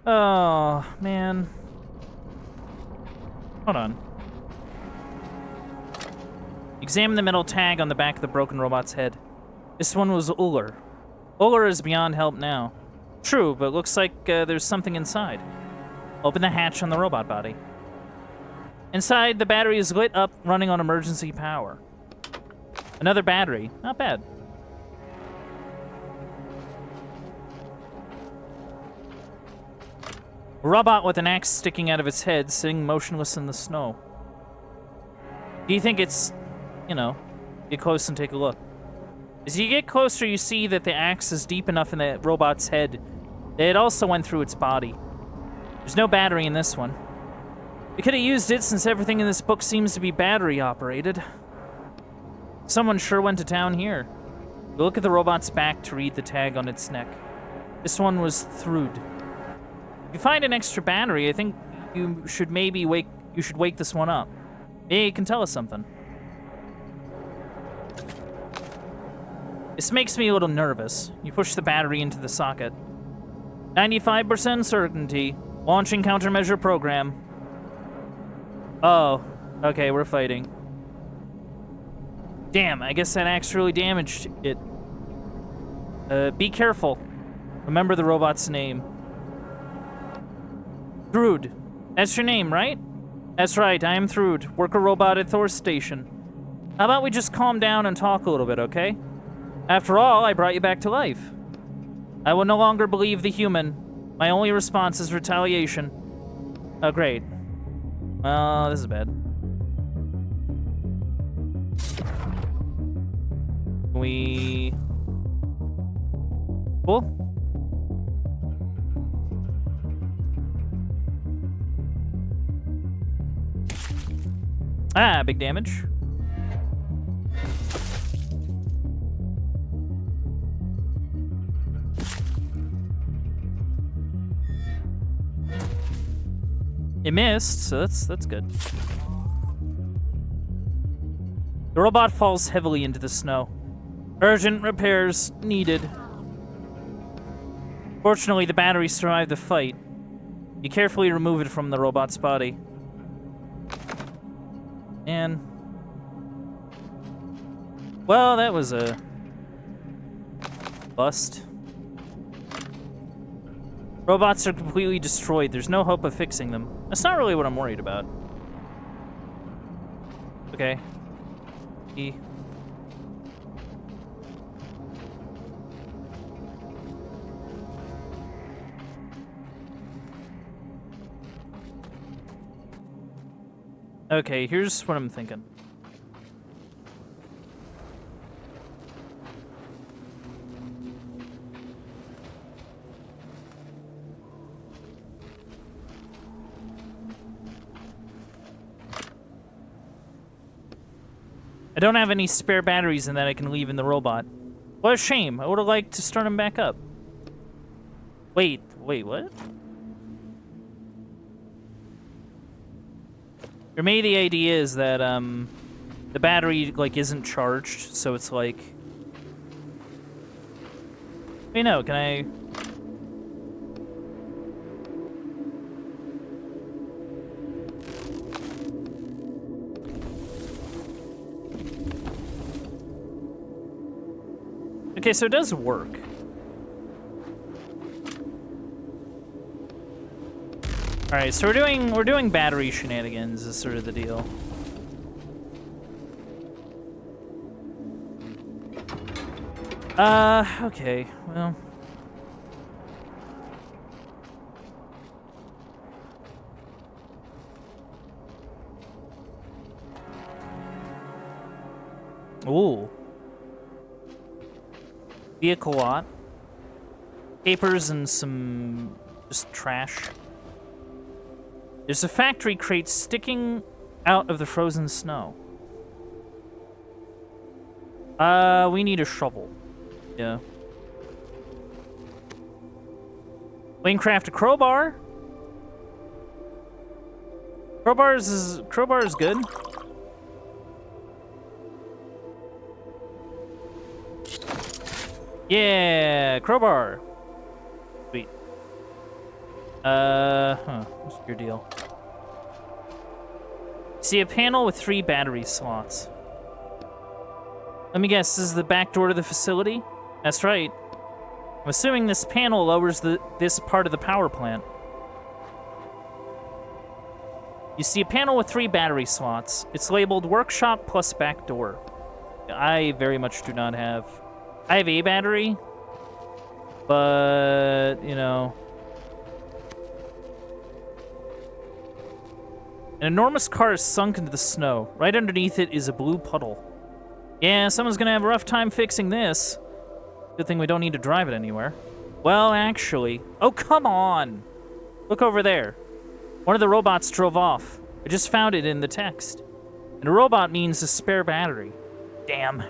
Oh, man. Hold on. Examine the metal tag on the back of the broken robot's head. This one was Uller. Uller is beyond help now. True, but looks like there's something inside. Open the hatch on the robot body. Inside, the battery is lit up, running on emergency power. Another battery. Not bad. A robot with an axe sticking out of its head, sitting motionless in the snow. Do you think it's, you know, get close and take a look? As you get closer, you see that the axe is deep enough in the robot's head that it also went through its body. There's no battery in this one. We could have used it since everything in this book seems to be battery operated. Someone sure went to town here. You look at the robot's back to read the tag on its neck. This one was Thrud. If you find an extra battery, I think you should wake this one up. Maybe it can tell us something. This makes me a little nervous. You push the battery into the socket. 95% certainty. Launching countermeasure program. Oh, okay, we're fighting. Damn, I guess that axe really damaged it. Be careful. Remember the robot's name. Thrud. That's your name, right? That's right, I am Thrud, worker robot at Thor's station. How about we just calm down and talk a little bit, okay? After all, I brought you back to life. I will no longer believe the human. My only response is retaliation. Oh, great. Well, this is bad. We... Cool. Ah, big damage. It missed, so that's good. The robot falls heavily into the snow. Urgent repairs needed. Fortunately, the battery survived the fight. You carefully remove it from the robot's body. And... well, that was a... bust. Robots are completely destroyed. There's no hope of fixing them. That's not really what I'm worried about. Okay. E. Okay, here's what I'm thinking. I don't have any spare batteries in that I can leave in the robot. What a shame. I would have liked to start them back up. Wait, what? Or maybe the idea is that, the battery, like, isn't charged, so it's like... Wait, no, can I... Okay, so it does work. All right, so we're doing battery shenanigans is sort of the deal. Okay, well. Ooh. Vehicle lot. Papers and some just trash. There's a factory crate sticking out of the frozen snow. We need a shovel. Yeah. We can craft a crowbar. Crowbar is good. Yeah, crowbar. Sweet. What's your deal? See a panel with 3 battery slots. Let me guess, this is the back door to the facility? That's right. I'm assuming this panel lowers this part of the power plant. You see a panel with 3 battery slots. It's labeled workshop plus back door. I very much do not have... I have a battery, but, you know... An enormous car is sunk into the snow. Right underneath it is a blue puddle. Yeah, someone's gonna have a rough time fixing this. Good thing we don't need to drive it anywhere. Well, actually... Oh, come on! Look over there. One of the robots drove off. I just found it in the text. And a robot means a spare battery. Damn.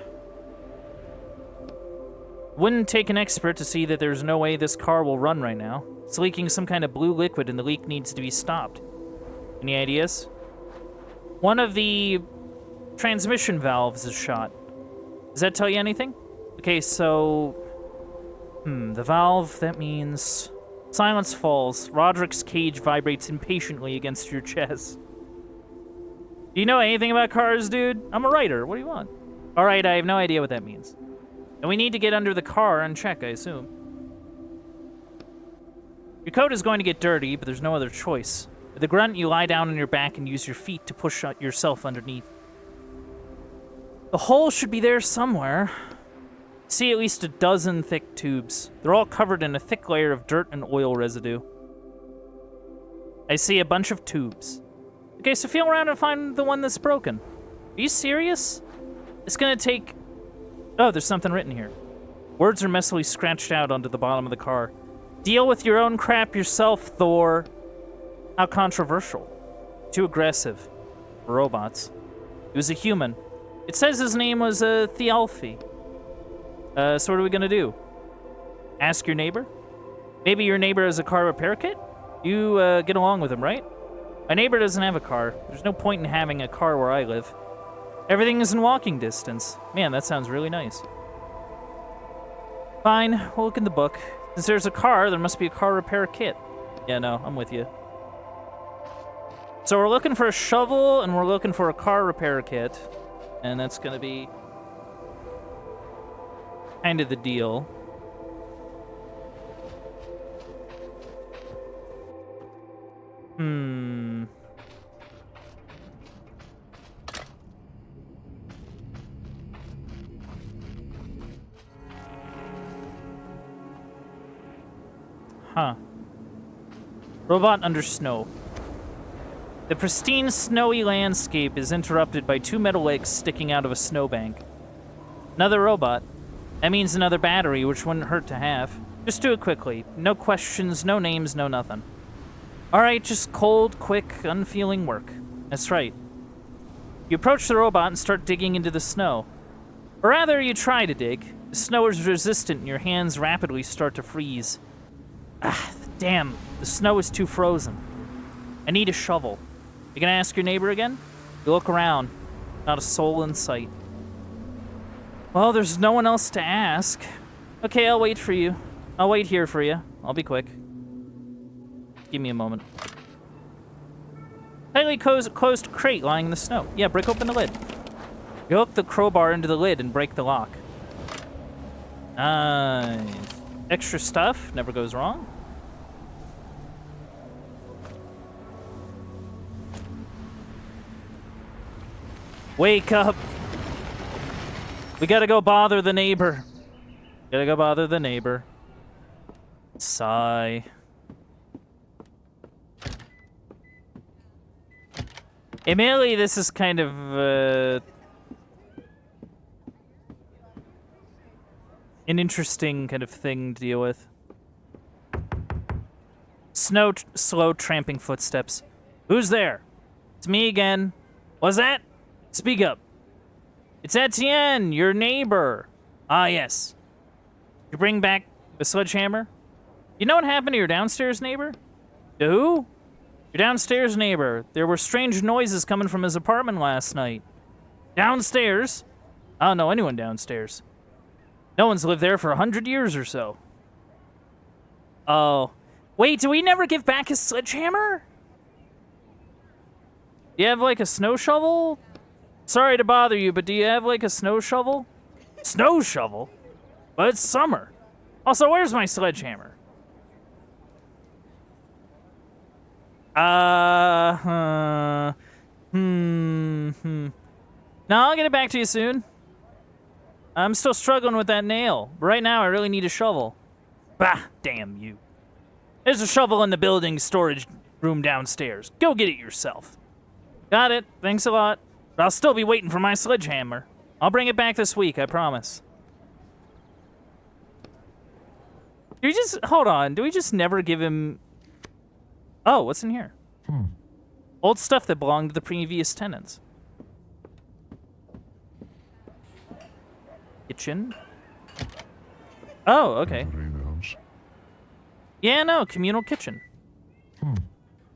Wouldn't take an expert to see that there's no way this car will run right now. It's leaking some kind of blue liquid and the leak needs to be stopped. Any ideas? One of the transmission valves is shot. Does that tell you anything? Okay, so... the valve, that means... Silence falls. Roderick's cage vibrates impatiently against your chest. Do you know anything about cars, dude? I'm a writer. What do you want? All right, I have no idea what that means. And we need to get under the car and check, I assume. Your coat is going to get dirty, but there's no other choice. With a grunt, you lie down on your back and use your feet to push yourself underneath. The hole should be there somewhere. See at least a dozen thick tubes. They're all covered in a thick layer of dirt and oil residue. I see a bunch of tubes. Okay, so feel around and find the one that's broken. Are you serious? It's gonna take... Oh, there's something written here. Words are messily scratched out onto the bottom of the car. Deal with your own crap yourself, Thor. How controversial. Too aggressive. For robots. He was a human. It says his name was Thialfi. So what are we gonna do? Ask your neighbor? Maybe your neighbor has a car repair kit? You get along with him, right? My neighbor doesn't have a car. There's no point in having a car where I live. Everything is in walking distance. Man, that sounds really nice. Fine, we'll look in the book. Since there's a car, there must be a car repair kit. Yeah, no, I'm with you. So we're looking for a shovel, and we're looking for a car repair kit. And that's gonna be... kind of the deal. Huh. Robot under snow. The pristine, snowy landscape is interrupted by two metal legs sticking out of a snowbank. Another robot. That means another battery, which wouldn't hurt to have. Just do it quickly. No questions, no names, no nothing. Alright, just cold, quick, unfeeling work. That's right. You approach the robot and start digging into the snow. Or rather, you try to dig. The snow is resistant and your hands rapidly start to freeze. Ah, damn. The snow is too frozen. I need a shovel. You gonna ask your neighbor again? You look around. Not a soul in sight. Well, there's no one else to ask. Okay, I'll wait for you. I'll wait here for you. I'll be quick. Give me a moment. Tightly closed crate lying in the snow. Yeah, break open the lid. You hook the crowbar into the lid and break the lock. Nice. Extra stuff, never goes wrong. Wake up. We gotta go bother the neighbor. Gotta go bother the neighbor. Sigh. Admittedly, this is kind of an interesting kind of thing to deal with. Slow tramping footsteps. Who's there? It's me again. What's that? Speak up. It's Etienne, your neighbor. Ah, yes. You bring back the sledgehammer? You know what happened to your downstairs neighbor? To who? Your downstairs neighbor. There were strange noises coming from his apartment last night. Downstairs? I don't know anyone downstairs. No one's lived there for 100 years or so. Oh. Wait, do we never give back his sledgehammer? Do you have, like, a snow shovel? Sorry to bother you, but do you have, like, a snow shovel? Snow shovel? But it's summer. Also, where's my sledgehammer? No, I'll get it back to you soon. I'm still struggling with that nail. But right now, I really need a shovel. Bah, damn you. There's a shovel in the building storage room downstairs. Go get it yourself. Got it. Thanks a lot. But I'll still be waiting for my sledgehammer. I'll bring it back this week, I promise. Do we just... Hold on. Do we just never give him... Oh, what's in here? Old stuff that belonged to the previous tenants. Kitchen. Oh, okay. Yeah, no, communal kitchen.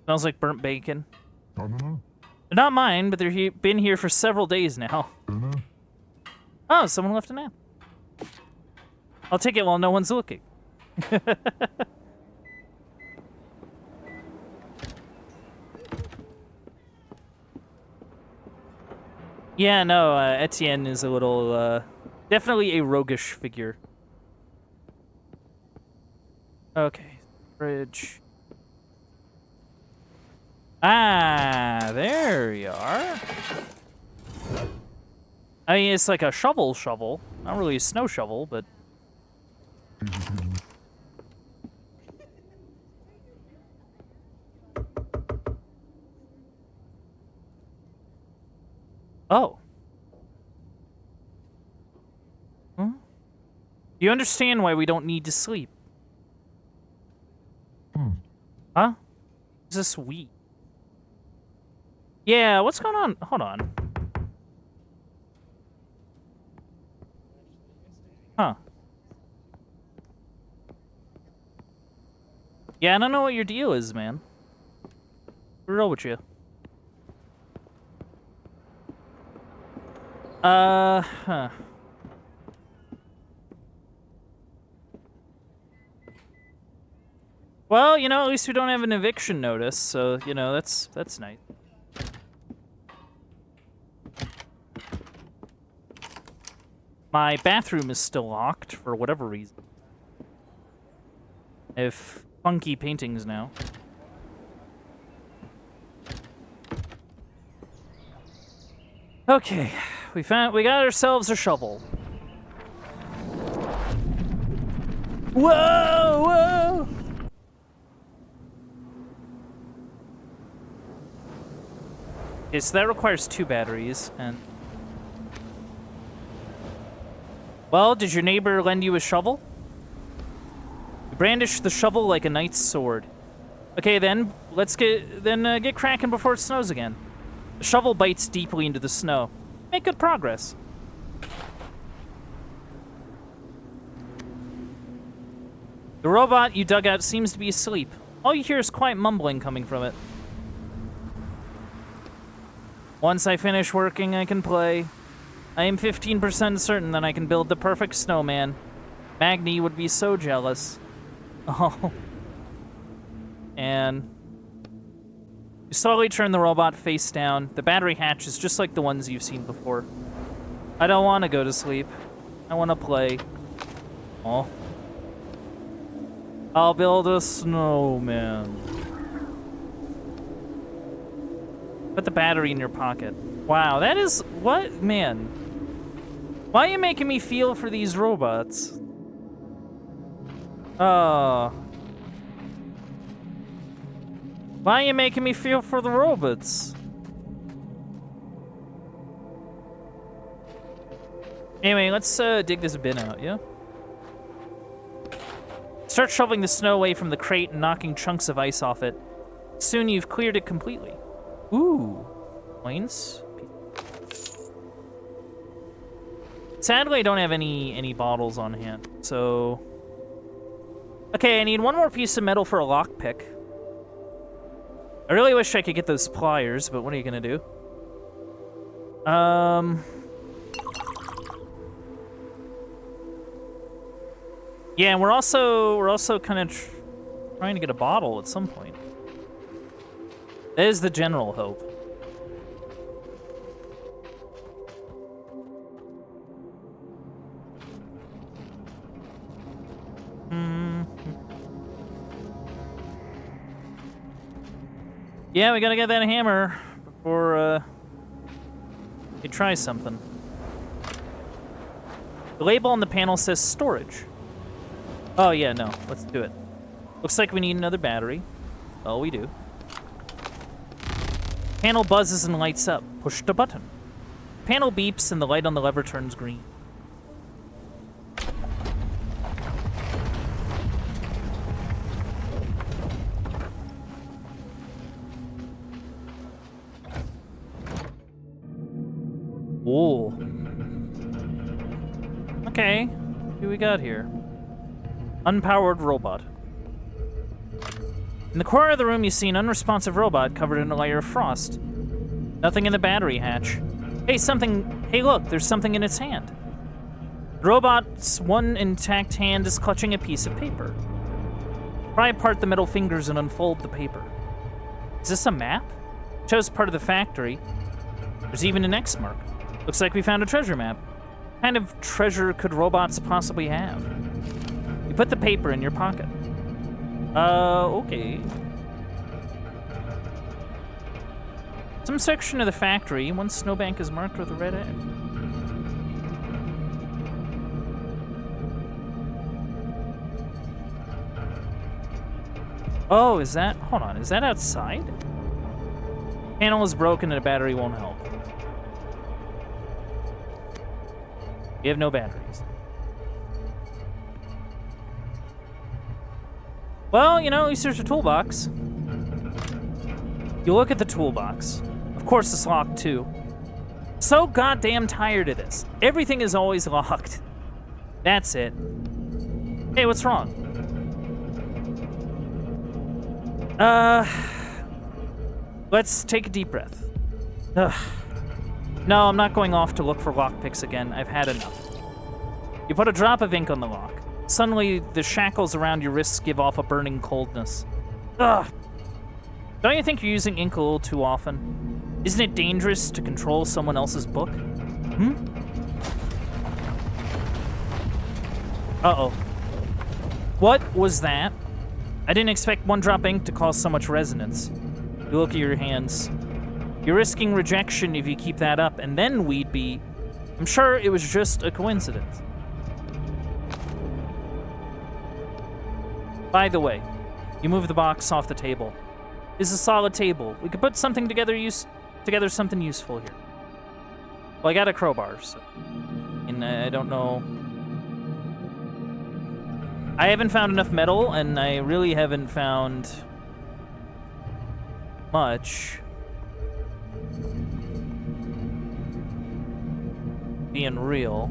Smells like burnt bacon. I don't know. Not mine, but they've been here for several days now. I don't know. Oh, someone left a nap. I'll take it while no one's looking. Yeah, no, Etienne is a little, definitely a roguish figure. Okay, fridge. Ah, there you are. I mean, it's like a shovel. Not really a snow shovel, but... Oh. Hmm? Do you understand why we don't need to sleep? Huh? Is this we? Yeah, what's going on? Hold on. Huh. Yeah, I don't know what your deal is, man. What's real with you? Huh. Well, you know, at least we don't have an eviction notice, so, you know, that's nice. My bathroom is still locked for whatever reason. I have funky paintings now. Okay, we got ourselves a shovel. Whoa, whoa! Okay, so that requires 2 batteries, and... Well, did your neighbor lend you a shovel? You brandish the shovel like a knight's sword. Okay, then, let's get cracking before it snows again. The shovel bites deeply into the snow. Make good progress. The robot you dug out seems to be asleep. All you hear is quiet mumbling coming from it. Once I finish working, I can play. I am 15% certain that I can build the perfect snowman. Magni would be so jealous. Oh. And you slowly turn the robot face down. The battery hatch is just like the ones you've seen before. I don't want to go to sleep. I want to play. Oh. I'll build a snowman. Put the battery in your pocket. Wow, that is... What? Man. Why are you making me feel for these robots? Oh. Why are you making me feel for the robots? Anyway, let's dig this bin out, yeah? Start shoveling the snow away from the crate and knocking chunks of ice off it. Soon you've cleared it completely. Ooh. Coins. Sadly, I don't have any bottles on hand, so... Okay, I need 1 more piece of metal for a lockpick. I really wish I could get those pliers, but what are you gonna do? Yeah, we're also kind of trying to get a bottle at some point. That is the general hope. Yeah, we gotta get that hammer before you try something. The label on the panel says storage. Oh yeah, no, let's do it. Looks like we need another battery. Oh, we do. Panel buzzes and lights up. Push the button. Panel beeps and the light on the lever turns green. Whoa. Okay, what do we got here? Unpowered robot. In the corner of the room, you see an unresponsive robot covered in a layer of frost. Nothing in the battery hatch. Hey, look, there's something in its hand. The robot's one intact hand is clutching a piece of paper. Pry apart the metal fingers and unfold the paper. Is this a map? It shows part of the factory. There's even an X mark. Looks like we found a treasure map. What kind of treasure could robots possibly have? You put the paper in your pocket. Okay. Some section of the factory, one snowbank is marked with a red egg. Oh, is that... Hold on, is that outside? Panel is broken and a battery won't help. We have no batteries. Well, you know, at least there's a toolbox. You look at the toolbox. Of course it's locked too. So goddamn tired of this. Everything is always locked. That's it. Hey, what's wrong? Let's take a deep breath. Ugh. No, I'm not going off to look for lockpicks again. I've had enough. You put a drop of ink on the lock. Suddenly, the shackles around your wrists give off a burning coldness. Ugh. Don't you think you're using ink a little too often? Isn't it dangerous to control someone else's book? Uh-oh. What was that? I didn't expect one drop ink to cause so much resonance. You look at your hands. You're risking rejection if you keep that up, and then we'd be... I'm sure it was just a coincidence. By the way, you move the box off the table. It's a solid table. We could put something together something useful here. Well, I got a crowbar, so... And I don't know... I haven't found enough metal, and I really haven't found... much. Being real.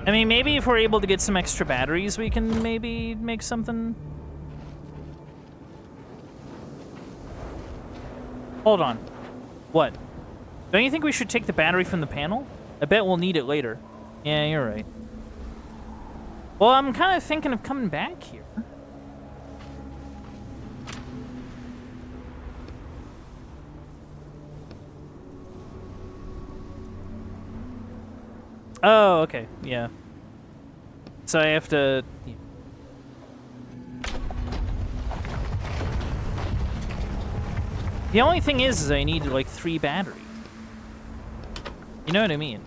I mean, maybe if we're able to get some extra batteries, we can maybe make something. Hold on. What? Don't you think we should take the battery from the panel? I bet we'll need it later. Yeah, you're right. Well, I'm kind of thinking of coming back here. Oh, okay, yeah. So I have to... Yeah. The only thing is I need, like, 3 batteries. You know what I mean?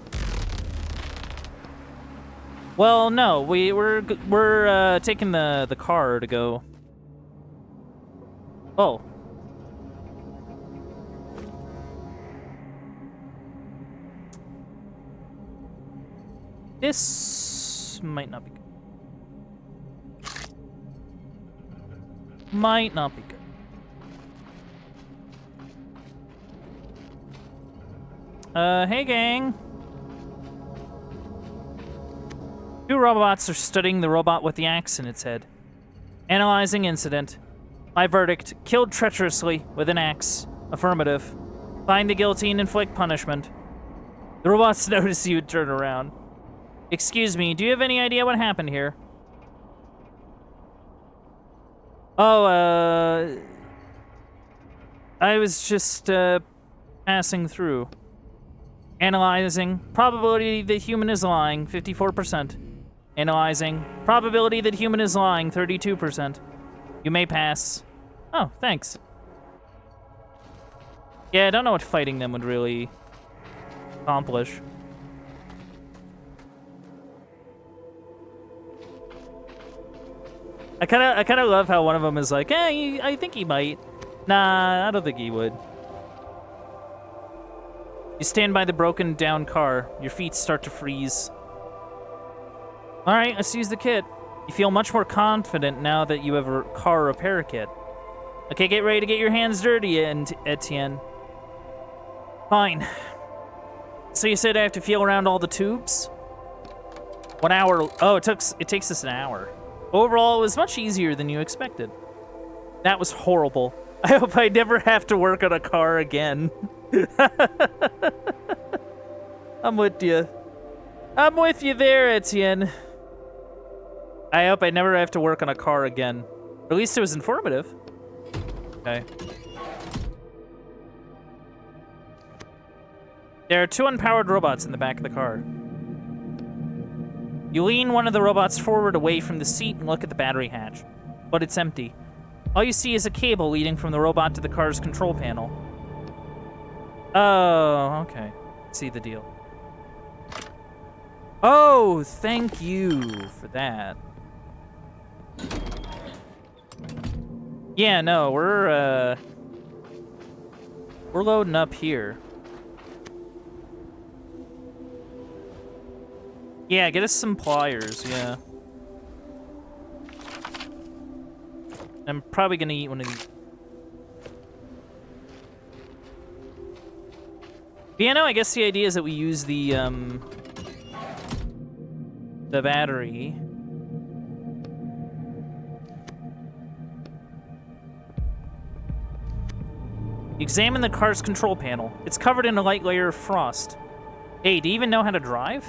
Well, no, we're taking the car to go... Oh. This might not be good. Might not be good. Hey gang. 2 robots are studying the robot with the axe in its head. Analyzing incident. My verdict, killed treacherously with an axe. Affirmative. Find the guilty and inflict punishment. The robots notice you and turn around. Excuse me, do you have any idea what happened here? Oh, I was just, passing through. Analyzing. Probability that human is lying, 54%. Analyzing. Probability that human is lying, 32%. You may pass. Oh, thanks. Yeah, I don't know what fighting them would really accomplish. I kind of love how one of them is like, I think he might. Nah, I don't think he would. You stand by the broken down car. Your feet start to freeze. All right, let's use the kit. You feel much more confident now that you have a car repair kit. Okay, get ready to get your hands dirty, Etienne. Fine. So you said I have to feel around all the tubes? 1 hour. Oh, it takes us an hour. Overall, it was much easier than you expected. That was horrible. I hope I never have to work on a car again. I'm with you. I'm with you there, Etienne. I hope I never have to work on a car again. Or at least it was informative. Okay. There are 2 unpowered robots in the back of the car. You lean one of the robots forward away from the seat and look at the battery hatch, but it's empty. All you see is a cable leading from the robot to the car's control panel. Oh, okay. See the deal. Oh, thank you for that. Yeah, no, we're loading up here. Yeah, get us some pliers, yeah. I'm probably gonna eat one of these. But yeah, no, I guess the idea is that we use the battery. Examine the car's control panel. It's covered in a light layer of frost. Hey, do you even know how to drive?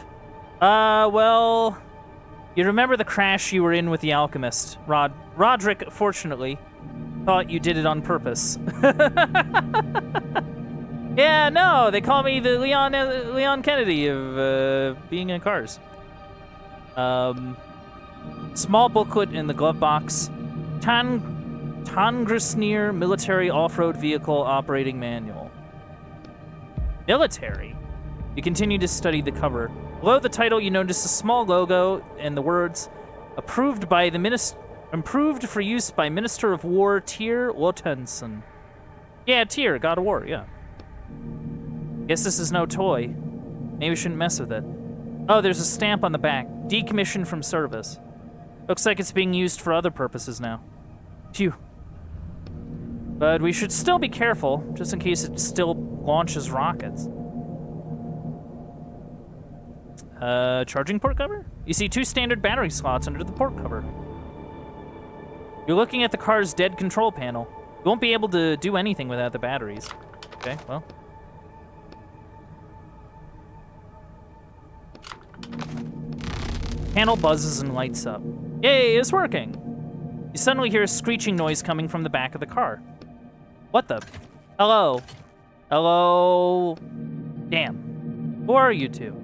Well, you remember the crash you were in with the alchemist. Roderick, fortunately, thought you did it on purpose. Yeah, no, they call me the Leon Kennedy of being in cars. Small booklet in the glove box. Tangrisnir Military Off-Road Vehicle Operating Manual. Military? You continue to study the cover. Below the title, you notice a small logo and the words, approved for use by Minister of War Tyr Wotensen. Yeah, Tyr, God of War, yeah. Guess this is no toy. Maybe we shouldn't mess with it. Oh, there's a stamp on the back. Decommissioned from service. Looks like it's being used for other purposes now. Phew. But we should still be careful, just in case it still launches rockets. Charging port cover? You see 2 standard battery slots under the port cover. You're looking at the car's dead control panel. You won't be able to do anything without the batteries. Okay, well. Panel buzzes and lights up. Yay, it's working! You suddenly hear a screeching noise coming from the back of the car. What the? Hello? Hello? Damn. Who are you two?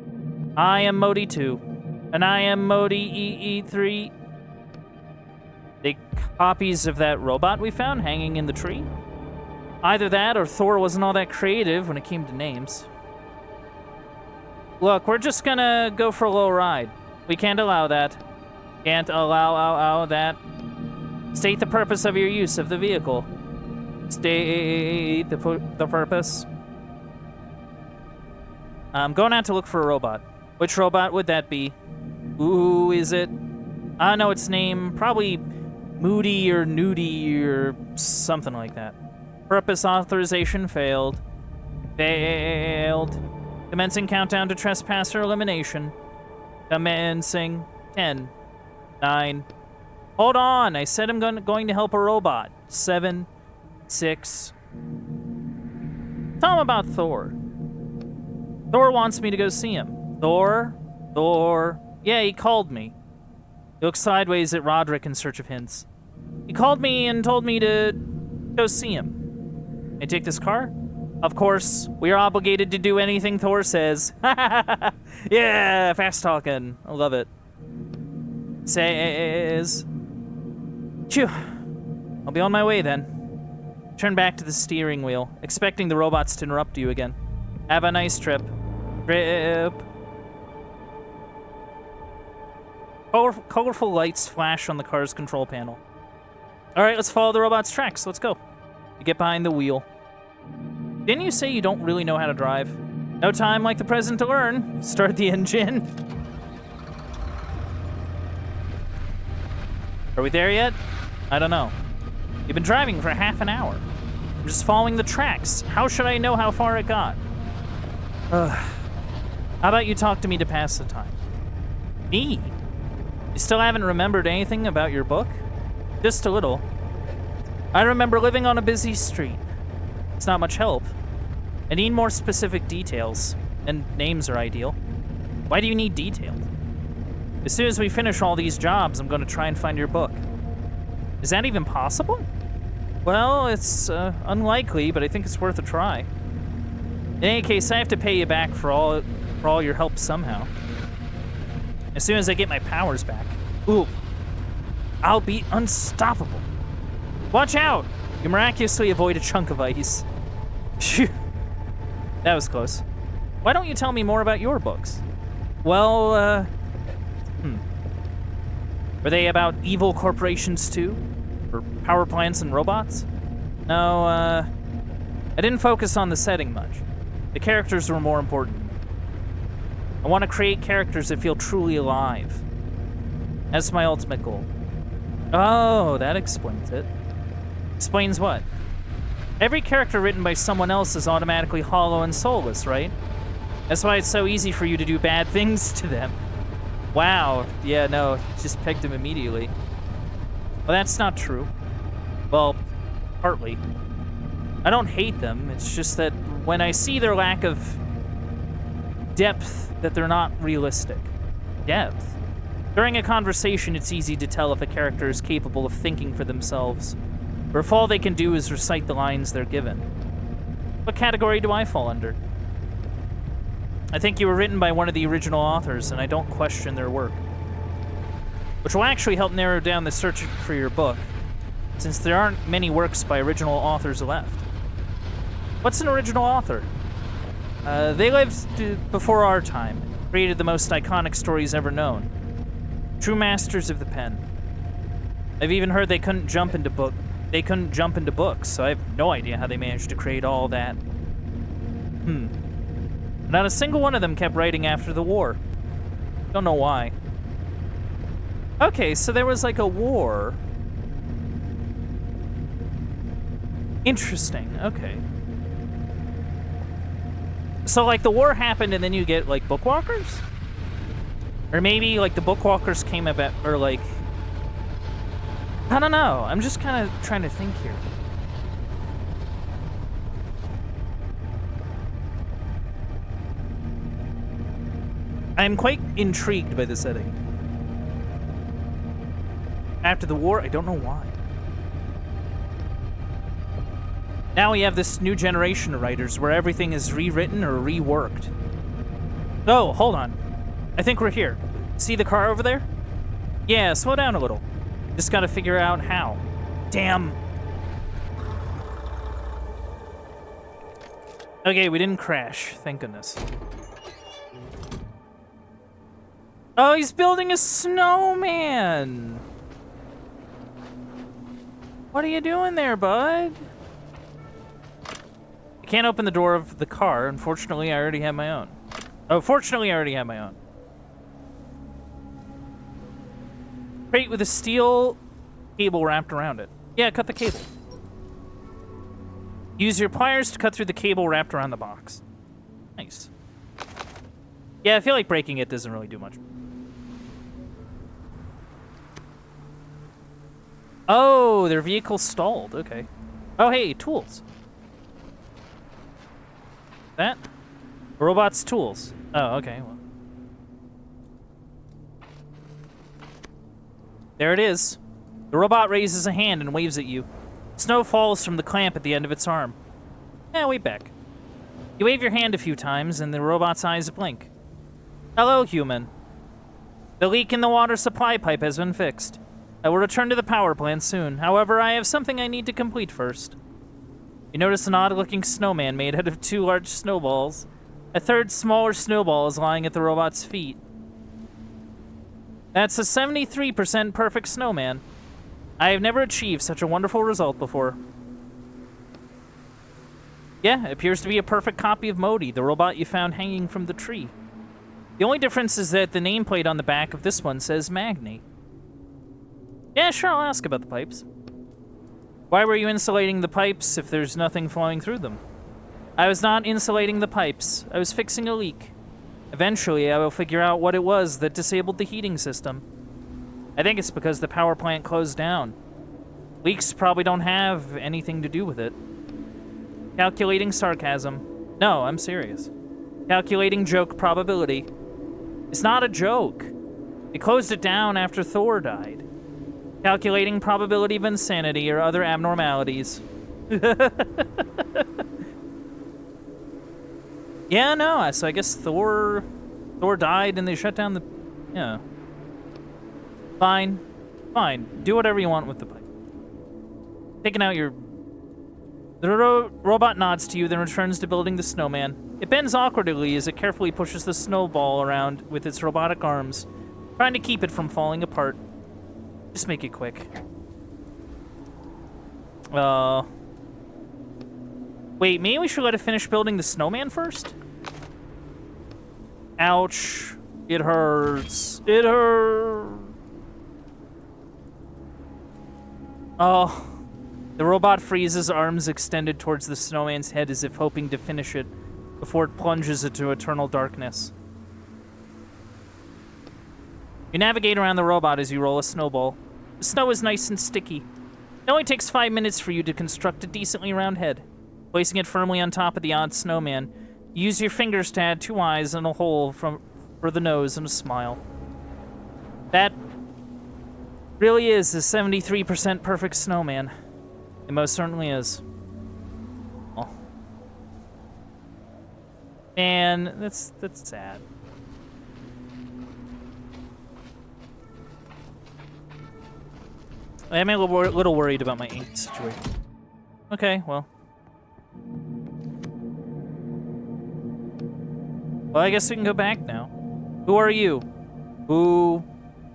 I am Modi 2, and I am Modi EE3. They copies of that robot we found hanging in the tree? Either that or Thor wasn't all that creative when it came to names. Look, we're just gonna go for a little ride. We can't allow that. Can't allow that. State the purpose of your use of the vehicle. State the purpose. I'm going out to look for a robot. Which robot would that be? Who is it? I know its name. Probably Moody or Nudie or something like that. Purpose authorization failed. Failed. Commencing countdown to trespasser elimination. Commencing 10, 9. Hold on, I said I'm going to help a robot. 7, 6. Tell him about Thor. Thor wants me to go see him. Thor. Yeah, he called me. He looked sideways at Roderick in search of hints. He called me and told me to go see him. I take this car? Of course, we are obligated to do anything Thor says. Yeah, fast talking. I love it. Says. Phew. I'll be on my way then. Turn back to the steering wheel, expecting the robots to interrupt you again. Have a nice trip. Colorful lights flash on the car's control panel. All right, let's follow the robot's tracks. Let's go. You get behind the wheel. Didn't you say you don't really know how to drive? No time like the present to learn. Start the engine. Are we there yet? I don't know. You've been driving for half an hour. I'm just following the tracks. How should I know how far it got? How about you talk to me to pass the time? Me? You still haven't remembered anything about your book? Just a little. I remember living on a busy street. It's not much help. I need more specific details, and names are ideal. Why do you need details? As soon as we finish all these jobs, I'm going to try and find your book. Is that even possible? Well, it's unlikely, but I think it's worth a try. In any case, I have to pay you back for all your help somehow. As soon as I get my powers back. Ooh. I'll be unstoppable. Watch out! You miraculously avoid a chunk of ice. Phew. That was close. Why don't you tell me more about your books? Well, Were they about evil corporations too? Or power plants and robots? No, I didn't focus on the setting much. The characters were more important. I want to create characters that feel truly alive. That's my ultimate goal. Oh, that explains it. Explains what? Every character written by someone else is automatically hollow and soulless, right? That's why it's so easy for you to do bad things to them. Wow. Yeah, no, just pegged him immediately. Well, that's not true. Well, partly. I don't hate them. It's just that when I see their lack of depth, that they're not realistic. Depth? During a conversation, it's easy to tell if a character is capable of thinking for themselves, or if all they can do is recite the lines they're given. What category do I fall under? I think you were written by one of the original authors, and I don't question their work. Which will actually help narrow down the search for your book, since there aren't many works by original authors left. What's an original author? They lived before our time, created the most iconic stories ever known. True masters of the pen. I've even heard they couldn't jump into books, so I have no idea how they managed to create all that. Not a single one of them kept writing after the war. Don't know why. Okay, so there was like a war. Interesting, okay. So like the war happened and then you get like Bookwalkers? Or maybe, like, the Bookwalkers came about, or, like... I don't know. I'm just kind of trying to think here. I'm quite intrigued by the setting. After the war, I don't know why. Now we have this new generation of writers where everything is rewritten or reworked. Oh, hold on. I think we're here. See the car over there? Yeah, slow down a little. Just gotta figure out how. Damn. Okay, we didn't crash. Thank goodness. Oh, he's building a snowman. What are you doing there, bud? I can't open the door of the car. Unfortunately, I already have my own. Oh, fortunately, I already have my own. Crate with a steel cable wrapped around it. Yeah, cut the cable. Use your pliers to cut through the cable wrapped around the box. Nice. Yeah, I feel like breaking it doesn't really do much. Oh, their vehicle stalled. Okay. Oh, hey, tools. That? Robot's tools. Oh, okay. Well. There it is. The robot raises a hand and waves at you. Snow falls from the clamp at the end of its arm. Wait back. You wave your hand a few times and the robot's eyes blink. Hello, human. The leak in the water supply pipe has been fixed. I will return to the power plant soon. However, I have something I need to complete first. You notice an odd-looking snowman made out of 2 large snowballs. A third smaller snowball is lying at the robot's feet. That's a 73% perfect snowman. I have never achieved such a wonderful result before. Yeah, it appears to be a perfect copy of Modi, the robot you found hanging from the tree. The only difference is that the nameplate on the back of this one says Magni. Yeah, sure, I'll ask about the pipes. Why were you insulating the pipes if there's nothing flowing through them? I was not insulating the pipes. I was fixing a leak. Eventually, I will figure out what it was that disabled the heating system. I think it's because the power plant closed down. Leaks probably don't have anything to do with it. Calculating sarcasm. No, I'm serious. Calculating joke probability. It's not a joke. They closed it down after Thor died. Calculating probability of insanity or other abnormalities. Yeah, no, so I guess Thor died and they shut down the... Yeah. Fine. Fine. Do whatever you want with the pipe. Taking out your... The robot nods to you, then returns to building the snowman. It bends awkwardly as it carefully pushes the snowball around with its robotic arms, trying to keep it from falling apart. Just make it quick. Wait, maybe we should let it finish building the snowman first? Ouch. It hurts. It hurts. Oh. The robot freezes, arms extended towards the snowman's head as if hoping to finish it before it plunges into eternal darkness. You navigate around the robot as you roll a snowball. The snow is nice and sticky. It only takes 5 minutes for you to construct a decently round head. Placing it firmly on top of the odd snowman, you use your fingers to add 2 eyes and a hole for the nose and a smile. That really is a 73% perfect snowman. It most certainly is. Oh. Man, that's sad. I'm a little worried about my ink situation. Okay, well. Well, I guess we can go back now. Who are you? Who?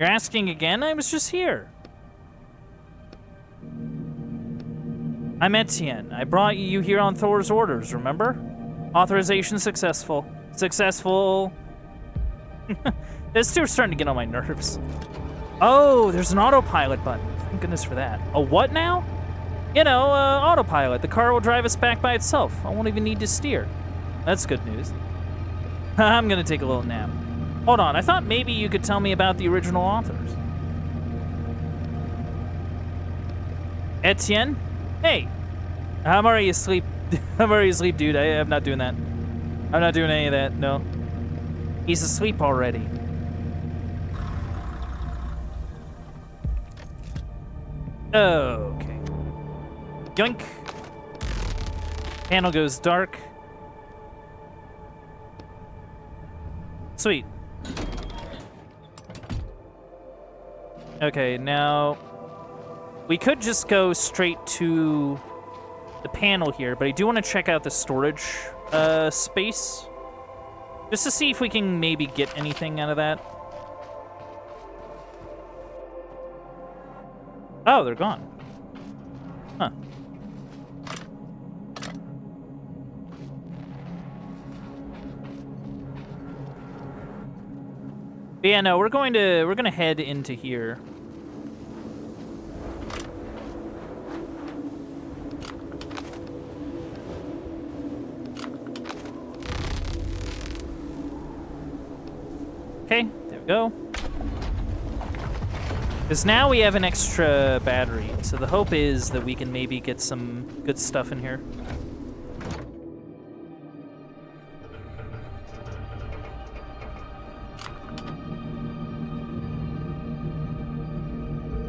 You're asking again? I was just here. I'm Etienne. I brought you here on Thor's orders, remember? Authorization successful. Successful. This two's starting to get on my nerves. Oh, there's an autopilot button. Thank goodness for that. A what now? You know, autopilot. The car will drive us back by itself. I won't even need to steer. That's good news. I'm gonna take a little nap. Hold on, I thought maybe you could tell me about the original authors. Etienne? Hey, I'm already asleep. I'm already asleep, dude. I'm not doing that. I'm not doing any of that, no. He's asleep already. Okay. Yoink. Panel goes dark. Sweet. Okay, now we could just go straight to the panel here, but I do want to check out the storage space just to see if we can maybe get anything out of that. Oh, they're gone. Huh. But yeah, no, we're gonna head into here. Okay, there we go. Because now we have an extra battery, so the hope is that we can maybe get some good stuff in here.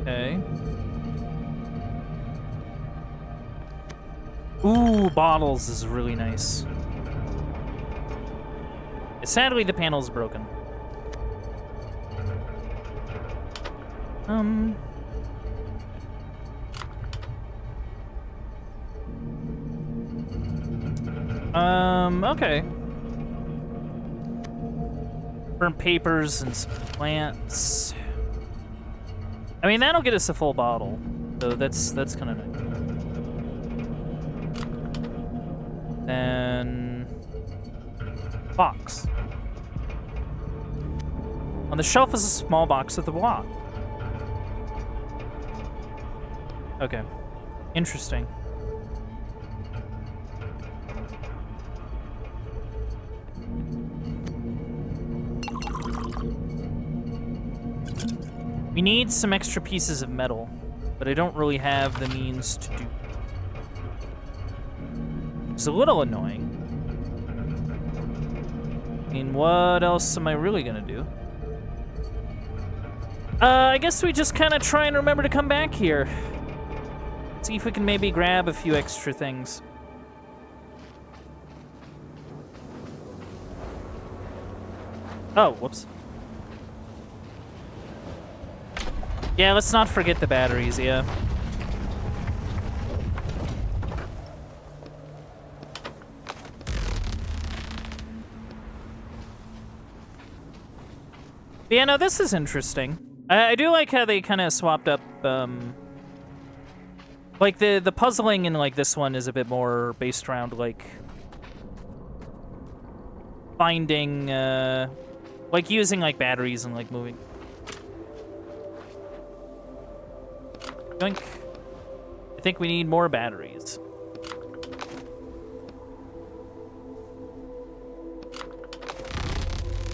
Okay. Ooh, bottles is really nice. Sadly, the panel's broken. Okay. Burnt papers and some plants. I mean, that'll get us a full bottle, so that's kind of nice. Then box. On the shelf is a small box with a block. Okay. Interesting. We need some extra pieces of metal, but I don't really have the means to do it. It's a little annoying. I mean, what else am I really gonna do? I guess we just kind of try and remember to come back here. See if we can maybe grab a few extra things. Oh, whoops. Yeah, let's not forget the batteries, yeah. But yeah, no, this is interesting. I do like how they kind of swapped up, like, the puzzling in, like, this one is a bit more based around, like, finding, like, using, like, batteries and, like, moving. Yoink. I think we need more batteries.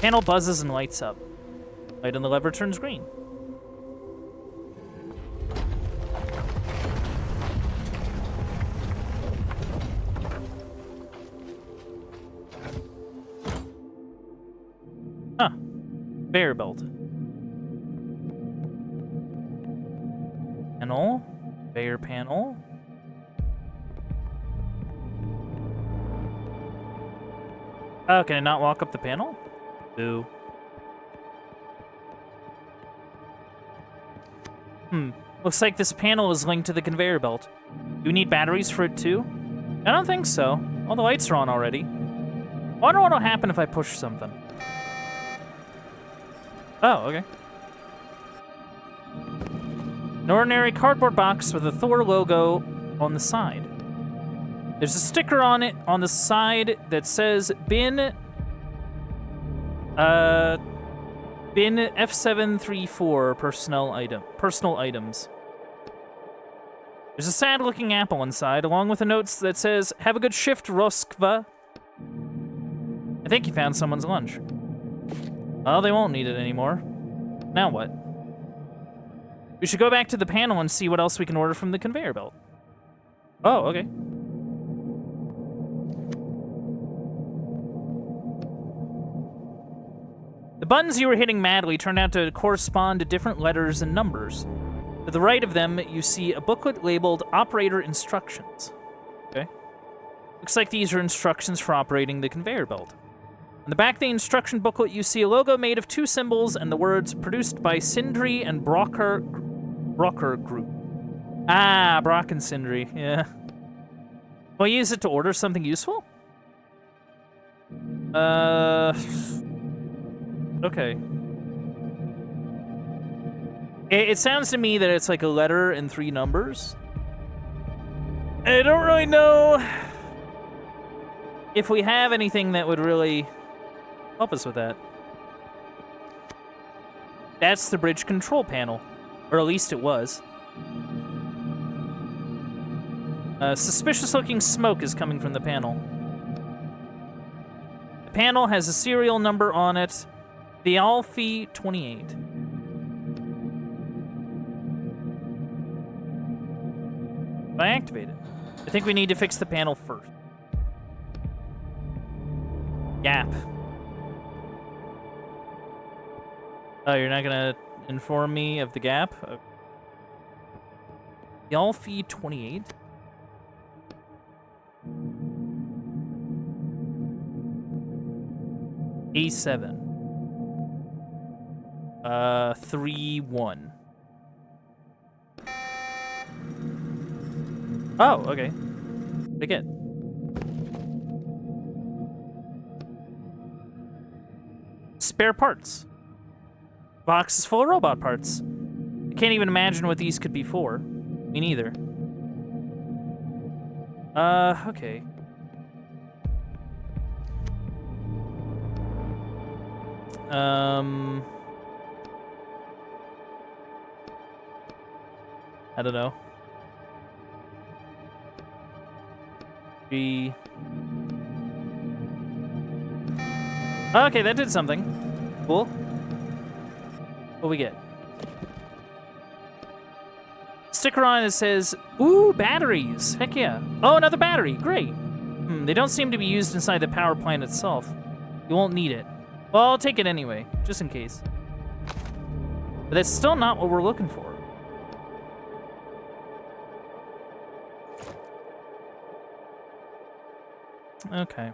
Panel buzzes and lights up. Light on the lever turns green. Huh. Bear belt. Panel. Bear panel. Oh, can I not walk up the panel? Boo. Looks like this panel is linked to the conveyor belt. Do we need batteries for it too? I don't think so. All the lights are on already. I wonder what'll happen if I push something. Oh, okay. An ordinary cardboard box with a Thor logo on the side. There's a sticker on it on the side that says bin F734 personal items. There's a sad-looking apple inside, along with a note that says, "Have a good shift, Roskva." I think you found someone's lunch. Oh, they won't need it anymore. Now what? We should go back to the panel and see what else we can order from the conveyor belt. Oh, okay. The buttons you were hitting madly turned out to correspond to different letters and numbers. To the right of them, you see a booklet labeled Operator Instructions. Okay. Looks like these are instructions for operating the conveyor belt. On the back of the instruction booklet, you see a logo made of two symbols and the words produced by Sindri and Brocker Group. Ah, Brock and Sindri, yeah. Will I use it to order something useful? Okay. It sounds to me that it's like a letter and 3 numbers. I don't really know if we have anything that would really help us with that. That's the bridge control panel. Or at least it was. Suspicious-looking smoke is coming from the panel. The panel has a serial number on it. The Alfie 28. I activate it. I think we need to fix the panel first. Gap. Oh, you're not gonna inform me of the gap? Okay. The Alfie 28. A7. 3-1. Oh, okay. They get. Spare parts. Box is full of robot parts. I can't even imagine what these could be for. Me neither. Okay. I don't know. Okay, that did something. Cool. What we get? Sticker on it says, "Ooh, batteries! Heck yeah! Oh, another battery! Great! They don't seem to be used inside the power plant itself. You won't need it. Well, I'll take it anyway, just in case. But that's still not what we're looking for. Okay.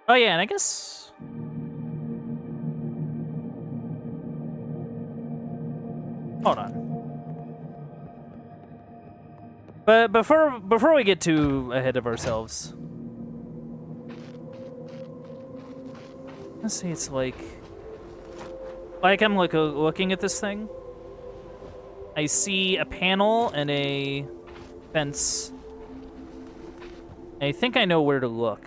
Oh yeah, and I guess... Hold on. But before we get too ahead of ourselves, let's see. It's like I'm looking at this thing. I see a panel and a fence. I think I know where to look.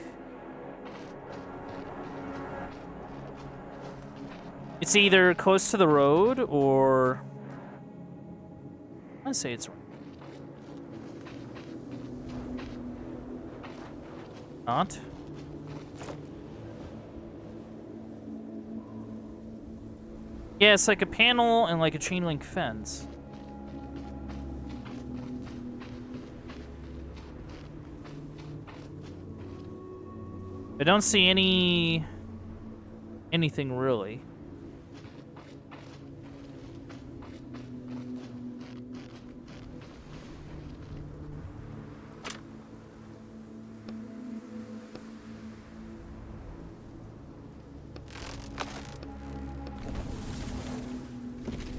It's either close to the road or I'd say it's not. Yeah, it's like a panel and like a chain link fence. I don't see anything really.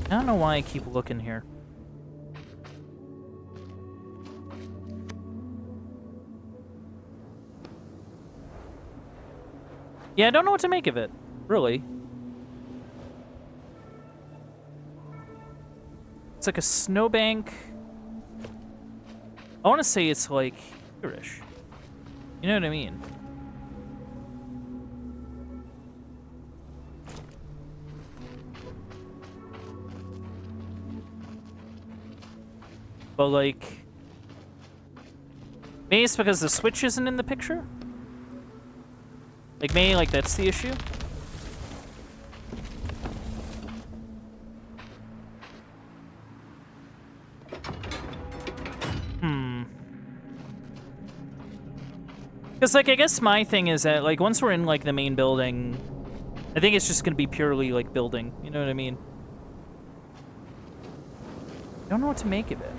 I don't know why I keep looking here. Yeah, I don't know what to make of it, really. It's like a snowbank. I want to say it's like here-ish. You know what I mean? But like, maybe it's because the Switch isn't in the picture? Like, maybe like that's the issue? Because, like, I guess my thing is that, like, once we're in, like, the main building, I think it's just gonna be purely, like, building. You know what I mean? I don't know what to make of it.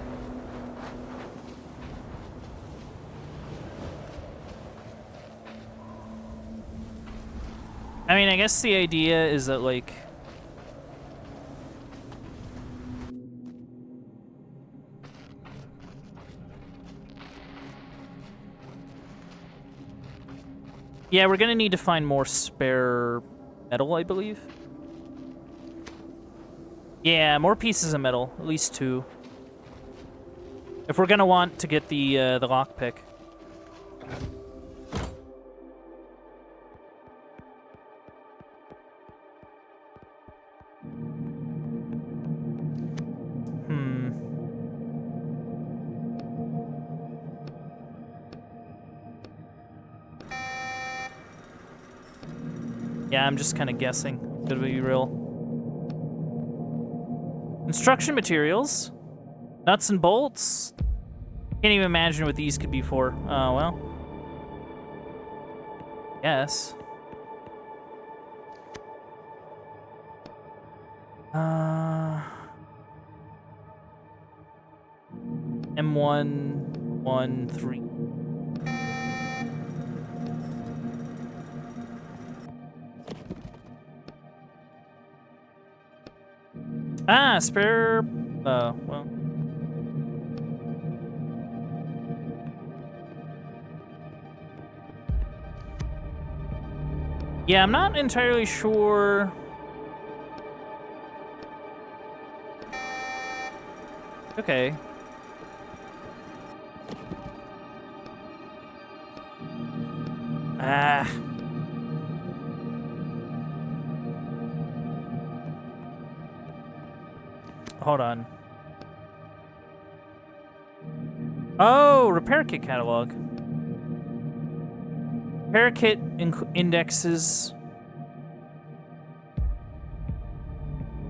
I mean, I guess the idea is that, like... Yeah, we're gonna need to find more spare metal, I believe. Yeah, more pieces of metal, at least 2. If we're gonna want to get the lockpick. Yeah, I'm just kind of guessing. To be real. Construction materials. Nuts and bolts. Can't even imagine what these could be for. Oh, well. Yes. M113. Ah, spare... well... Yeah, I'm not entirely sure... Okay. Ah... Hold on. Oh, repair kit catalog. Repair kit indexes.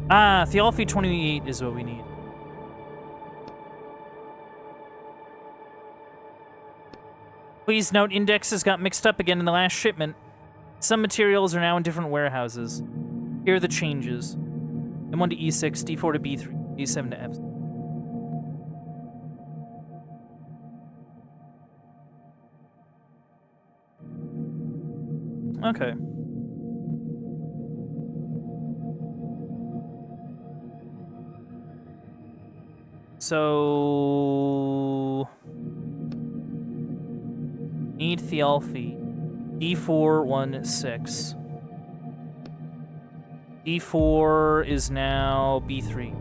Ah, Theolophy 28 is what we need. Please note indexes got mixed up again in the last shipment. Some materials are now in different warehouses. Here are the changes. M1 to E6, D4 to B3, D7 to F. Okay. So... Need Thialfi. D4, 1, 6. D4 is now B3.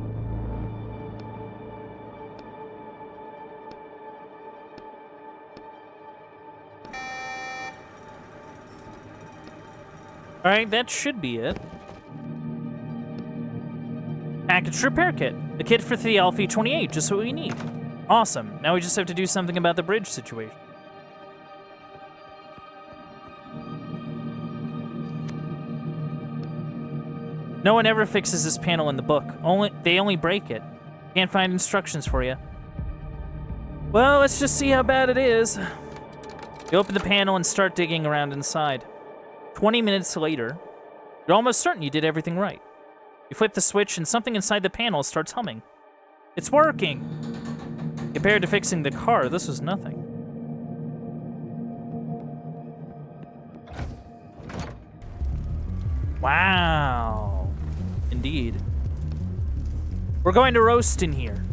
Alright, that should be it. Package repair kit. A kit for Thialfi 28, just what we need. Awesome. Now we just have to do something about the bridge situation. No one ever fixes this panel in the book. They only break it. Can't find instructions for you. Well, let's just see how bad it is. You open the panel and start digging around inside. 20 minutes later, you're almost certain you did everything right. You flip the switch and something inside the panel starts humming. It's working! Compared to fixing the car, this was nothing. Wow. Indeed. We're going to roast in here.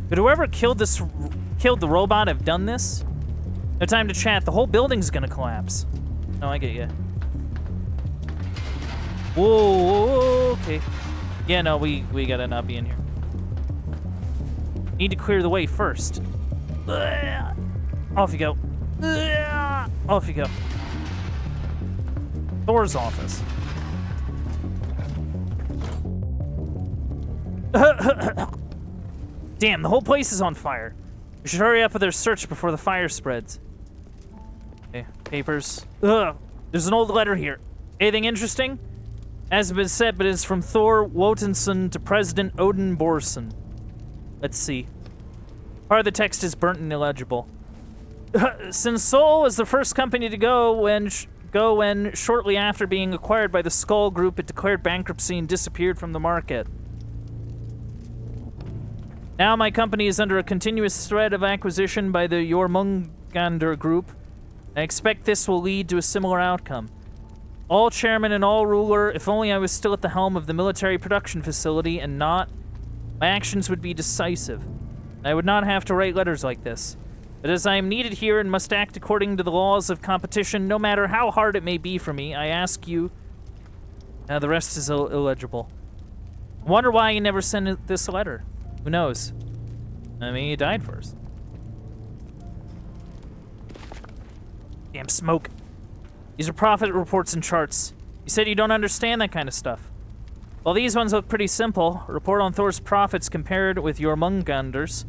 But whoever killed the robot have done this? No time to chat. The whole building's gonna collapse. Oh, I get you. Whoa, okay. Yeah, no, we gotta not be in here. Need to clear the way first. Off you go. Off you go. Thor's office. Damn, the whole place is on fire. We should hurry up with our search before the fire spreads. Okay, papers. Ugh, there's an old letter here. Anything interesting? Hasn't been said, but it's from Thor Wotanson to President Odin Borson. Let's see. Part of the text is burnt and illegible. Since Sol was the first company to go when shortly after being acquired by the Skull Group, it declared bankruptcy and disappeared from the market. Now my company is under a continuous threat of acquisition by the Jormungandr Group. I expect this will lead to a similar outcome. All chairman and all ruler, if only I was still at the helm of the military production facility and not, my actions would be decisive. I would not have to write letters like this. But as I am needed here and must act according to the laws of competition, no matter how hard it may be for me, I ask you... the rest is illegible. I wonder why he never sent this letter. Who knows? I mean, he died first. Damn smoke. These are profit reports and charts. You said you don't understand that kind of stuff. Well, these ones look pretty simple. A report on Thor's profits compared with Jormungandr's.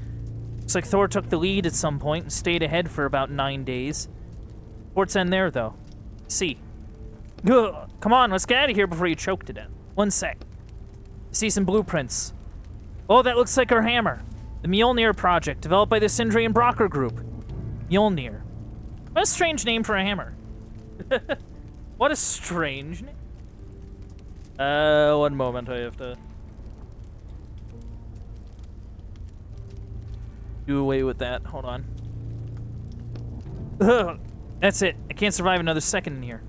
Looks like Thor took the lead at some point and stayed ahead for about 9 days. Reports end there, though. See. Ugh, come on, let's get out of here before you choke to death. 1 sec. See some blueprints. Oh, that looks like our hammer. The Mjolnir project, developed by the Sindri and Brocker Group. Mjolnir. What a strange name for a hammer. What a strange name. 1 moment, I have to do away with that. Hold on. Ugh, that's it. I can't survive another second in here.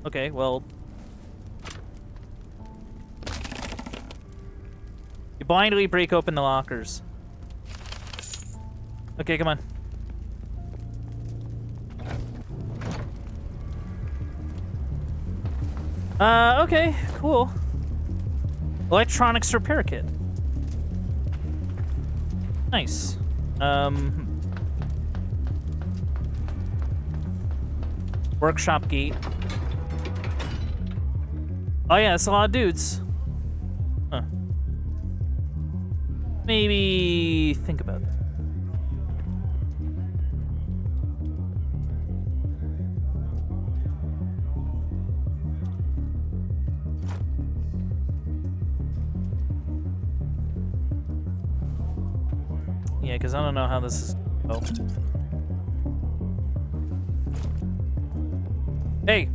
Okay, well. You blindly break open the lockers. Okay, come on. Okay, cool. Electronics repair kit. Nice. Workshop gate. Oh yeah, that's a lot of dudes. Huh. Maybe think about that. Yeah, because I don't know how this is. Oh. Hey!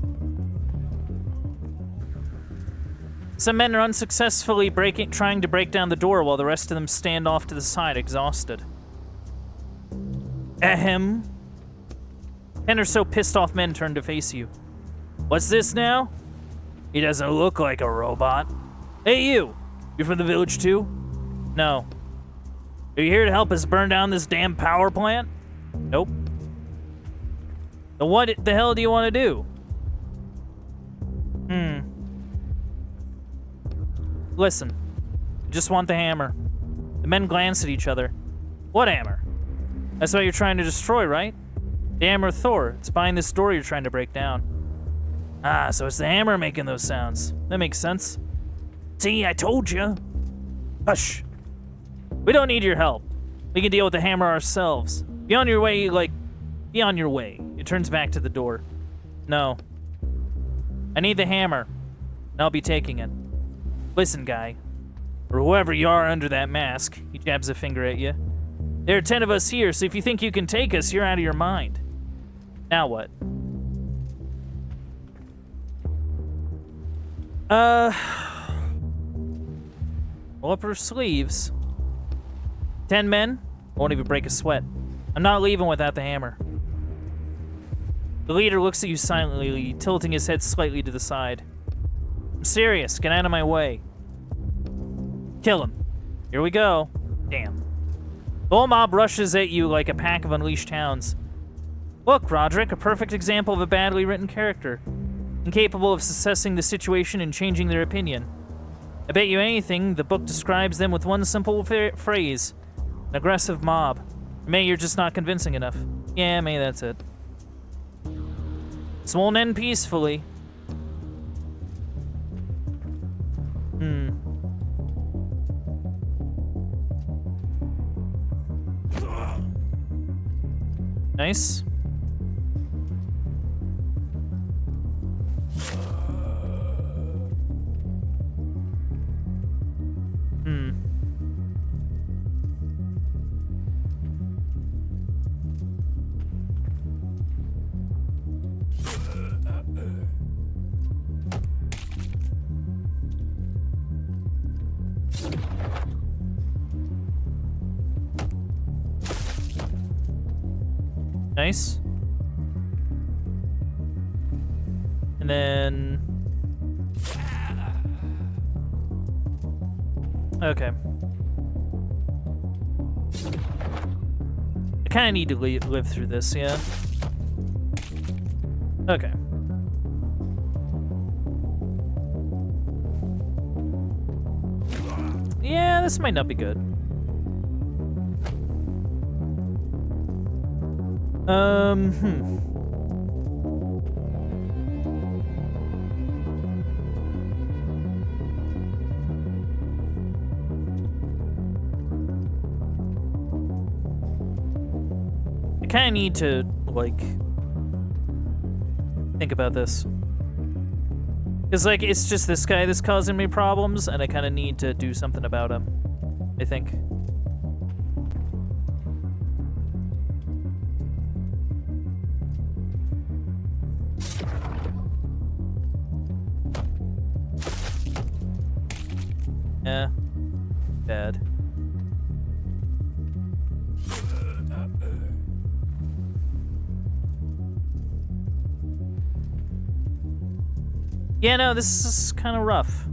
Some men are unsuccessfully trying to break down the door while the rest of them stand off to the side, exhausted. Ahem. 10 or so pissed off men turn to face you. What's this now? He doesn't look like a robot. Hey, you! You from the village too? No. Are you here to help us burn down this damn power plant? Nope. Then what the hell do you want to do? Listen. I just want the hammer. The men glance at each other. What hammer? That's what you're trying to destroy, right? The hammer of Thor. It's behind this door you're trying to break down. Ah, so it's the hammer making those sounds. That makes sense. See, I told you. Hush. We don't need your help. We can deal with the hammer ourselves. Be on your way, be on your way. It turns back to the door. No. I need the hammer, and I'll be taking it. Listen, guy. Or whoever you are under that mask. He jabs a finger at you. There are 10 of us here, so if you think you can take us, you're out of your mind. Now what? Roll up her sleeves. 10 men? Won't even break a sweat. I'm not leaving without the hammer. The leader looks at you silently, tilting his head slightly to the side. I'm serious. Get out of my way. Kill him. Here we go. Damn. The whole mob rushes at you like a pack of unleashed hounds. Look, Roderick, a perfect example of a badly written character. Incapable of assessing the situation and changing their opinion. I bet you anything, the book describes them with one simple phrase. An aggressive mob. Maybe you're just not convincing enough. Yeah, maybe that's it. This won't end peacefully. Nice. Nice. And then... Okay. I kind of need to live through this, yeah? Okay. Yeah, this might not be good. I kind of need to, think about this. Because, it's just this guy that's causing me problems, and I kind of need to do something about him, I think. Yeah. Bad. Yeah, no, this is kind of rough.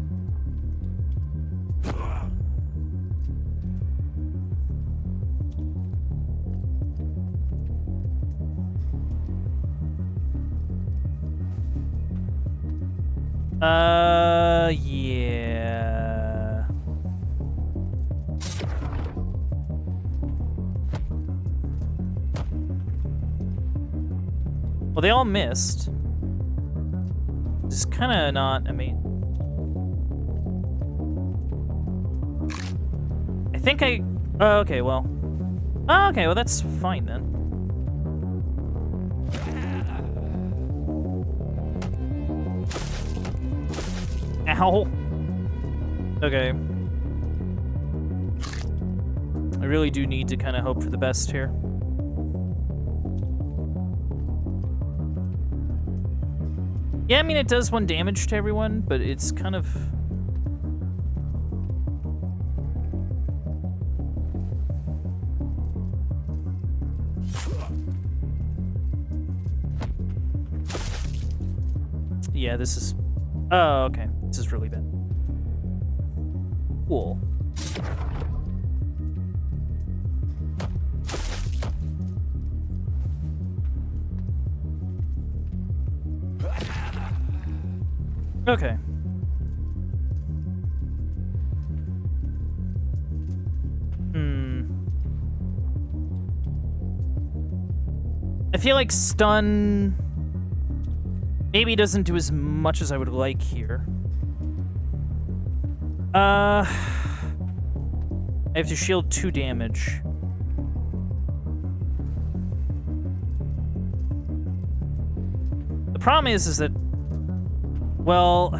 Yeah. Well, they all missed. It's kind of not, I mean... I think I... Oh, okay, well... Oh, okay, well, that's fine then. Ow. Okay. I really do need to kind of hope for the best here. Yeah, I mean, it does 1 damage to everyone, but it's kind of... Yeah, this is... Oh, okay. This is really bad. Cool. Okay. I feel like stun maybe doesn't do as much as I would like here. I have to shield 2 damage. The problem is that, well,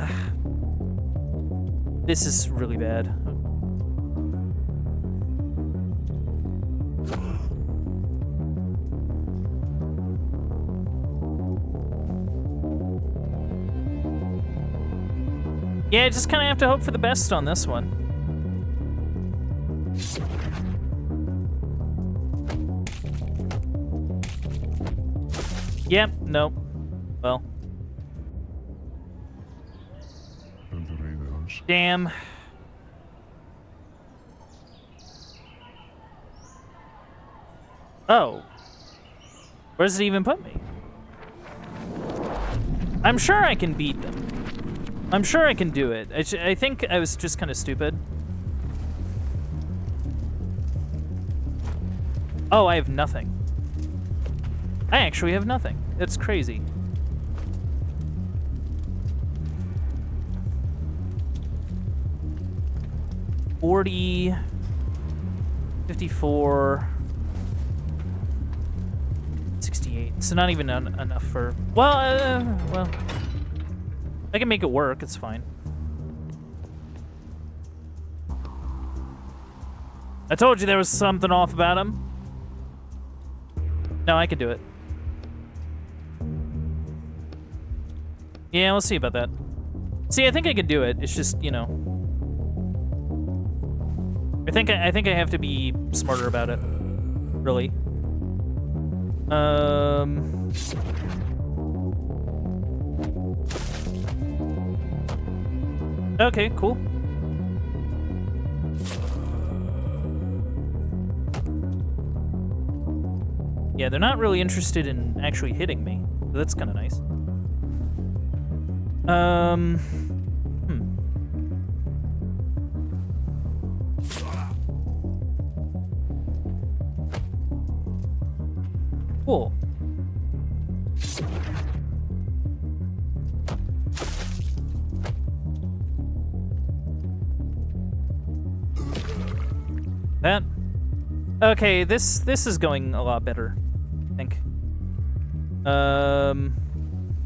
this is really bad. Yeah, I just kind of have to hope for the best on this one. Yep, nope. Well. Damn. Oh. Where does it even put me? I'm sure I can beat them. I'm sure I can do it. I think I was just kind of stupid. Oh, I have nothing. I actually have nothing. That's crazy. $40, $54, $68. So not even enough for... Well, I can make it work. It's fine. I told you there was something off about him. No, I can do it. Yeah, we'll see about that. See, I think I can do it. It's just, you know, I think I have to be smarter about it. Really. Okay, cool. Yeah, they're not really interested in actually hitting me. So that's kind of nice. Cool. That. Okay, this is going a lot better, I think.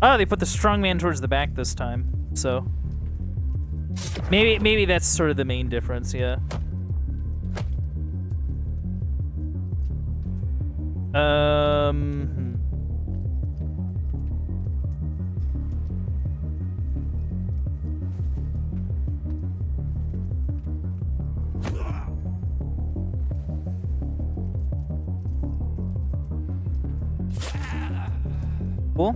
Oh, they put the strongman towards the back this time, so maybe that's sort of the main difference, yeah. Cool.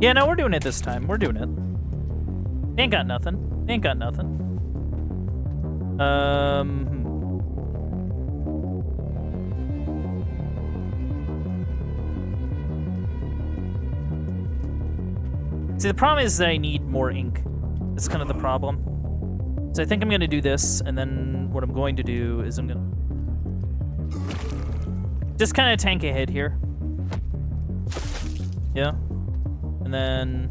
Yeah, no, we're doing it this time. We're doing it. They ain't got nothing. They ain't got nothing. See, the problem is that I need more ink. That's kind of the problem. So I think I'm going to do this, and then what I'm going to do is I'm going to just kind of tank ahead here. Yeah. And then...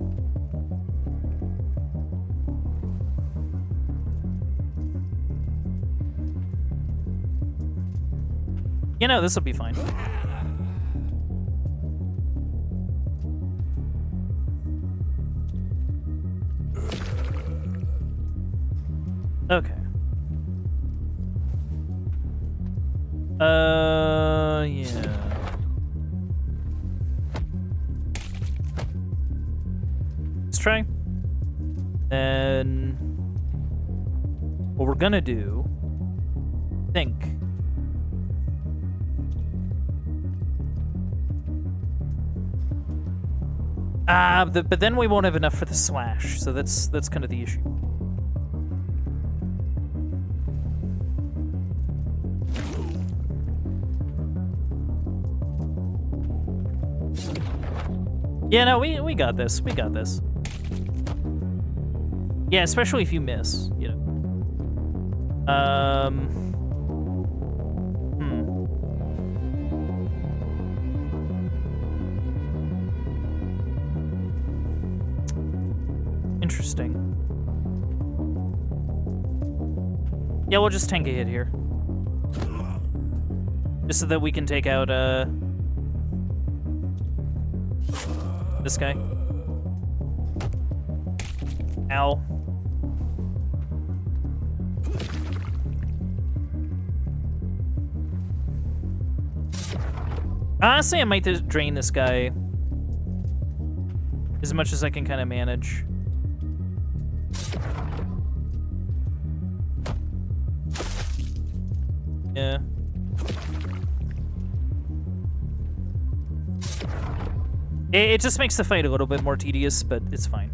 You know, this will be fine. Okay. Yeah. Let's try. And what we're gonna do, I think, But then we won't have enough for the slash, so that's kind of the issue. Yeah, no, we got this. We got this. Yeah, especially if you miss, you know. Interesting. Yeah, we'll just tank a hit here. Just so that we can take out, this guy. Ow. Honestly, I might just drain this guy as much as I can kind of manage. Yeah. It just makes the fight a little bit more tedious, but it's fine.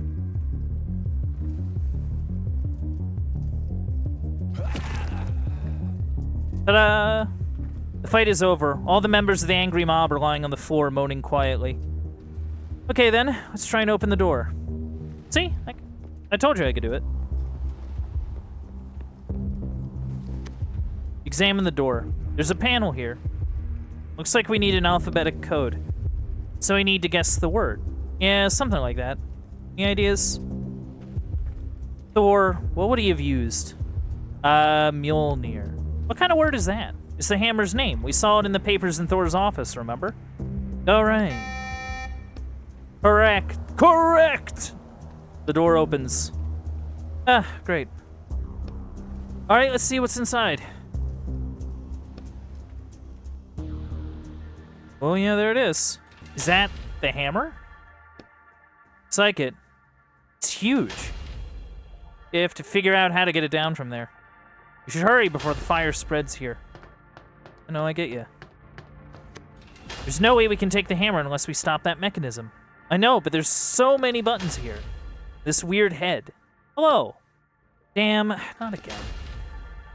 Ta-da! The fight is over. All the members of the angry mob are lying on the floor, moaning quietly. Okay, then. Let's try and open the door. See? I told you I could do it. Examine the door. There's a panel here. Looks like we need an alphabetic code. So I need to guess the word. Yeah, something like that. Any ideas? Thor, what would he have used? Mjolnir. What kind of word is that? It's the hammer's name. We saw it in the papers in Thor's office, remember? All right. Correct. Correct! The door opens. Ah, great. All right, let's see what's inside. Oh, yeah, there it is. Is that the hammer? It's like it. It's huge. You have to figure out how to get it down from there. You should hurry before the fire spreads here. I know, I get you. There's no way we can take the hammer unless we stop that mechanism. I know, but there's so many buttons here. This weird head. Hello. Damn, not again.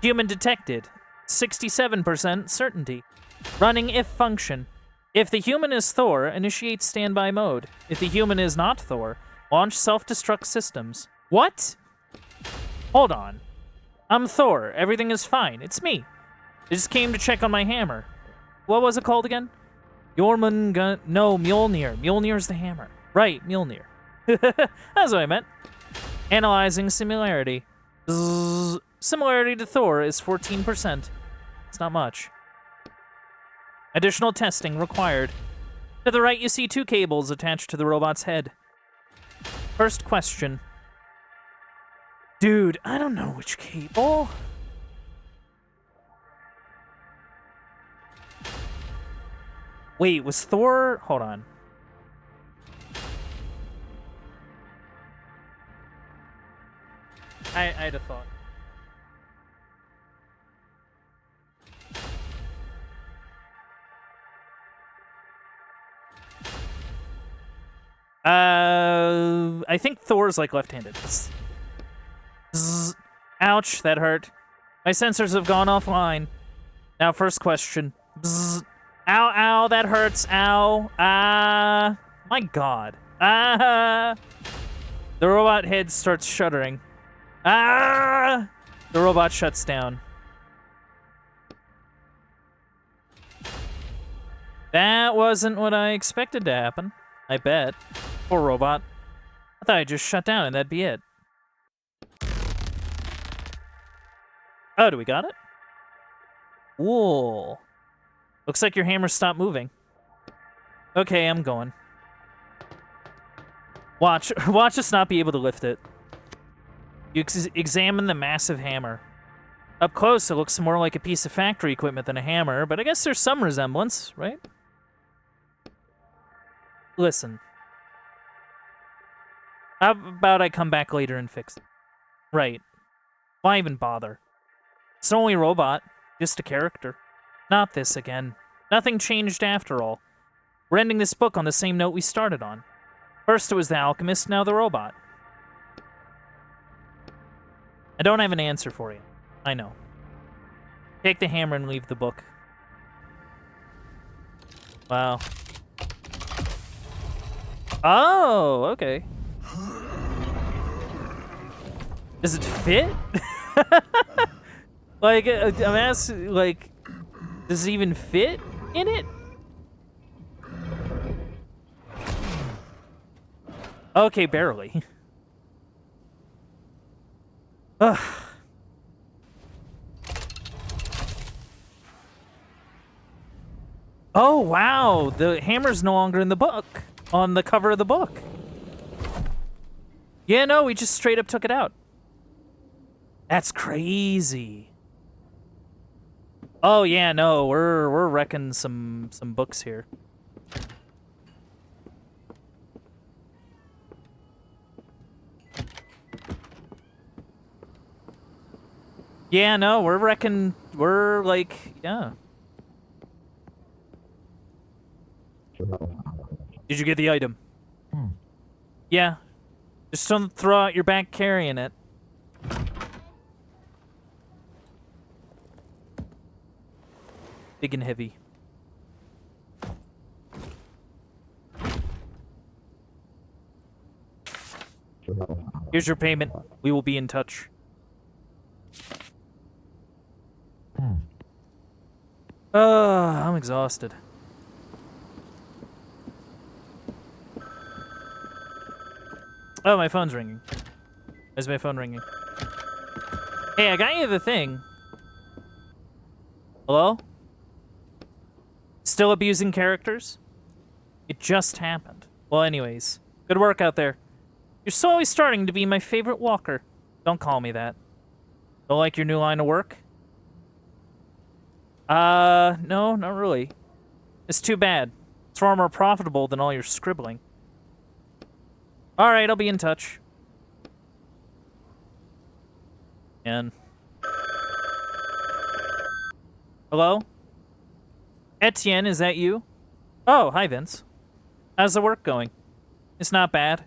Human detected. 67% certainty. Running if function. If the human is Thor, initiate standby mode. If the human is not Thor, launch self-destruct systems. What? Hold on. I'm Thor. Everything is fine. It's me. I just came to check on my hammer. What was it called again? Jormungand... No, Mjolnir. Mjolnir's the hammer. Right, Mjolnir. That's what I meant. Analyzing similarity. Bzzz. Similarity to Thor is 14%. It's not much. Additional testing required. To the right, you see 2 cables attached to the robot's head. First question. Dude, I don't know which cable. Wait, was Thor... Hold on. I'd have thought. I think Thor's like left-handed. Zzz. Ouch, that hurt. My sensors have gone offline. Now, first question. Bzzz. Ow, ow, that hurts. Ow. Ah. My God. Ah. The robot head starts shuddering. Ah. The robot shuts down. That wasn't what I expected to happen. I bet. Poor robot. I thought I'd just shut down and that'd be it. Oh, do we got it? Whoa. Looks like your hammer stopped moving. Okay, I'm going. Watch us not be able to lift it. You examine the massive hammer. Up close, it looks more like a piece of factory equipment than a hammer, but I guess there's some resemblance, right? Listen. How about I come back later and fix it? Right. Why even bother? It's only a robot. Just a character. Not this again. Nothing changed after all. We're ending this book on the same note we started on. First it was the alchemist, now the robot. I don't have an answer for you. I know. Take the hammer and leave the book. Wow. Oh, okay. Does it fit? Like, I'm asking, like, does it even fit in it? Okay, barely. Ugh. Oh, wow. The hammer's no longer in the book. On the cover of the book. Yeah, no, we just straight up took it out. That's crazy. Oh, yeah, no, we're wrecking some books here. Yeah, no, we're like, yeah. Did you get the item? Yeah. Just don't throw out your back carrying it. Big and heavy. Here's your payment. We will be in touch. I'm exhausted. Oh, my phone's ringing. Why is my phone ringing? Hey, I got you the thing. Hello? Still abusing characters? It just happened. Well, anyways. Good work out there. You're slowly starting to be my favorite walker. Don't call me that. Don't like your new line of work? No, not really. It's too bad. It's far more profitable than all your scribbling. Alright, I'll be in touch. And... Hello? Etienne, is that you? Oh, hi, Vince. How's the work going? It's not bad.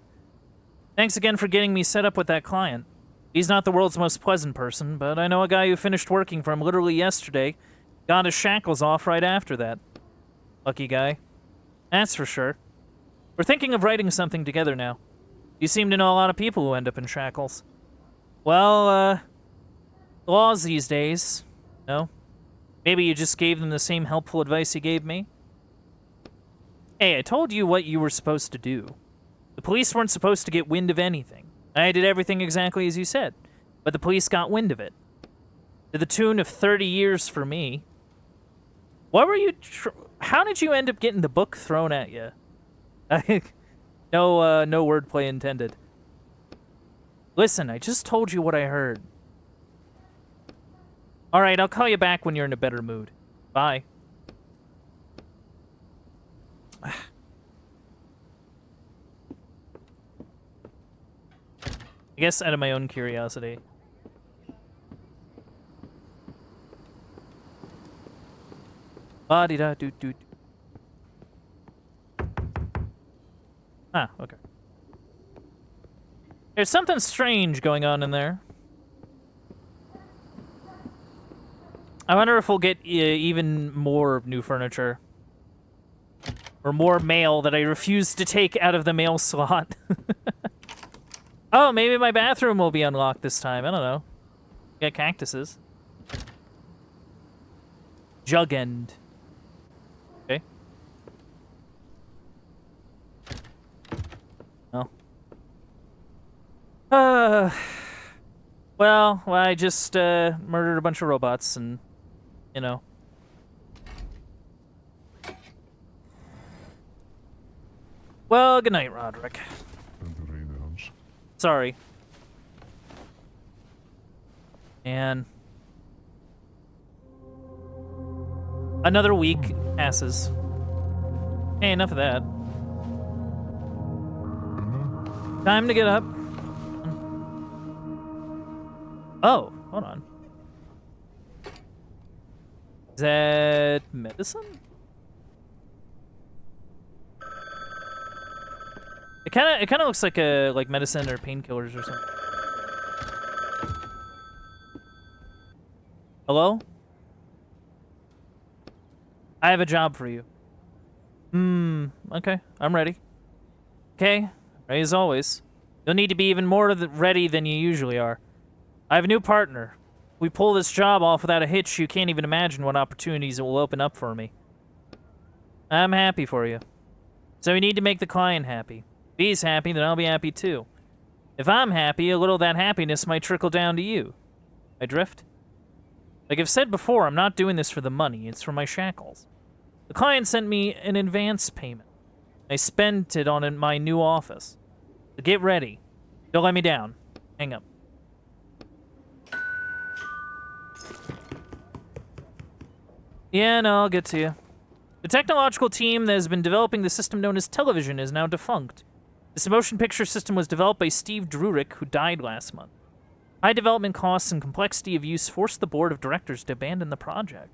Thanks again for getting me set up with that client. He's not the world's most pleasant person, but I know a guy who finished working for him literally yesterday. Got his shackles off right after that. Lucky guy. That's for sure. We're thinking of writing something together now. You seem to know a lot of people who end up in shackles. Well, laws these days. No? Maybe you just gave them the same helpful advice you gave me? Hey, I told you what you were supposed to do. The police weren't supposed to get wind of anything. I did everything exactly as you said, but the police got wind of it. To the tune of 30 years for me. What were you... How did you end up getting the book thrown at you? No wordplay intended. Listen, I just told you what I heard. Alright, I'll call you back when you're in a better mood. Bye. I guess out of my own curiosity. Ba-di-da-doo-doo. Ah, okay. There's something strange going on in there. I wonder if we'll get even more new furniture. Or more mail that I refuse to take out of the mail slot. Oh, maybe my bathroom will be unlocked this time. I don't know. Got cactuses. Jug end. Okay. Oh. Well, I just murdered a bunch of robots and, you know. Well, good night, Roderick. Sorry. And another week passes. Hey, enough of that. Time to get up. Oh, hold on. Is that medicine? It kind of looks like a medicine or painkillers or something. Hello? I have a job for you. Okay, I'm ready. Okay, ready as always. You'll need to be even more ready than you usually are. I have a new partner. We pull this job off without a hitch, you can't even imagine what opportunities it will open up for me. I'm happy for you. So we need to make the client happy. If he's happy, then I'll be happy too. If I'm happy, a little of that happiness might trickle down to you. I drift? Like I've said before, I'm not doing this for the money, it's for my shackles. The client sent me an advance payment. I spent it on my new office. So get ready. Don't let me down. Hang up. Yeah, no, I'll get to you. The technological team that has been developing the system known as television is now defunct. This motion picture system was developed by Steve Drurick, who died last month. High development costs and complexity of use forced the board of directors to abandon the project.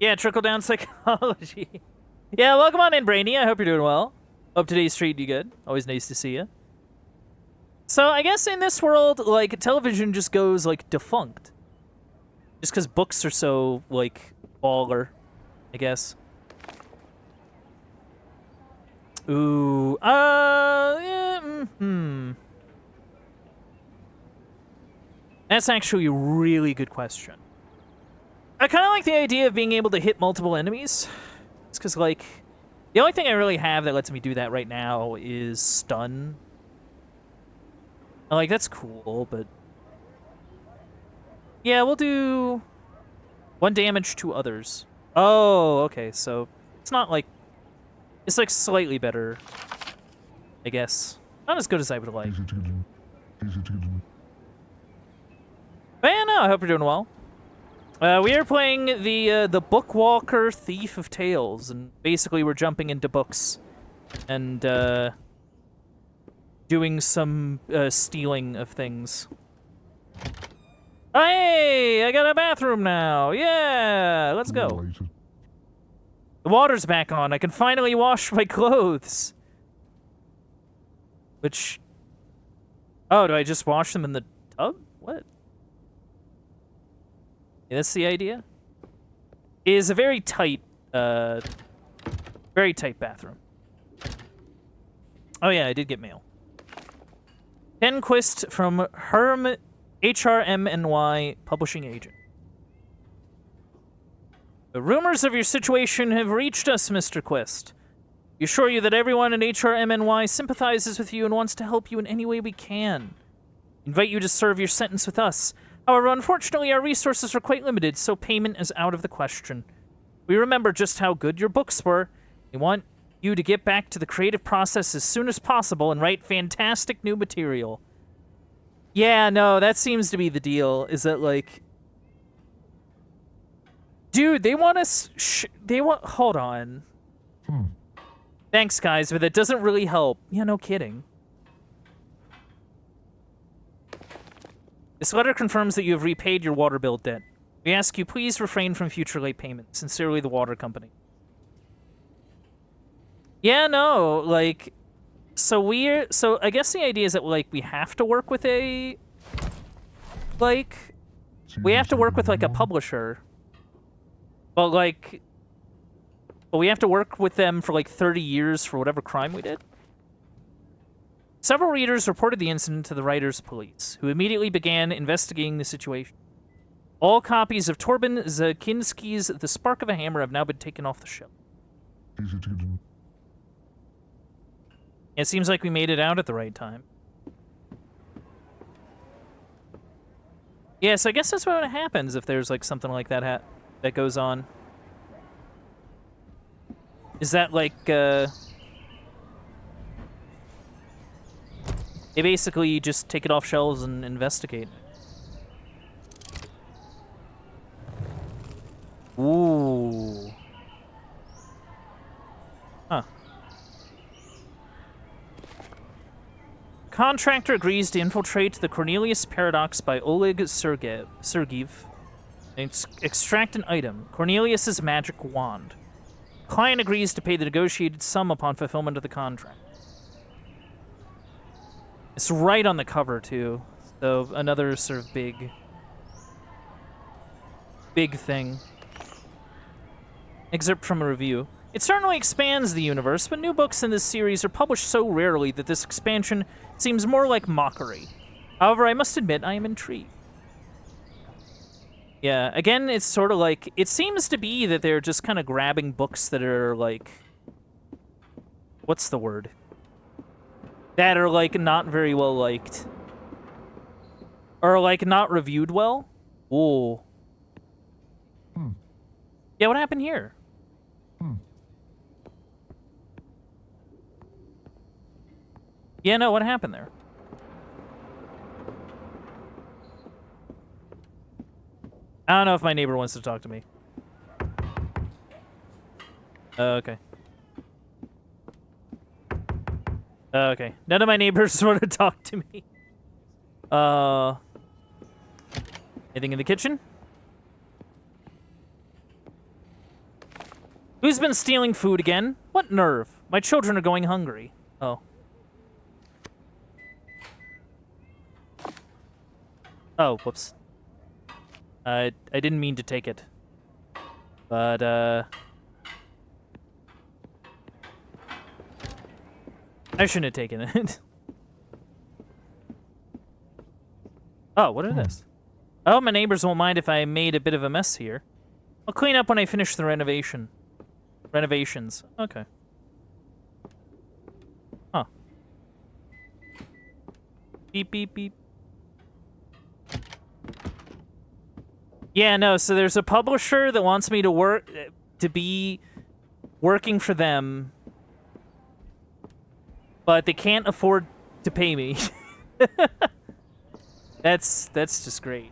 Yeah, trickle-down psychology. Yeah, welcome on in, Brainy. I hope you're doing well. Hope today's treating you good. Always nice to see you. So, I guess in this world, like, television just goes, like, defunct. Just because books are so, like, baller, I guess. Ooh, yeah, That's actually a really good question. I kind of like the idea of being able to hit multiple enemies. It's because, like, the only thing I really have that lets me do that right now is stun. Like, that's cool, but... Yeah, we'll do 1 damage to others. Oh, okay, so it's not like... It's, like, slightly better, I guess. Not as good as I would like. But yeah, no, I hope you're doing well. We are playing the Bookwalker Thief of Tales, and basically we're jumping into books and doing some stealing of things. Oh, hey, I got a bathroom now. Yeah, let's go. The water's back on. I can finally wash my clothes. Which... Oh, do I just wash them in the tub? What? Yeah, that's the idea. It is a very tight bathroom. Oh yeah, I did get mail. Ken Quist from Herm HRMNY Publishing Agent. The rumors of your situation have reached us, Mr. Quist. We assure you that everyone in HRMNY sympathizes with you and wants to help you in any way we can. We invite you to serve your sentence with us. However, unfortunately, our resources are quite limited, so payment is out of the question. We remember just how good your books were. We want you to get back to the creative process as soon as possible and write fantastic new material. Yeah, no, that seems to be the deal, is that, like... Dude, they want us... Hold on. Thanks, guys, but that doesn't really help. Yeah, no kidding. This letter confirms that you have repaid your water bill debt. We ask you please refrain from future late payments. Sincerely, the water company. Yeah, no, like... So I guess the idea is that, like, we have to work with a... Like... We have to work with, like, a publisher. But, like... But we have to work with them for, like, 30 years for whatever crime we did. Several readers reported the incident to the writer's police, who immediately began investigating the situation. All copies of Torben Zakinski's The Spark of a Hammer have now been taken off the shelf. It seems like we made it out at the right time. Yeah, so I guess that's what happens if there's, like, something like that that goes on. Is that, like, They basically just take it off shelves and investigate. Ooh. Huh. Contractor agrees to infiltrate the Cornelius Paradox by Oleg Sergeev and extract an item, Cornelius's magic wand. Client agrees to pay the negotiated sum upon fulfillment of the contract. It's right on the cover, too. So another sort of big thing. Excerpt from a review. It certainly expands the universe, but new books in this series are published so rarely that this expansion seems more like mockery. However, I must admit I am intrigued. Yeah, again, it's sort of like... It seems to be that they're just kind of grabbing books that are, like... What's the word? That are, like, not very well liked. Or, like, not reviewed well. Ooh. Yeah, what happened here? Yeah, no, what happened there? I don't know if my neighbor wants to talk to me. Okay. Okay. None of my neighbors want to talk to me. Anything in the kitchen? Who's been stealing food again? What nerve? My children are going hungry. Oh. Oh, whoops. I didn't mean to take it. But, I shouldn't have taken it. Oh, what is this? Oh, my neighbors won't mind if I made a bit of a mess here. I'll clean up when I finish the renovations. Okay. Huh. Beep, beep, beep. Yeah, no, so there's a publisher that wants me to be working for them, but they can't afford to pay me. That's just great.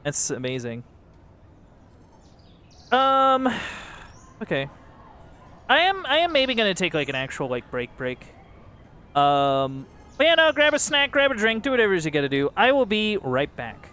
That's amazing. Okay. I am maybe gonna take like an actual like break. But yeah, no, grab a snack, grab a drink, do whatever it is you gotta do. I will be right back.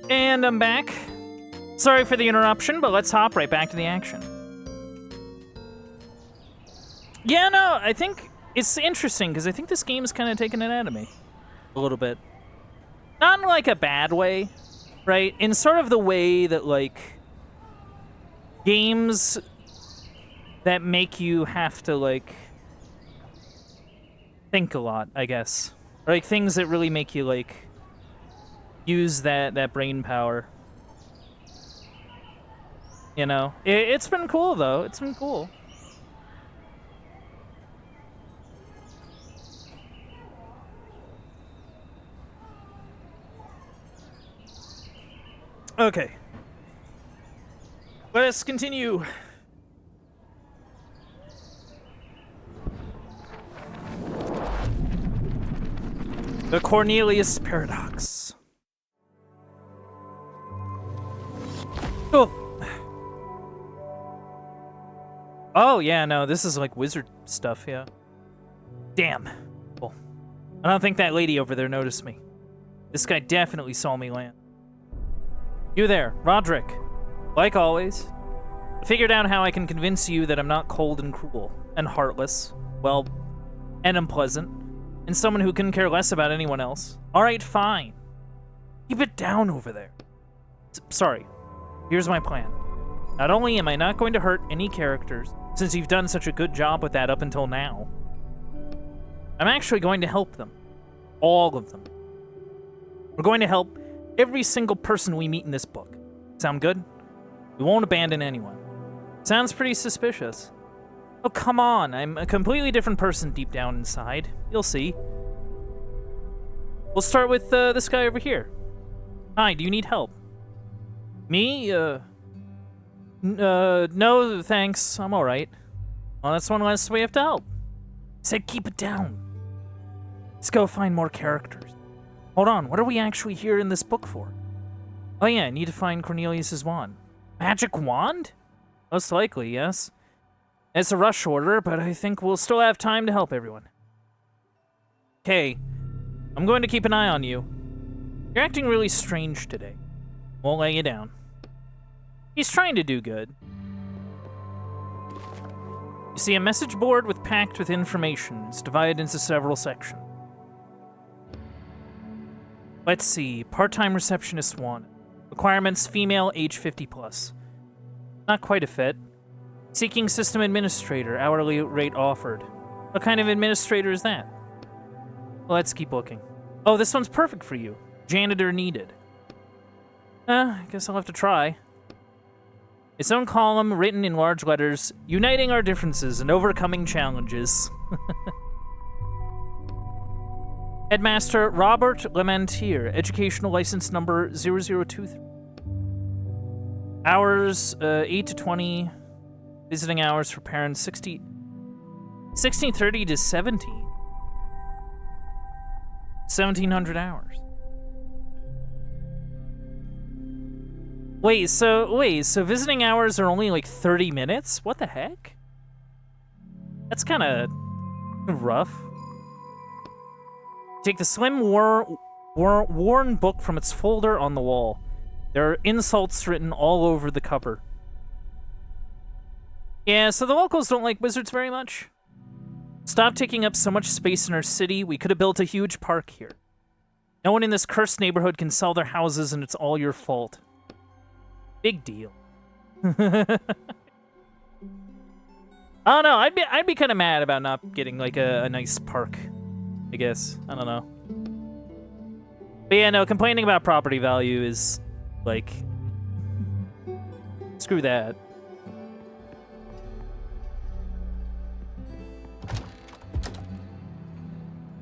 And I'm back. Sorry for the interruption, but let's hop right back to the action. Yeah, no, I think it's interesting, because I think this game is kind of taking it out of me. A little bit. Not in, like, a bad way, right? In sort of the way that, like, games that make you have to, like, think a lot, I guess. Like, things that really make you, like, use that brain power. You know? It's been cool, though. It's been cool. Okay. Let us continue. The Cornelius Paradox. Oh. Oh, yeah, no, this is like wizard stuff, yeah. Damn. Well, I don't think that lady over there noticed me. This guy definitely saw me land. You there, Roderick. Like always, I figured out how I can convince you that I'm not cold and cruel, and heartless, well, and unpleasant, and someone who couldn't care less about anyone else. Alright, fine. Keep it down over there. Sorry. Here's my plan. Not only am I not going to hurt any characters, since you've done such a good job with that up until now, I'm actually going to help them. All of them. We're going to help every single person we meet in this book. Sound good? We won't abandon anyone. Sounds pretty suspicious. Oh, come on. I'm a completely different person deep down inside. You'll see. We'll start with this guy over here. Hi, do you need help? Me? No, thanks. I'm alright. Well, that's one less we have to help. I said keep it down. Let's go find more characters. Hold on, what are we actually here in this book for? Oh yeah, I need to find Cornelius's wand. Magic wand? Most likely, yes. It's a rush order, but I think we'll still have time to help everyone. Okay, I'm going to keep an eye on you. You're acting really strange today. Won't let you down. He's trying to do good. You see a message board packed with information. It's divided into several sections. Let's see. Part-time receptionist 1. Requirements, female, age 50+. Not quite a fit. Seeking system administrator, hourly rate offered. What kind of administrator is that? Let's keep looking. Oh, this one's perfect for you. Janitor needed. I guess I'll have to try. Its own column, written in large letters, uniting our differences and overcoming challenges. Headmaster Robert Lementier, educational license number 0023. Hours, 8 to 20. Visiting hours for parents, 1630 to 17. 1700 hours. Wait, so visiting hours are only like 30 minutes? What the heck? That's kind of rough. Take the slim, worn book from its folder on the wall. There are insults written all over the cover. Yeah, so the locals don't like wizards very much. Stop taking up so much space in our city. We could have built a huge park here. No one in this cursed neighborhood can sell their houses, and it's all your fault. Big deal. I don't know. I'd be kind of mad about not getting like a nice park. I guess. I don't know. But yeah, no, complaining about property value is like, screw that.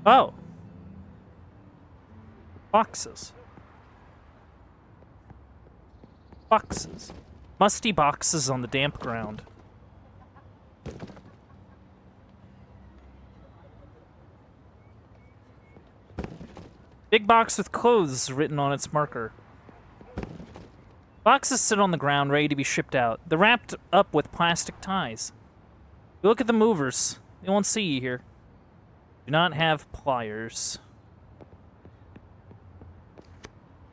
Oh. Boxes. Boxes. Musty boxes on the damp ground. Big box with clothes written on its marker. Boxes sit on the ground, ready to be shipped out. They're wrapped up with plastic ties. You look at the movers. They won't see you here. Do not have pliers.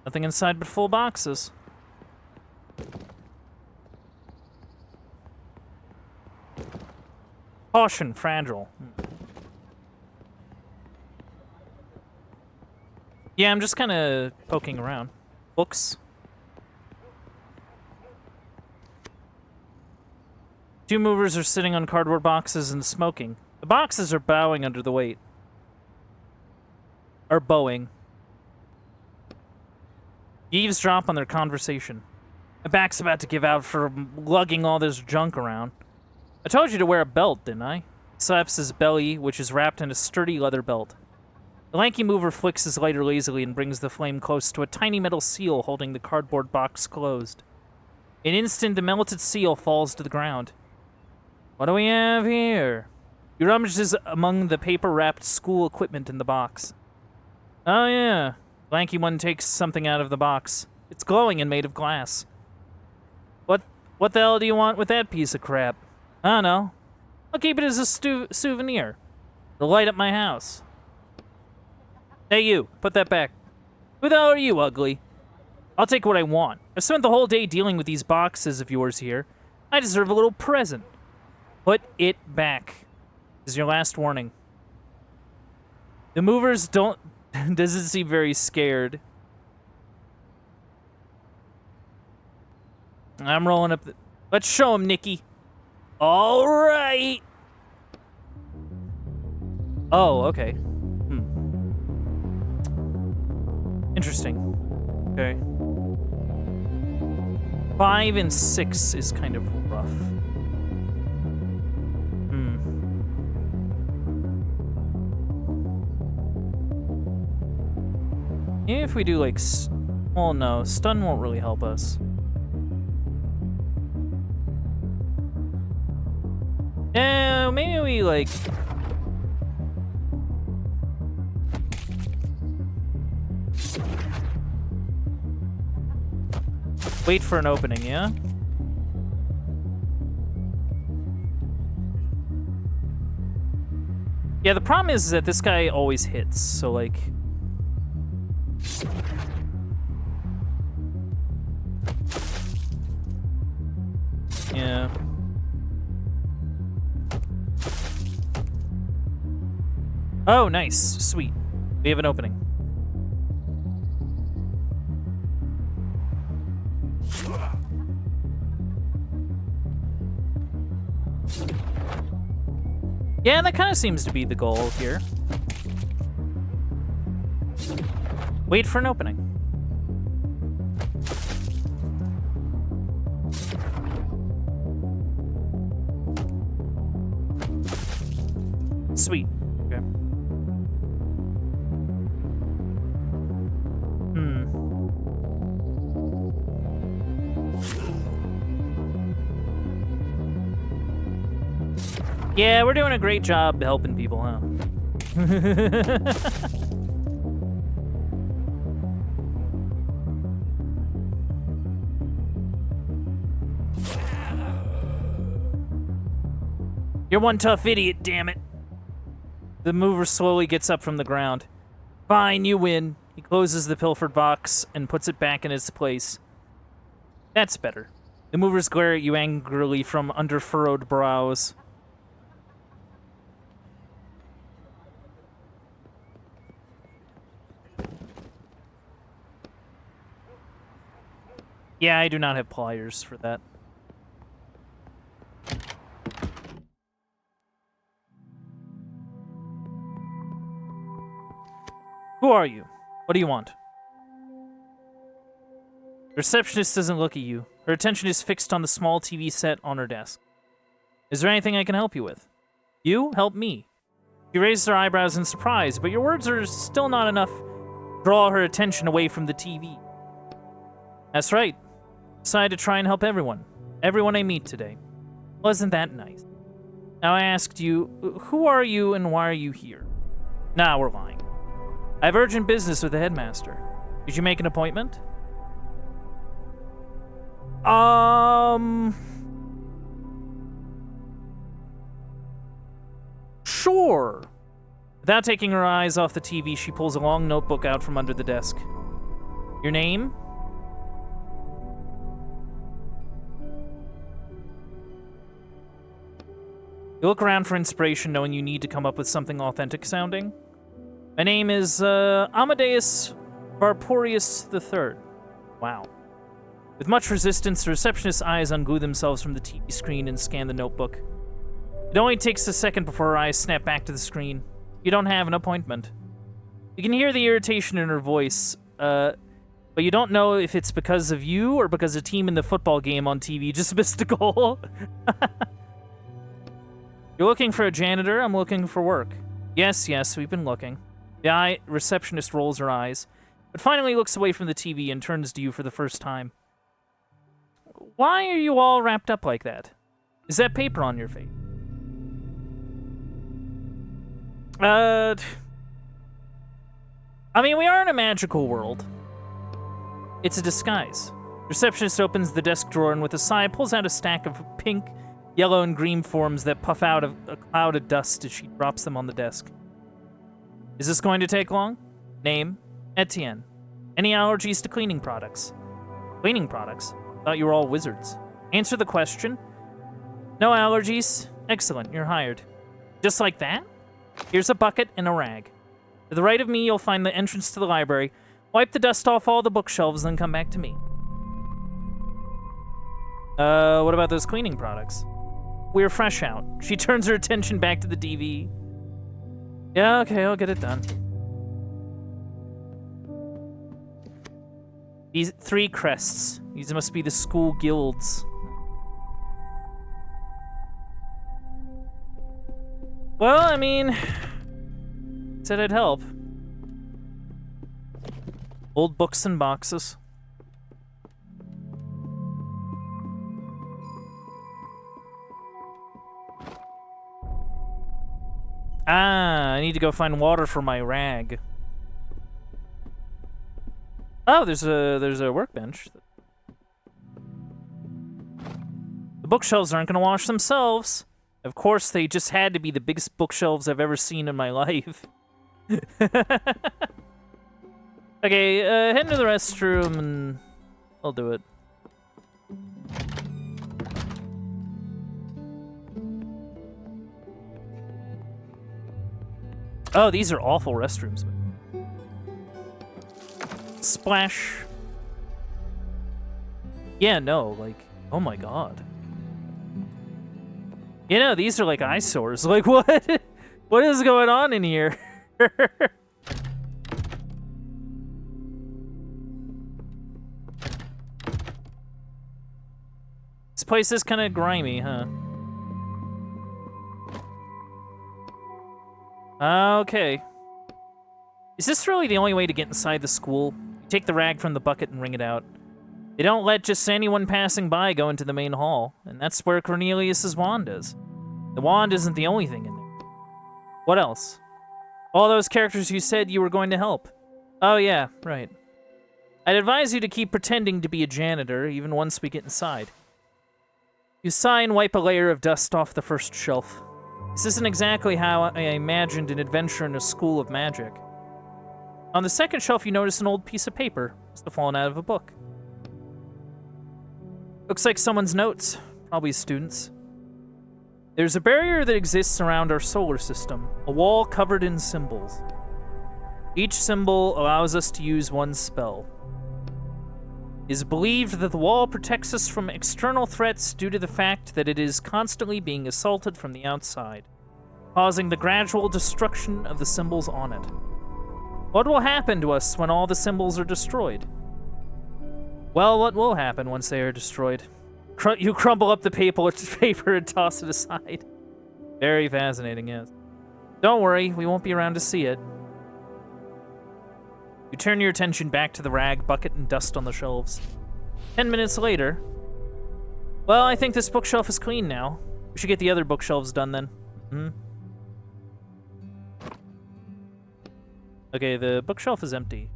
Nothing inside but full boxes. Caution, fragile. Yeah, I'm just kind of poking around. Books. Two movers are sitting on cardboard boxes and smoking. The boxes are bowing under the weight. Or bowing. You eavesdrop on their conversation. My back's about to give out for lugging all this junk around. I told you to wear a belt, didn't I? He slaps his belly, which is wrapped in a sturdy leather belt. The lanky mover flicks his lighter lazily and brings the flame close to a tiny metal seal holding the cardboard box closed. In an instant, the melted seal falls to the ground. What do we have here? He rummages among the paper-wrapped school equipment in the box. Oh yeah. The lanky one takes something out of the box. It's glowing and made of glass. What the hell do you want with that piece of crap? I don't know. I'll keep it as a souvenir. It'll light up my house. Hey you, put that back. Who the hell are you, ugly? I'll take what I want. I've spent the whole day dealing with these boxes of yours here. I deserve a little present. Put it back. This is your last warning. The movers doesn't seem very scared. I'm rolling up let's show him, Nikki. All right. Oh, okay. Interesting. Okay. 5 and 6 is kind of rough. If we do like, well, no, stun won't really help us. Maybe we like. Wait for an opening, yeah? Yeah, the problem is that this guy always hits, so like. Yeah. Oh, nice. Sweet. We have an opening. Yeah, that kind of seems to be the goal here. Wait for an opening. Sweet. Okay. Yeah, we're doing a great job helping people, huh? You're one tough idiot, damn it. The mover slowly gets up from the ground. Fine, you win. He closes the pilfered box and puts it back in its place. That's better. The movers glare at you angrily from under furrowed brows. Yeah, I do not have pliers for that. Who are you? What do you want? The receptionist doesn't look at you. Her attention is fixed on the small TV set on her desk. Is there anything I can help you with? You? Help me. She raises her eyebrows in surprise, but your words are still not enough to draw her attention away from the TV. That's right. Decided to try and help everyone. Everyone I meet today. Wasn't that nice? Now I asked you, who are you and why are you here? Nah, we're lying. I have urgent business with the headmaster. Did you make an appointment? Sure. Without taking her eyes off the TV, she pulls a long notebook out from under the desk. Your name? You look around for inspiration, knowing you need to come up with something authentic sounding. My name is Amadeus Varporius III. Wow. With much resistance, the receptionist's eyes unglue themselves from the TV screen and scan the notebook. It only takes a second before her eyes snap back to the screen. You don't have an appointment. You can hear the irritation in her voice, but you don't know if it's because of you or because a team in the football game on TV just missed a goal. You're looking for a janitor? I'm looking for work. Yes, we've been looking. The receptionist rolls her eyes, but finally looks away from the TV and turns to you for the first time. Why are you all wrapped up like that? Is that paper on your face? I mean, we are in a magical world. It's a disguise. Receptionist opens the desk drawer and with a sigh pulls out a stack of pink, yellow, and green forms that puff out of a cloud of dust as she drops them on the desk. Is this going to take long? Name, Etienne. Any allergies to cleaning products? Cleaning products? Thought you were all wizards. Answer the question. No allergies? Excellent, you're hired. Just like that? Here's a bucket and a rag. To the right of me, you'll find the entrance to the library. Wipe the dust off all the bookshelves, then come back to me. What about those cleaning products? We're fresh out. She turns her attention back to the TV. Yeah, okay, I'll get it done. These 3 crests. These must be the school guilds. Well, I mean, said I'd help. Old books and boxes. I need to go find water for my rag. Oh, there's a workbench. The bookshelves aren't gonna wash themselves. Of course, they just had to be the biggest bookshelves I've ever seen in my life. Okay, head to the restroom and I'll do it. Oh, these are awful restrooms. Splash. Yeah, no, like, oh my god. You know, these are like eyesores. Like, what? What is going on in here? This place is kind of grimy, huh? Okay. Is this really the only way to get inside the school? You take the rag from the bucket and wring it out. They don't let just anyone passing by go into the main hall, and that's where Cornelius's wand is. The wand isn't the only thing in there. What else? All those characters you said you were going to help. Oh yeah, right. I'd advise you to keep pretending to be a janitor, even once we get inside. You sigh and wipe a layer of dust off the first shelf. This isn't exactly how I imagined an adventure in a school of magic. On the second shelf, you notice an old piece of paper. Must have fallen out of a book. Looks like someone's notes. Probably a student's. There's a barrier that exists around our solar system, a wall covered in symbols. Each symbol allows us to use one spell. It is believed that the wall protects us from external threats due to the fact that it is constantly being assaulted from the outside, causing the gradual destruction of the symbols on it. What will happen to us when all the symbols are destroyed? Well, what will happen once they are destroyed? You crumble up the paper and toss it aside. Very fascinating, yes. Don't worry, we won't be around to see it. You turn your attention back to the rag, bucket, and dust on the shelves. 10 minutes later... Well, I think this bookshelf is clean now. We should get the other bookshelves done then. Okay, the bookshelf is empty.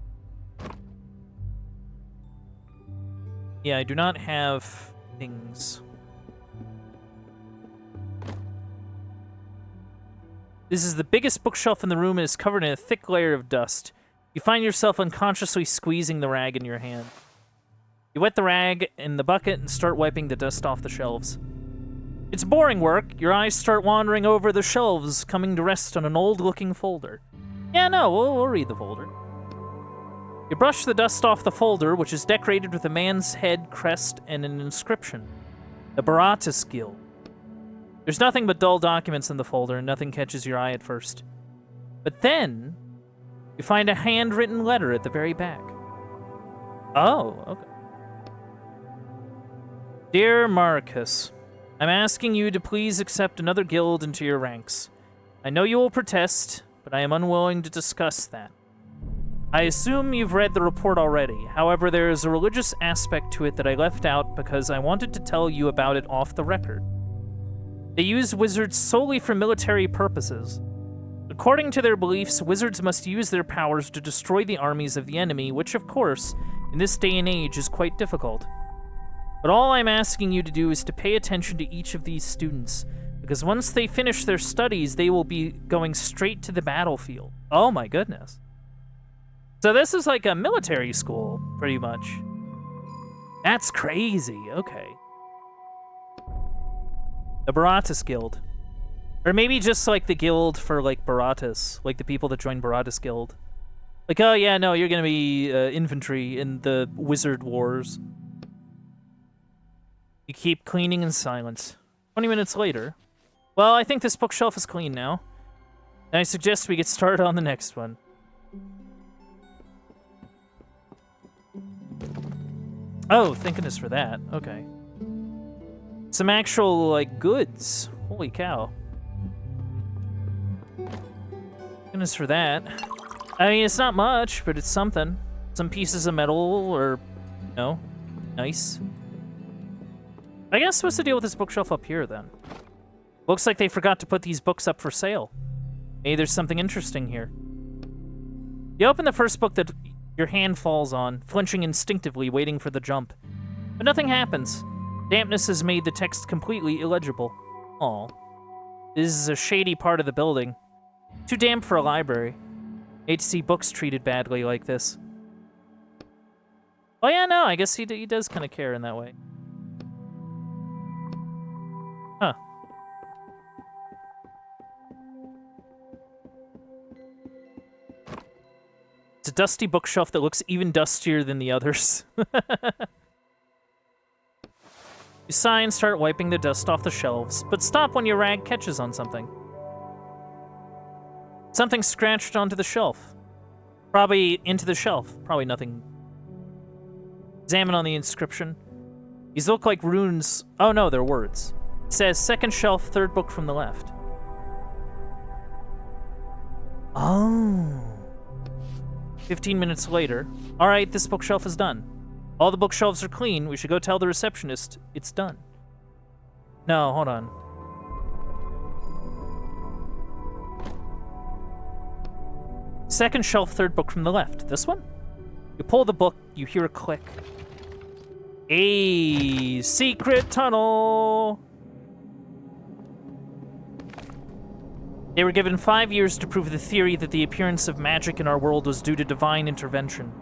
Yeah, I do not have things. This is the biggest bookshelf in the room and is covered in a thick layer of dust. You find yourself unconsciously squeezing the rag in your hand. You wet the rag in the bucket and start wiping the dust off the shelves. It's boring work. Your eyes start wandering over the shelves, coming to rest on an old-looking folder. Yeah, no, we'll read the folder. You brush the dust off the folder, which is decorated with a man's head, crest, and an inscription. The Baratus Guild. There's nothing but dull documents in the folder, and nothing catches your eye at first. But then, you find a handwritten letter at the very back. Oh, okay. Dear Marcus, I'm asking you to please accept another guild into your ranks. I know you will protest, but I am unwilling to discuss that. I assume you've read the report already. However, there is a religious aspect to it that I left out because I wanted to tell you about it off the record. They use wizards solely for military purposes. According to their beliefs, wizards must use their powers to destroy the armies of the enemy, which, of course, in this day and age is quite difficult. But all I'm asking you to do is to pay attention to each of these students, because once they finish their studies, they will be going straight to the battlefield. Oh my goodness. So this is like a military school, pretty much. That's crazy, okay. The Baratus Guild. Or maybe just like the guild for like Baratus, like the people that join Baratus Guild. Like, oh yeah, no, you're gonna be infantry in the wizard wars. You keep cleaning in silence. 20 minutes later. Well, I think this bookshelf is clean now. And I suggest we get started on the next one. Oh, thank goodness for that. Okay. Some actual, like, goods. Holy cow. Goodness for that. I mean, it's not much, but it's something. Some pieces of metal or, you know, nice. I guess what's the deal with this bookshelf up here, then? Looks like they forgot to put these books up for sale. Maybe there's something interesting here. You open the first book that your hand falls on, flinching instinctively, waiting for the jump. But nothing happens. Dampness has made the text completely illegible. Aw. This is a shady part of the building. Too damp for a library. Hate to see books treated badly like this. Oh yeah, no, I guess he does kind of care in that way. Huh. It's a dusty bookshelf that looks even dustier than the others. You sigh and start wiping the dust off the shelves, but stop when your rag catches on something. Something scratched onto the shelf. Probably into the shelf. Probably nothing. Examine on the inscription. These look like runes. Oh no, they're words. It says, second shelf, third book from the left. Oh. 15 minutes later. All right, this bookshelf is done. All the bookshelves are clean. We should go tell the receptionist it's done. No, hold on. Second shelf, third book from the left. This one? You pull the book, you hear a click. A secret tunnel! They were given 5 years to prove the theory that the appearance of magic in our world was due to divine intervention.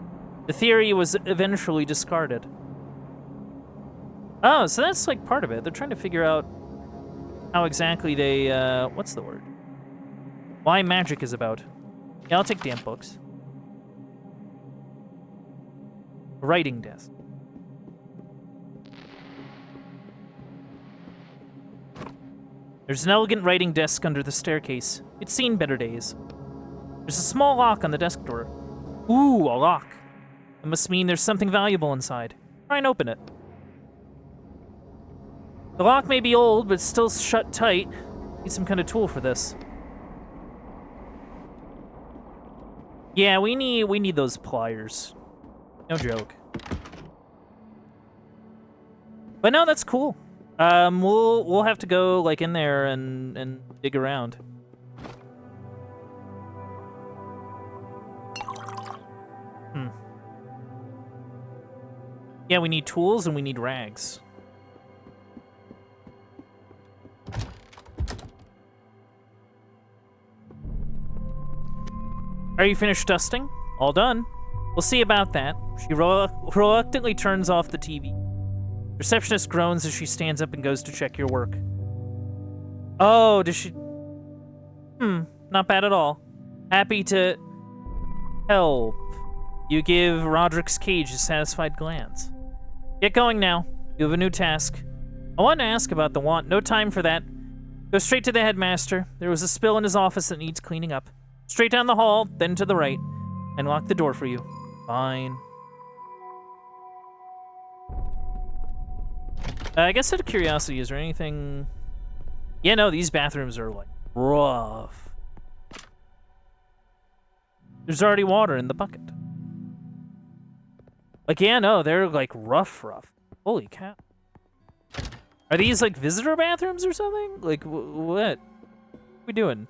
The theory was eventually discarded. Oh, so that's like part of it. They're trying to figure out how exactly they, what's the word? Why magic is about. Yeah, I'll take damp books. Writing desk. There's an elegant writing desk under the staircase. It's seen better days. There's a small lock on the desk door. Ooh, a lock. It must mean there's something valuable inside. Try and open it. The lock may be old, but it's still shut tight. Need some kind of tool for this. Yeah, we need those pliers. No joke. But no, that's cool. We'll have to go like in there and dig around. Yeah, we need tools and we need rags. Are you finished dusting? All done. We'll see about that. She reluctantly turns off the TV. Receptionist groans as she stands up and goes to check your work. Oh, does she... not bad at all. Happy to help. You give Roderick's cage a satisfied glance. Get going now. You have a new task. I want to ask about the wand. No time for that. Go straight to the headmaster. There was a spill in his office that needs cleaning up. Straight down the hall, then to the right. And lock the door for you. Fine. I guess out of curiosity, is there anything... Yeah, no, these bathrooms are, like, rough. There's already water in the bucket. Like, yeah, no, they're, like, rough. Holy cow. Are these, like, visitor bathrooms or something? Like, what? What are we doing?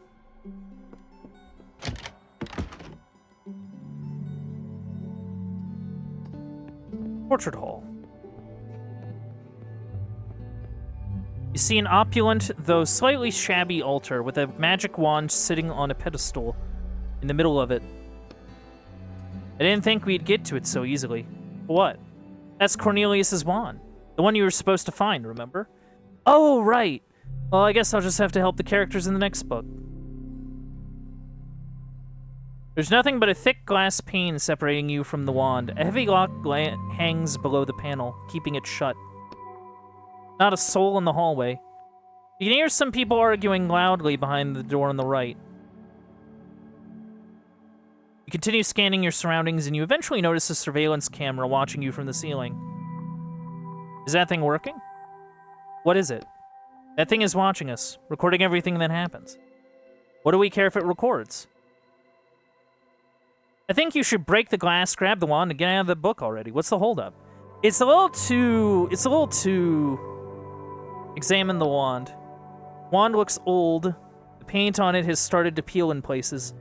Portrait hall. You see an opulent, though slightly shabby altar with a magic wand sitting on a pedestal in the middle of it. I didn't think we'd get to it so easily. What? That's Cornelius's wand. The one you were supposed to find, remember? Oh, right. Well, I guess I'll just have to help the characters in the next book. There's nothing but a thick glass pane separating you from the wand. A heavy lock hangs below the panel, keeping it shut. Not a soul in the hallway. You can hear some people arguing loudly behind the door on the right. You continue scanning your surroundings, and you eventually notice a surveillance camera watching you from the ceiling. Is that thing working? What is it? That thing is watching us, recording everything that happens. What do we care if it records? I think you should break the glass, grab the wand, and get out of the book already. What's the holdup? It's a little too... Examine the wand. Wand looks old. The paint on it has started to peel in places,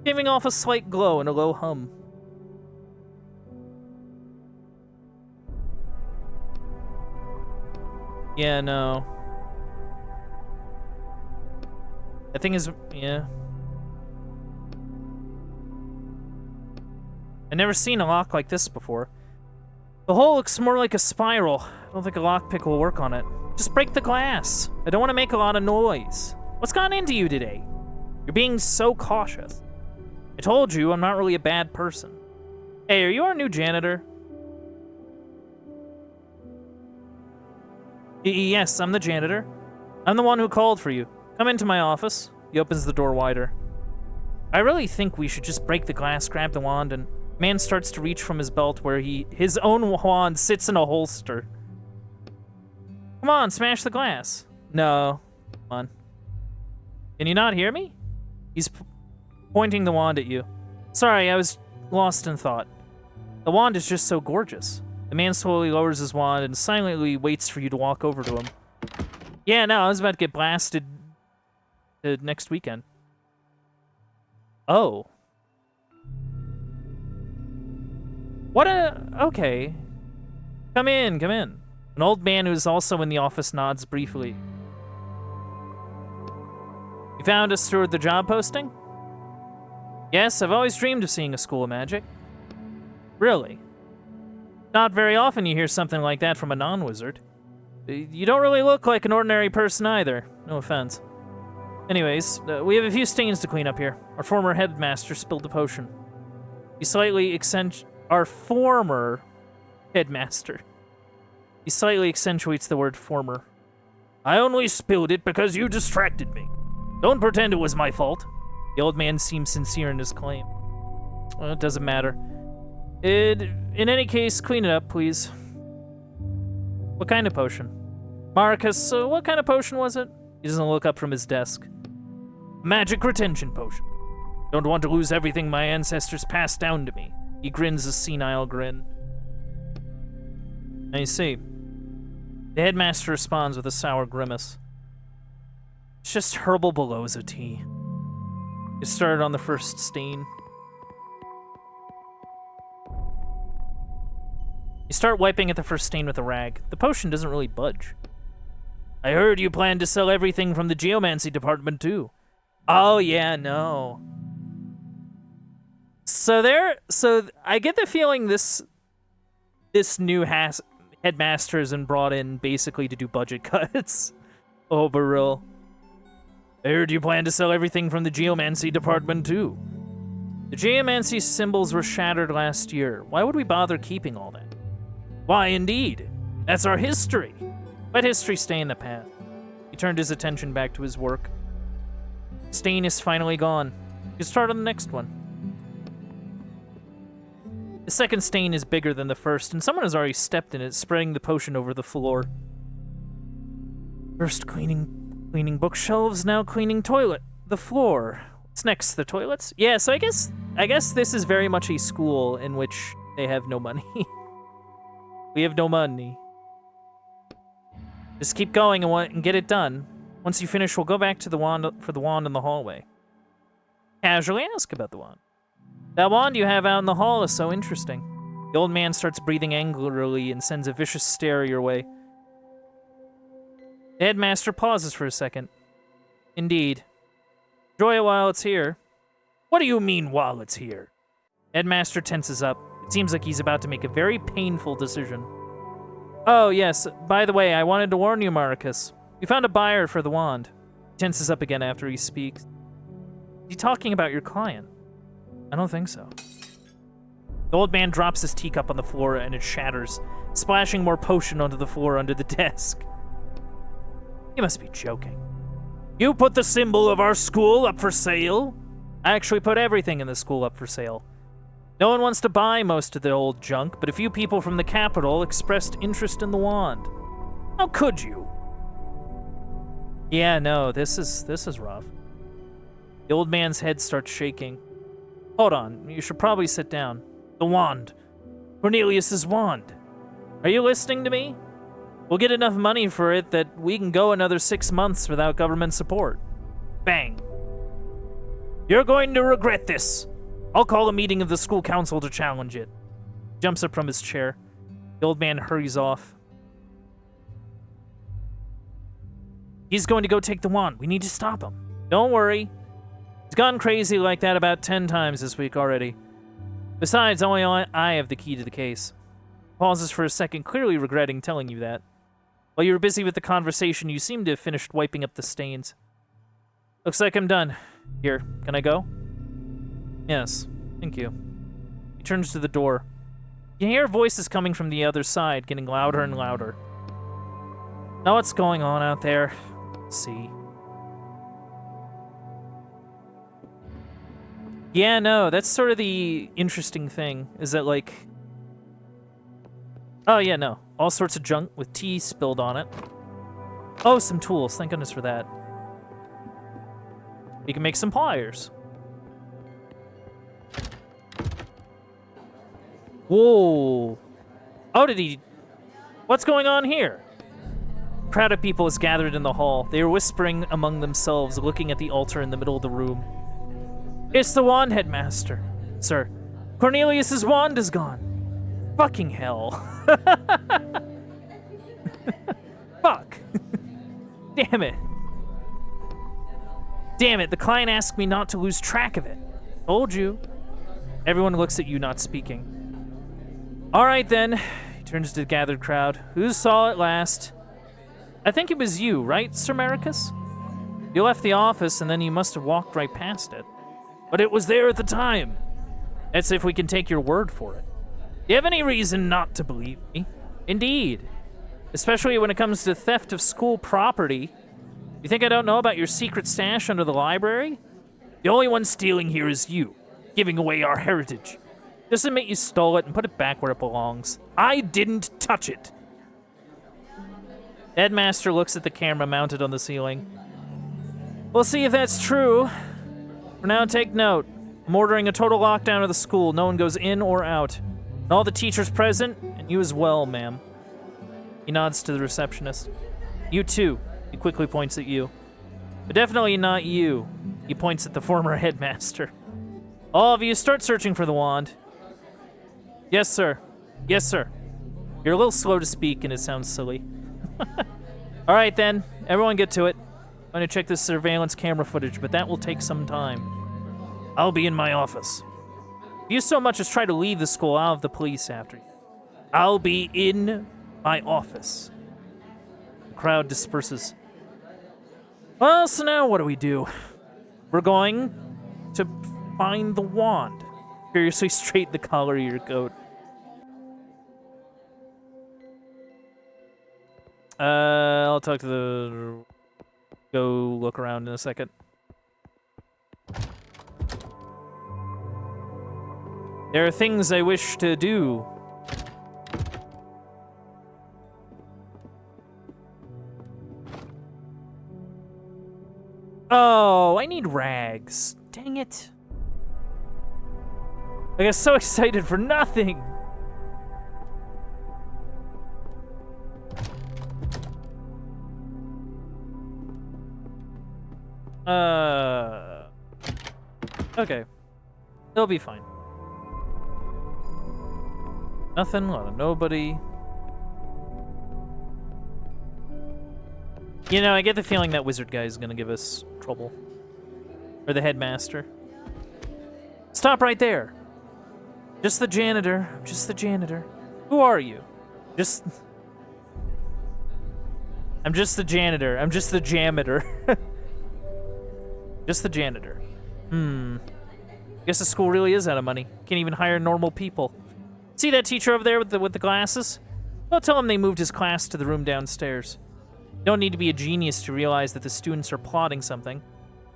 giving off a slight glow and a low hum. Yeah, no. That thing is... yeah. I've never seen a lock like this before. The hole looks more like a spiral. I don't think a lockpick will work on it. Just break the glass. I don't want to make a lot of noise. What's gone into you today? You're being so cautious. I told you I'm not really a bad person. Hey, are you our new janitor? Yes, I'm the janitor. I'm the one who called for you. Come into my office. He opens the door wider. I really think we should just break the glass, grab the wand, and man starts to reach from his belt where his own wand sits in a holster. Come on, smash the glass. No. Come on. Can you not hear me? He's pointing the wand at you. Sorry, I was lost in thought. The wand is just so gorgeous. The man slowly lowers his wand and silently waits for you to walk over to him. Yeah, no, I was about to get blasted next weekend. Oh. What a... okay. Come in, come in. An old man who is also in the office nods briefly. You found us through the job posting? Yes, I've always dreamed of seeing a school of magic. Really? Not very often you hear something like that from a non-wizard. You don't really look like an ordinary person either. No offense. Anyways, we have a few stains to clean up here. Our former headmaster spilled the potion. Our former headmaster. He slightly accentuates the word former. I only spilled it because you distracted me. Don't pretend it was my fault. The old man seems sincere in his claim. Well, it doesn't matter. In any case, clean it up, please. What kind of potion? Marcus, what kind of potion was it? He doesn't look up from his desk. Magic retention potion. Don't want to lose everything my ancestors passed down to me. He grins a senile grin. I see. The headmaster responds with a sour grimace. It's just herbal Beloza tea. It started on the first stain. You start wiping at the first stain with a rag. The potion doesn't really budge. I heard you plan to sell everything from the geomancy department too. Oh yeah, no. So I get the feeling this new headmaster has been brought in basically to do budget cuts. Oh, Beryl. I heard you plan to sell everything from the geomancy department too. The geomancy symbols were shattered last year. Why would we bother keeping all that? Why, indeed. That's our history. Let history stay in the past. He turned his attention back to his work. Stain is finally gone. You start on the next one. The second stain is bigger than the first, and someone has already stepped in it, spreading the potion over the floor. First cleaning bookshelves, now cleaning the floor. What's next, the toilets? Yeah, so I guess this is very much a school in which they have no money. We have no money. Just keep going and get it done. Once you finish, we'll go back to the wand for the wand in the hallway. Casually ask about the wand. That wand you have out in the hall is so interesting. The old man starts breathing angrily and sends a vicious stare your way. The headmaster pauses for a second. Indeed. Enjoy it while it's here. What do you mean, while it's here? Headmaster tenses up. It seems like he's about to make a very painful decision. Oh, yes. By the way, I wanted to warn you, Marcus. We found a buyer for the wand. He tenses up again after he speaks. Is he talking about your client? I don't think so. The old man drops his teacup on the floor and it shatters, splashing more potion onto the floor under the desk. You must be joking. You put the symbol of our school up for sale? I actually put everything in the school up for sale. No one wants to buy most of the old junk, but a few people from the capital expressed interest in the wand. How could you? Yeah, no, this is rough. The old man's head starts shaking. Hold on, you should probably sit down. The wand. Cornelius's wand. Are you listening to me? We'll get enough money for it that we can go another 6 months without government support. Bang. You're going to regret this. I'll call a meeting of the school council to challenge it. Jumps up from his chair. The old man hurries off. He's going to go take the wand. We need to stop him. Don't worry. He's gone crazy like that about 10 times this week already. Besides, only I have the key to the case. Pauses for a second, clearly regretting telling you that. While you were busy with the conversation, you seem to have finished wiping up the stains. Looks like I'm done. Here, can I go? Yes, thank you. He turns to the door. You can hear voices coming from the other side, getting louder and louder. Know what's going on out there? Let's see. Yeah, no, that's sort of the interesting thing, is that, like... Oh, yeah, no. All sorts of junk with tea spilled on it. Oh, some tools. Thank goodness for that. We can make some pliers. Whoa. Oh, did he... What's going on here? A crowd of people is gathered in the hall. They are whispering among themselves, looking at the altar in the middle of the room. It's the wand, headmaster. Sir, Cornelius's wand is gone. Fucking hell. Fuck. Damn it. Damn it, the client asked me not to lose track of it. Told you. Everyone looks at you, not speaking. All right, then. He turns to the gathered crowd. Who saw it last? I think it was you, right, Sir Maricus? You left the office, and then you must have walked right past it. But it was there at the time. That's if we can take your word for it. Do you have any reason not to believe me? Indeed. Especially when it comes to theft of school property. You think I don't know about your secret stash under the library? The only one stealing here is you, giving away our heritage. Just admit you stole it and put it back where it belongs. I didn't touch it. Headmaster looks at the camera mounted on the ceiling. We'll see if that's true. For now, take note. I'm ordering a total lockdown of the school. No one goes in or out. And all the teachers present, and you as well, ma'am. He nods to the receptionist. You too. He quickly points at you. But definitely not you. He points at the former headmaster. All of you start searching for the wand. Yes, sir. Yes, sir. You're a little slow to speak, and it sounds silly. All right, then. Everyone get to it. I'm going to check this surveillance camera footage, but that will take some time. I'll be in my office. If you so much as try to leave the school, I'll have the police after you. I'll be in my office. The crowd disperses. Well, so now what do? We're going to find the wand. Curiously straighten the collar of your coat. I'll talk to the... Go look around in a second. There are things I wish to do. Oh, I need rags. Dang it. I got so excited for nothing. Okay. It'll be fine. Nothing, a lot of nobody. You know, I get the feeling that wizard guy is gonna give us trouble. Or the headmaster. Stop right there. Just the janitor. Just the janitor. Who are you? I'm just the janitor. I'm just the janitor. Just the janitor. Guess the school really is out of money. Can't even hire normal people. See that teacher over there with the glasses? Well, tell him they moved his class to the room downstairs. You don't need to be a genius to realize that the students are plotting something.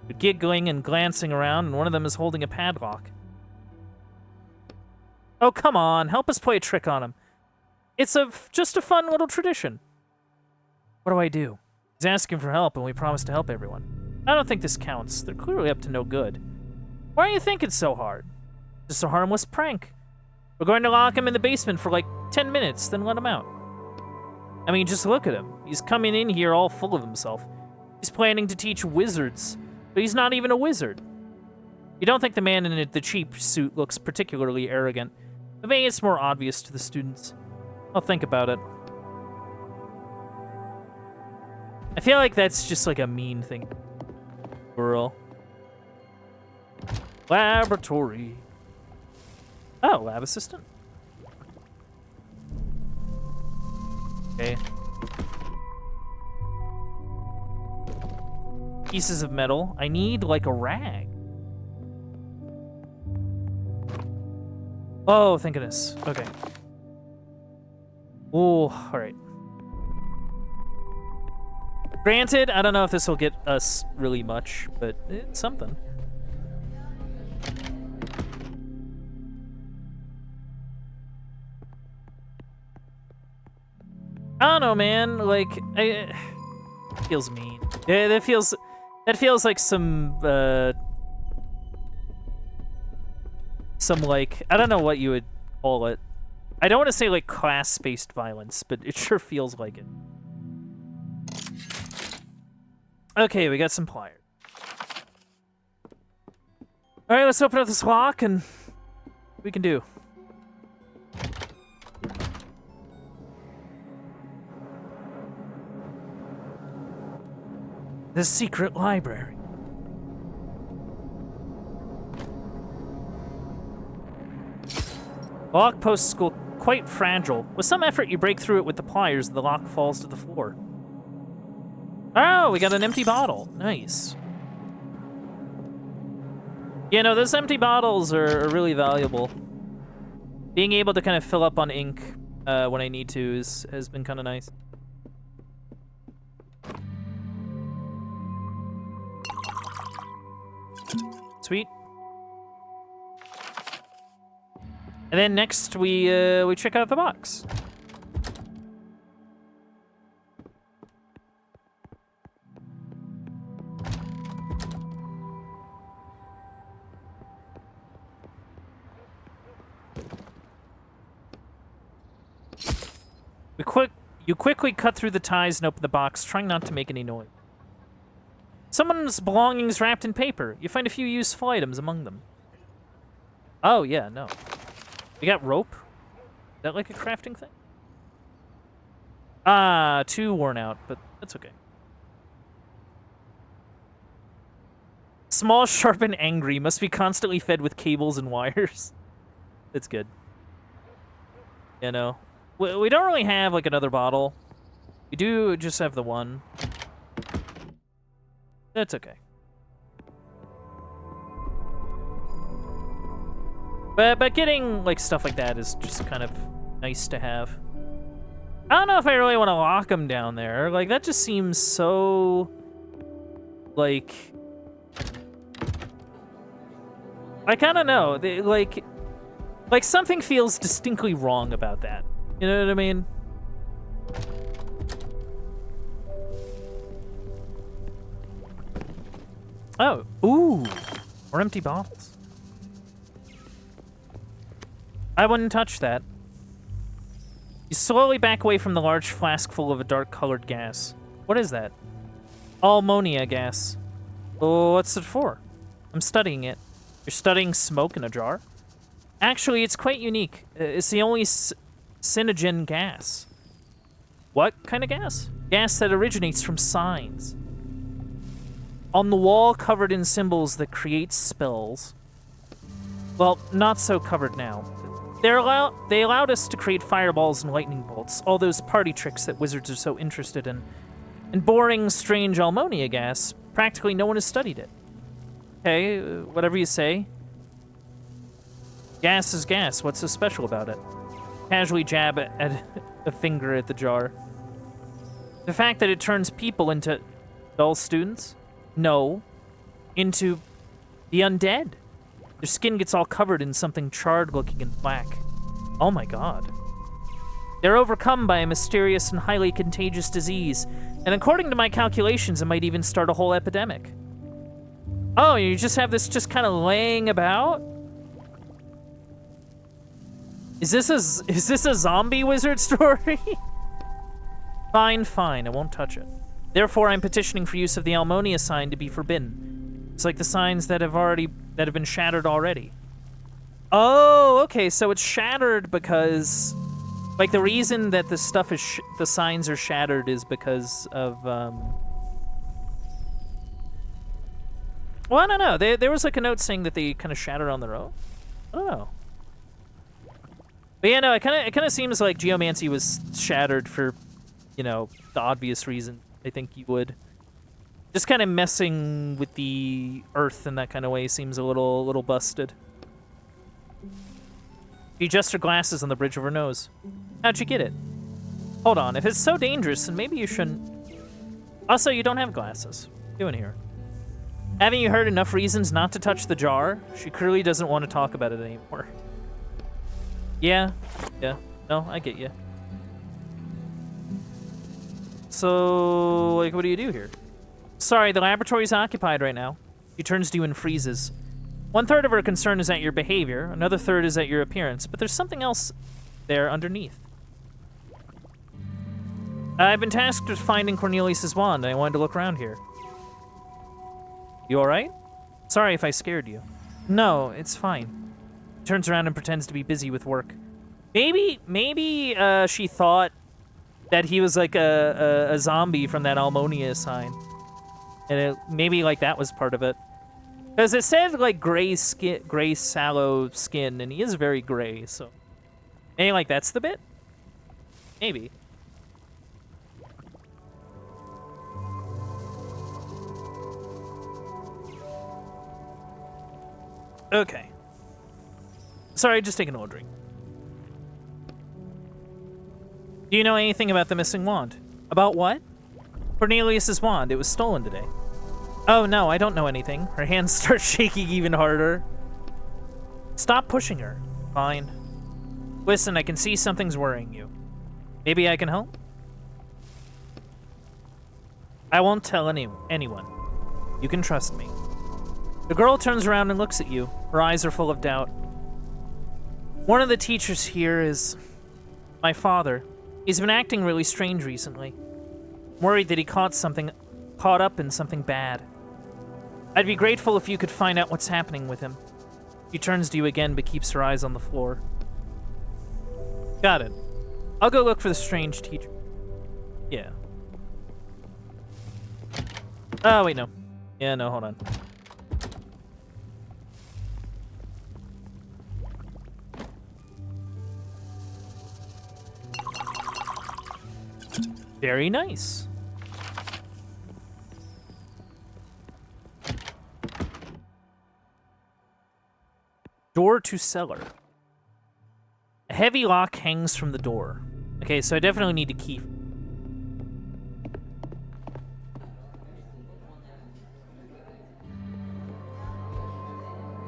They're giggling and glancing around, and one of them is holding a padlock. Oh, come on. Help us play a trick on him. It's just a fun little tradition. What do? He's asking for help, and we promised to help everyone. I don't think this counts. They're clearly up to no good. Why do you think it's so hard? Just a harmless prank. We're going to lock him in the basement for like 10 minutes, then let him out. I mean, just look at him. He's coming in here all full of himself. He's planning to teach wizards, but he's not even a wizard. You don't think the man in the cheap suit looks particularly arrogant, but maybe it's more obvious to the students. I'll think about it. I feel like that's just like a mean thing. Girl. Laboratory. Oh, lab assistant. Okay. Pieces of metal. I need like a rag. Oh, thank goodness. Okay. Oh, all right. Granted, I don't know if this will get us really much, but it's something. I don't know, man. Like, it feels mean. Yeah, that feels like some like, I don't know what you would call it. I don't want to say like class-based violence, but it sure feels like it. Okay, we got some pliers. All right, let's open up this lock and we can do. The secret library. The lock post is quite fragile. With some effort, you break through it with the pliers and the lock falls to the floor. Oh, we got an empty bottle. Nice. You know, those empty bottles are really valuable. Being able to kind of fill up on ink when I need to has been kind of nice. Sweet. And then next we check out the box. You quickly cut through the ties and open the box, trying not to make any noise. Someone's belongings wrapped in paper. You find a few useful items among them. Oh, yeah, no. We got rope? Is that like a crafting thing? Ah, too worn out, but that's okay. Small, sharp, and angry, must be constantly fed with cables and wires. It's good. You know, we don't really have like another bottle. We do just have the one. That's okay. But getting like stuff like that is just kind of nice to have. I don't know if I really want to lock them down there. Like that just seems so like I kind of know. Like something feels distinctly wrong about that. You know what I mean? Oh, ooh, more empty bottles. I wouldn't touch that. You slowly back away from the large flask full of a dark-colored gas. What is that? Ammonia gas. Oh, what's it for? I'm studying it. You're studying smoke in a jar? Actually, it's quite unique. It's the only cyanogen gas. What kind of gas? Gas that originates from signs. On the wall covered in symbols that create spells. Well, not so covered now. They allowed us to create fireballs and lightning bolts, all those party tricks that wizards are so interested in. And boring, strange ammonia gas, practically no one has studied it. Okay, whatever you say. Gas is gas, what's so special about it? Casually jab at a finger at the jar. The fact that it turns people into dull students? No. Into the undead. Their skin gets all covered in something charred-looking and black. Oh my god. They're overcome by a mysterious and highly contagious disease, and according to my calculations, it might even start a whole epidemic. Oh, you just have this just kind of laying about? Is this a zombie wizard story? Fine, fine, I won't touch it. Therefore, I'm petitioning for use of the Almonia sign to be forbidden. It's like the signs that have been shattered already. Oh, okay, so it's shattered because, like, the reason that the stuff is the signs are shattered is because of well, I don't know. There was like a note saying that they kind of shattered on their own. I don't know. But yeah, no, it kind of seems like geomancy was shattered for, you know, the obvious reason. I think you would. Just kind of messing with the earth in that kind of way seems a little busted. She adjusts her glasses on the bridge of her nose. How'd you get it? Hold on, if it's so dangerous, then maybe you shouldn't. Also, you don't have glasses. What are you doing here? Haven't you heard enough reasons not to touch the jar? She clearly doesn't want to talk about it anymore. Yeah. No, I get you. So, like, what do you do here? Sorry, the laboratory's occupied right now. She turns to you and freezes. 1/3 of her concern is at your behavior, another third is at your appearance, but there's something else there underneath. I've been tasked with finding Cornelius's wand, and I wanted to look around here. You alright? Sorry if I scared you. No, it's fine. She turns around and pretends to be busy with work. Maybe she thought that he was like a zombie from that Almonia sign. And maybe like that was part of it. Because it said like gray sallow skin, and he is very gray, so. Maybe like that's the bit? Maybe. Okay. Sorry, just taking a little drink. Do you know anything about the missing wand? About what? Cornelius's wand. It was stolen today. Oh no, I don't know anything. Her hands start shaking even harder. Stop pushing her. Fine. Listen, I can see something's worrying you. Maybe I can help? I won't tell anyone. You can trust me. The girl turns around and looks at you. Her eyes are full of doubt. One of the teachers here is my father. He's been acting really strange recently. I'm worried that he caught up in something bad. I'd be grateful if you could find out what's happening with him. She turns to you again, but keeps her eyes on the floor. Got it. I'll go look for the strange teacher. Yeah. Oh, wait, no. Yeah, no, hold on. Very nice. Door to cellar. A heavy lock hangs from the door. Okay, so I definitely need a key.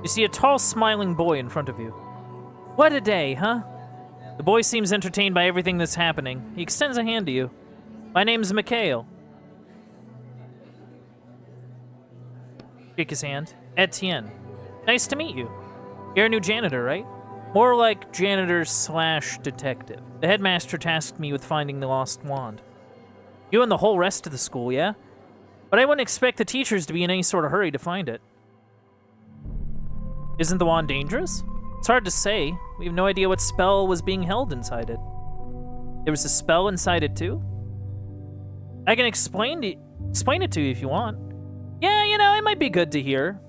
You see a tall, smiling boy in front of you. What a day, huh? The boy seems entertained by everything that's happening. He extends a hand to you. My name's Mikhail. Shake his hand. Etienne. Nice to meet you. You're a new janitor, right? More like janitor slash detective. The headmaster tasked me with finding the lost wand. You and the whole rest of the school, yeah? But I wouldn't expect the teachers to be in any sort of hurry to find it. Isn't the wand dangerous? It's hard to say. We have no idea what spell was being held inside it. There was a spell inside it too? I can explain it to you if you want. Yeah, you know, it might be good to hear.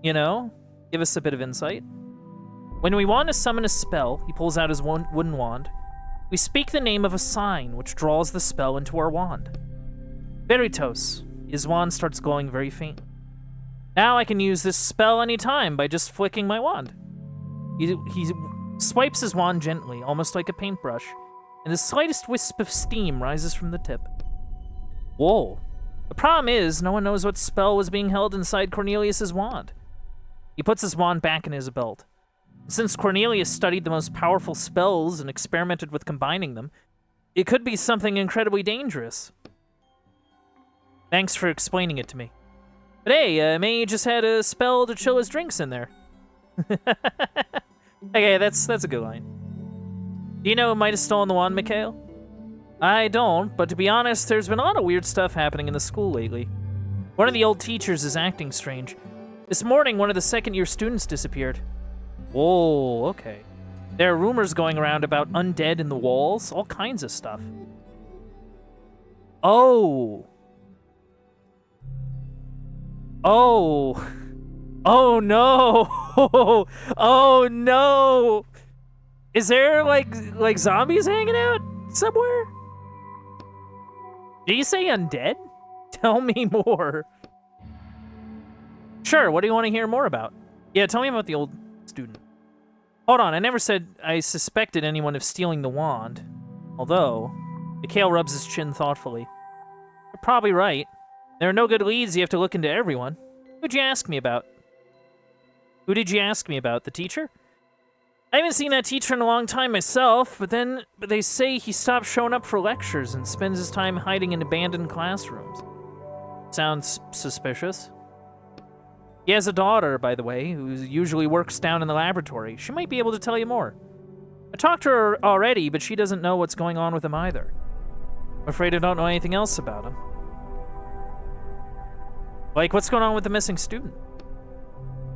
You know, give us a bit of insight. When we want to summon a spell, he pulls out his wooden wand. We speak the name of a sign, which draws the spell into our wand. Veritas. His wand starts glowing very faint. Now I can use this spell anytime by just flicking my wand. He swipes his wand gently, almost like a paintbrush, and the slightest wisp of steam rises from the tip. Whoa. The problem is, no one knows what spell was being held inside Cornelius's wand. He puts his wand back in his belt. Since Cornelius studied the most powerful spells and experimented with combining them, it could be something incredibly dangerous. Thanks for explaining it to me. But hey, May just had a spell to chill his drinks in there. Okay, that's a good line. Do you know who might have stolen the wand, Mikhail? I don't, but to be honest, there's been a lot of weird stuff happening in the school lately. One of the old teachers is acting strange. This morning, one of the second-year students disappeared. Whoa, okay. There are rumors going around about undead in the walls, all kinds of stuff. Oh. Oh. Oh no. Oh no. Is there like zombies hanging out somewhere? Did you say undead? Tell me more. Sure, what do you want to hear more about? Yeah, tell me about the old student. Hold on, I never said I suspected anyone of stealing the wand. Although, Mikhail rubs his chin thoughtfully. You're probably right. There are no good leads, you have to look into everyone. Who'd you ask me about? Who did you ask me about? The teacher? I haven't seen that teacher in a long time myself, but they say he stopped showing up for lectures and spends his time hiding in abandoned classrooms. Sounds suspicious. He has a daughter, by the way, who usually works down in the laboratory. She might be able to tell you more. I talked to her already, but she doesn't know what's going on with him either. I'm afraid I don't know anything else about him. Like, what's going on with the missing student?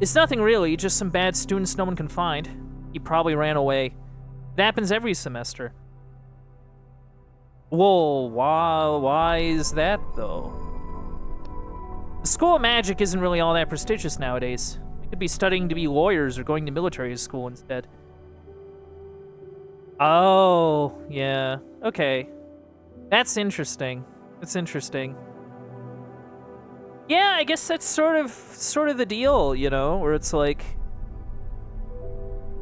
It's nothing really, just some bad students no one can find. He probably ran away. It happens every semester. Whoa, why is that, though? The School of Magic isn't really all that prestigious nowadays. You could be studying to be lawyers or going to military school instead. Oh, yeah. Okay. That's interesting. That's interesting. Yeah, I guess that's sort of the deal, you know, where it's like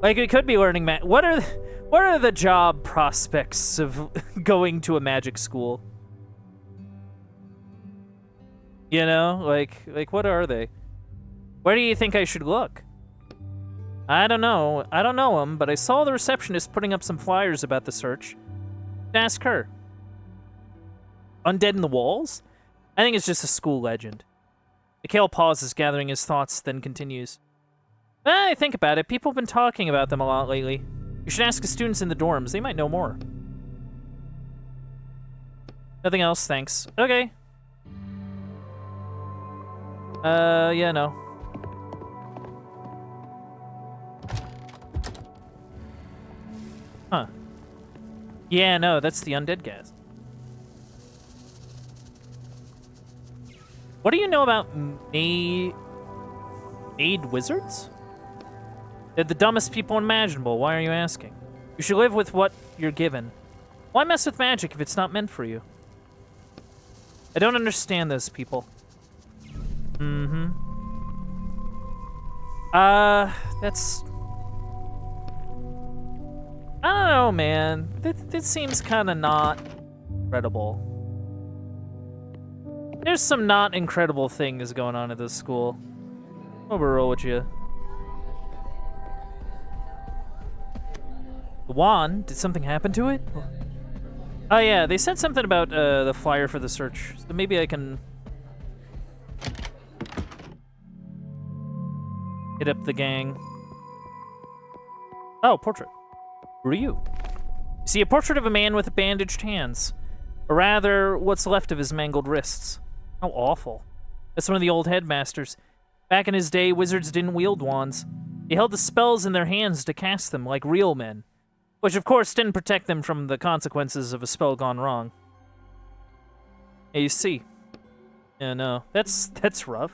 we could be learning what are the job prospects of going to a magic school? You know, like what are they? Where do you think I should look? I don't know. I don't know him, but I saw the receptionist putting up some flyers about the search. Ask her. Undead in the walls? I think it's just a school legend. Mikhail pauses, gathering his thoughts, then continues. I think about it. People have been talking about them a lot lately. You should ask the students in the dorms. They might know more. Nothing else, thanks. Okay. Yeah, no. Huh. Yeah, no, that's the undead gas. What do you know about maid wizards? They're the dumbest people imaginable. Why are you asking? You should live with what you're given. Why mess with magic if it's not meant for you? I don't understand those people. That's... I don't know, man. This seems kind of not credible. There's some not incredible things going on at this school. Overall with you. The wand? Did something happen to it? Oh yeah, they said something about the flyer for the search. So maybe I can hit up the gang. Oh, portrait. Who are you? You see a portrait of a man with bandaged hands. Or rather, what's left of his mangled wrists. How awful. That's one of the old headmasters. Back in his day, wizards didn't wield wands. They held the spells in their hands to cast them like real men. Which, of course, didn't protect them from the consequences of a spell gone wrong. Yeah, you see. Yeah, no. That's rough.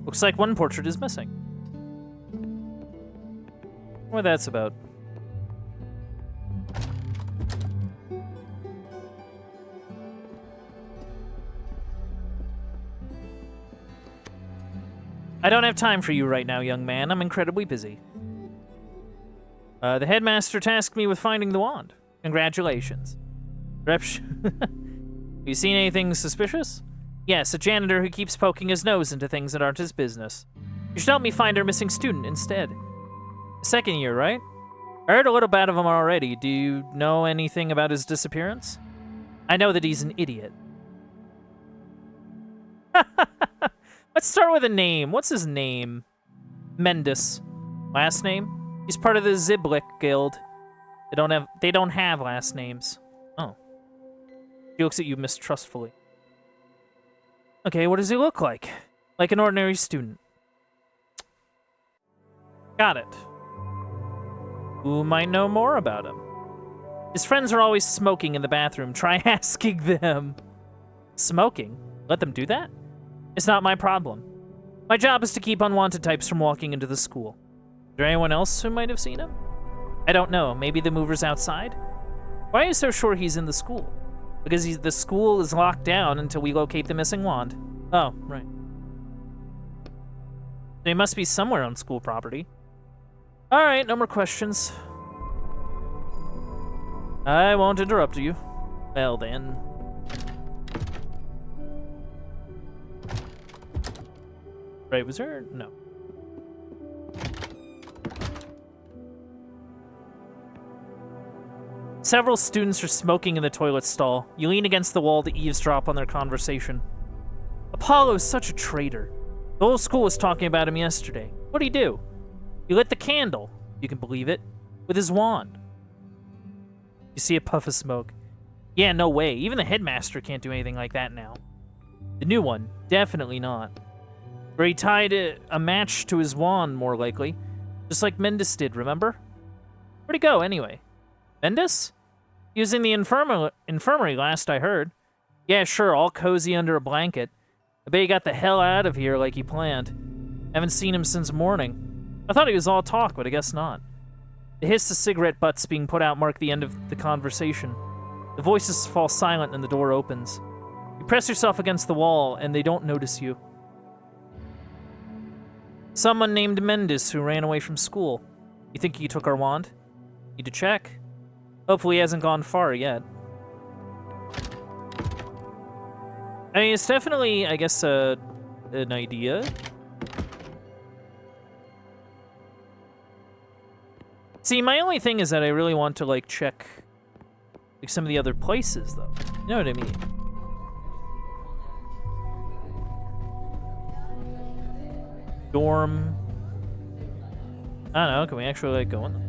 Looks like one portrait is missing. What that's about. I don't have time for you right now, young man. I'm incredibly busy. The headmaster tasked me with finding the wand. Congratulations. You seen anything suspicious? Yes, a janitor who keeps poking his nose into things that aren't his business. You should help me find our missing student instead. Second year, right? I heard a little bit of him already. Do you know anything about his disappearance? I know that he's an idiot. Let's start with a name. What's his name? Mendus. Last name? He's part of the Ziblik Guild. They don't have last names. Oh. He looks at you mistrustfully. Okay, what does he look like? Like an ordinary student. Got it. Who might know more about him? His friends are always smoking in the bathroom. Try asking them. Smoking? Let them do that? It's not my problem. My job is to keep unwanted types from walking into the school. Is there anyone else who might have seen him? I don't know. Maybe the mover's outside? Why are you so sure he's in the school? Because the school is locked down until we locate the missing wand. Oh, right. They must be somewhere on school property. All right, no more questions. I won't interrupt you. Well then. Right, was there? No. Several students are smoking in the toilet stall. You lean against the wall to eavesdrop on their conversation. Apollo's such a traitor. The whole school was talking about him yesterday. What'd he do? He lit the candle, you can believe it, with his wand. You see a puff of smoke. Yeah, no way. Even the headmaster can't do anything like that now. The new one, definitely not. Where he tied a match to his wand, more likely. Just like Mendus did, remember? Where'd he go, anyway? Mendus? He was in the infirmary last I heard. Yeah, sure, all cozy under a blanket. I bet he got the hell out of here like he planned. Haven't seen him since morning. I thought he was all talk, but I guess not. The hiss of cigarette butts being put out mark the end of the conversation. The voices fall silent and the door opens. You press yourself against the wall, and they don't notice you. Someone named Mendus who ran away from school. You think he took our wand? Need to check. Hopefully he hasn't gone far yet. I mean, it's definitely, I guess, an idea. See, my only thing is that I really want to, like, check like some of the other places, though. You know what I mean? Dorm. I don't know, can we actually, like, go in them?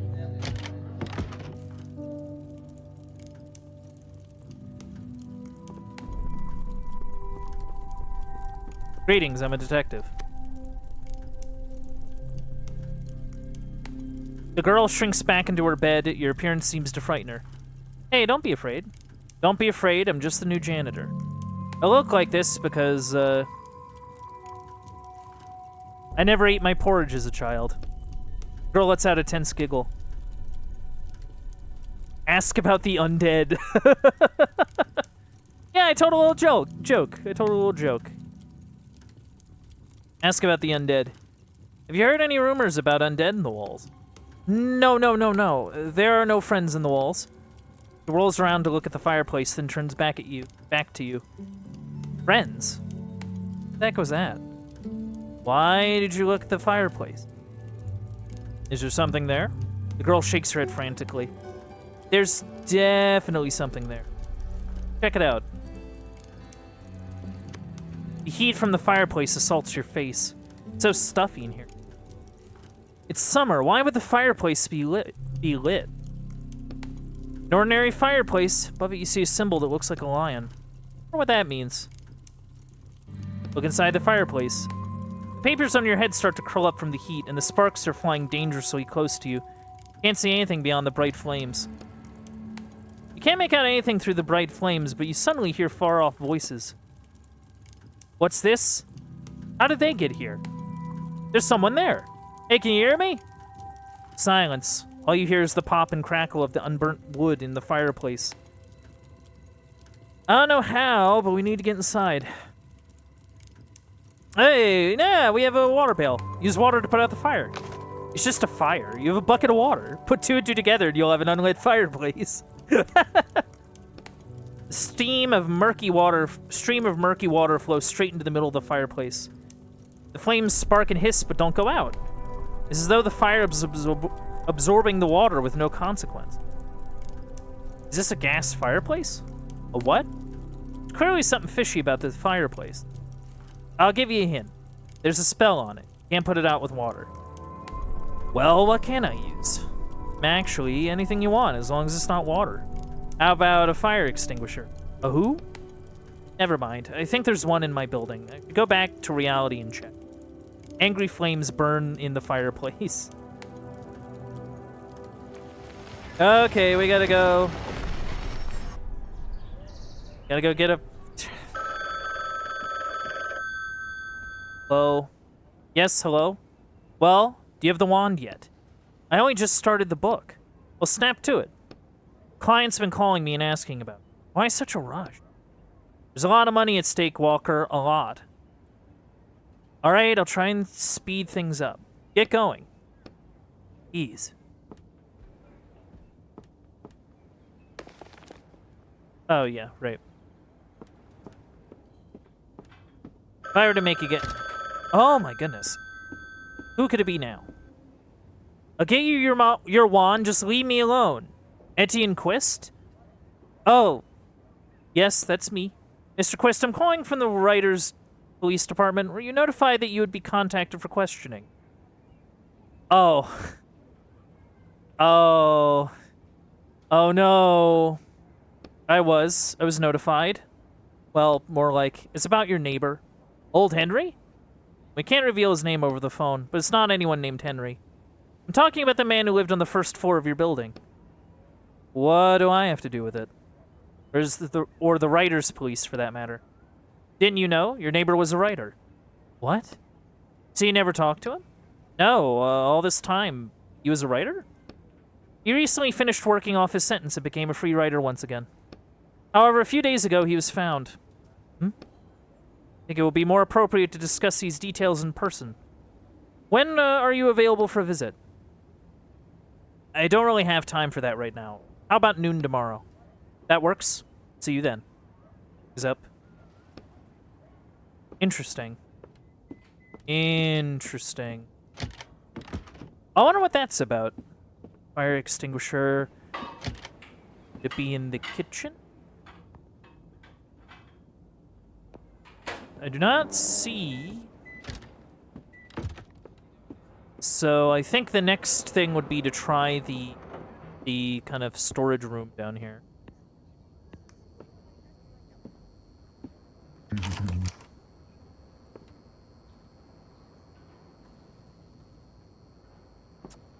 Greetings, I'm a detective. The girl shrinks back into her bed. Your appearance seems to frighten her. Hey, don't be afraid. Don't be afraid, I'm just the new janitor. I look like this because, I never ate my porridge as a child. Girl lets out a tense giggle. Ask about the undead. Yeah, I told a little joke. I told a little joke. Ask about the undead. Have you heard any rumors about undead in the walls? No. There are no friends in the walls. He rolls around to look at the fireplace, then turns back to you. Friends? What the heck was that? Why did you look at the fireplace? Is there something there? The girl shakes her head frantically. There's definitely something there. Check it out. The heat from the fireplace assaults your face. It's so stuffy in here. It's summer. Why would the fireplace be lit? An ordinary fireplace. Above it you see a symbol that looks like a lion. I wonder what that means. Look inside the fireplace. The papers on your head start to curl up from the heat, and the sparks are flying dangerously close to you. Can't see anything beyond the bright flames. You can't make out anything through the bright flames, but you suddenly hear far-off voices. What's this? How did they get here? There's someone there. Hey, can you hear me? Silence. All you hear is the pop and crackle of the unburnt wood in the fireplace. I don't know how, but we need to get inside. Hey, yeah, we have a water pail. Use water to put out the fire. It's just a fire. You have a bucket of water. Put two and two together and you'll have an unlit fireplace. A stream of murky water flows straight into the middle of the fireplace. The flames spark and hiss, but don't go out. It's as though the fire is absorbing the water with no consequence. Is this a gas fireplace? A what? There's clearly something fishy about the fireplace. I'll give you a hint. There's a spell on it. Can't put it out with water. Well, what can I use? Actually, anything you want, as long as it's not water. How about a fire extinguisher? A who? Never mind. I think there's one in my building. I could go back to reality and check. Angry flames burn in the fireplace. Okay, we gotta go. Gotta go get a... Hello? Yes, hello? Well, do you have the wand yet? I only just started the book. Well, snap to it. Client's been calling me and asking about it. Why such a rush? There's a lot of money at stake, Walker. A lot. All right, I'll try and speed things up. Get going. Ease. Oh, yeah, right. If I were to make you get... Oh, my goodness. Who could it be now? I'll get you your wand, just leave me alone. Etienne Quist? Oh. Yes, that's me. Mr. Quist, I'm calling from the Writers' Police Department. Were you notified that you would be contacted for questioning? Oh. Oh. Oh, no. I was notified. Well, more like, it's about your neighbor. Old Henry? We can't reveal his name over the phone, but it's not anyone named Henry. I'm talking about the man who lived on the first floor of your building. What do I have to do with it? Or the writers' police, for that matter. Didn't you know? Your neighbor was a writer. What? So you never talked to him? No, all this time, he was a writer? He recently finished working off his sentence and became a free writer once again. However, a few days ago, he was found. I think it will be more appropriate to discuss these details in person. When are you available for a visit? I don't really have time for that right now. How about noon tomorrow? That works. See you then. Is up. Interesting. Interesting. I wonder what that's about. Fire extinguisher. Could it be in the kitchen? I do not see. So I think the next thing would be to try the kind of storage room down here.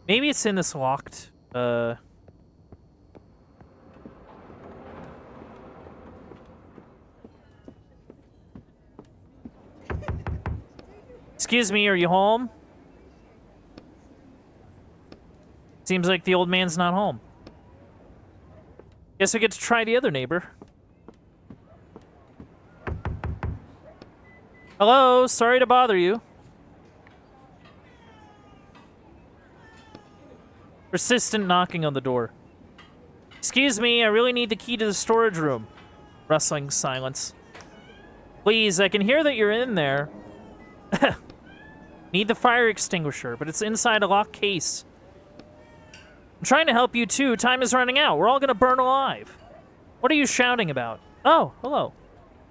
Maybe it's in this locked, Excuse me, are you home? Seems like the old man's not home. Guess we get to try the other neighbor. Hello, sorry to bother you. Persistent knocking on the door. Excuse me, I really need the key to the storage room. Rustling silence. Please, I can hear that you're in there. Need the fire extinguisher, but it's inside a locked case. I'm trying to help you too. Time is running out. We're all gonna burn alive. What are you shouting about? Oh, hello.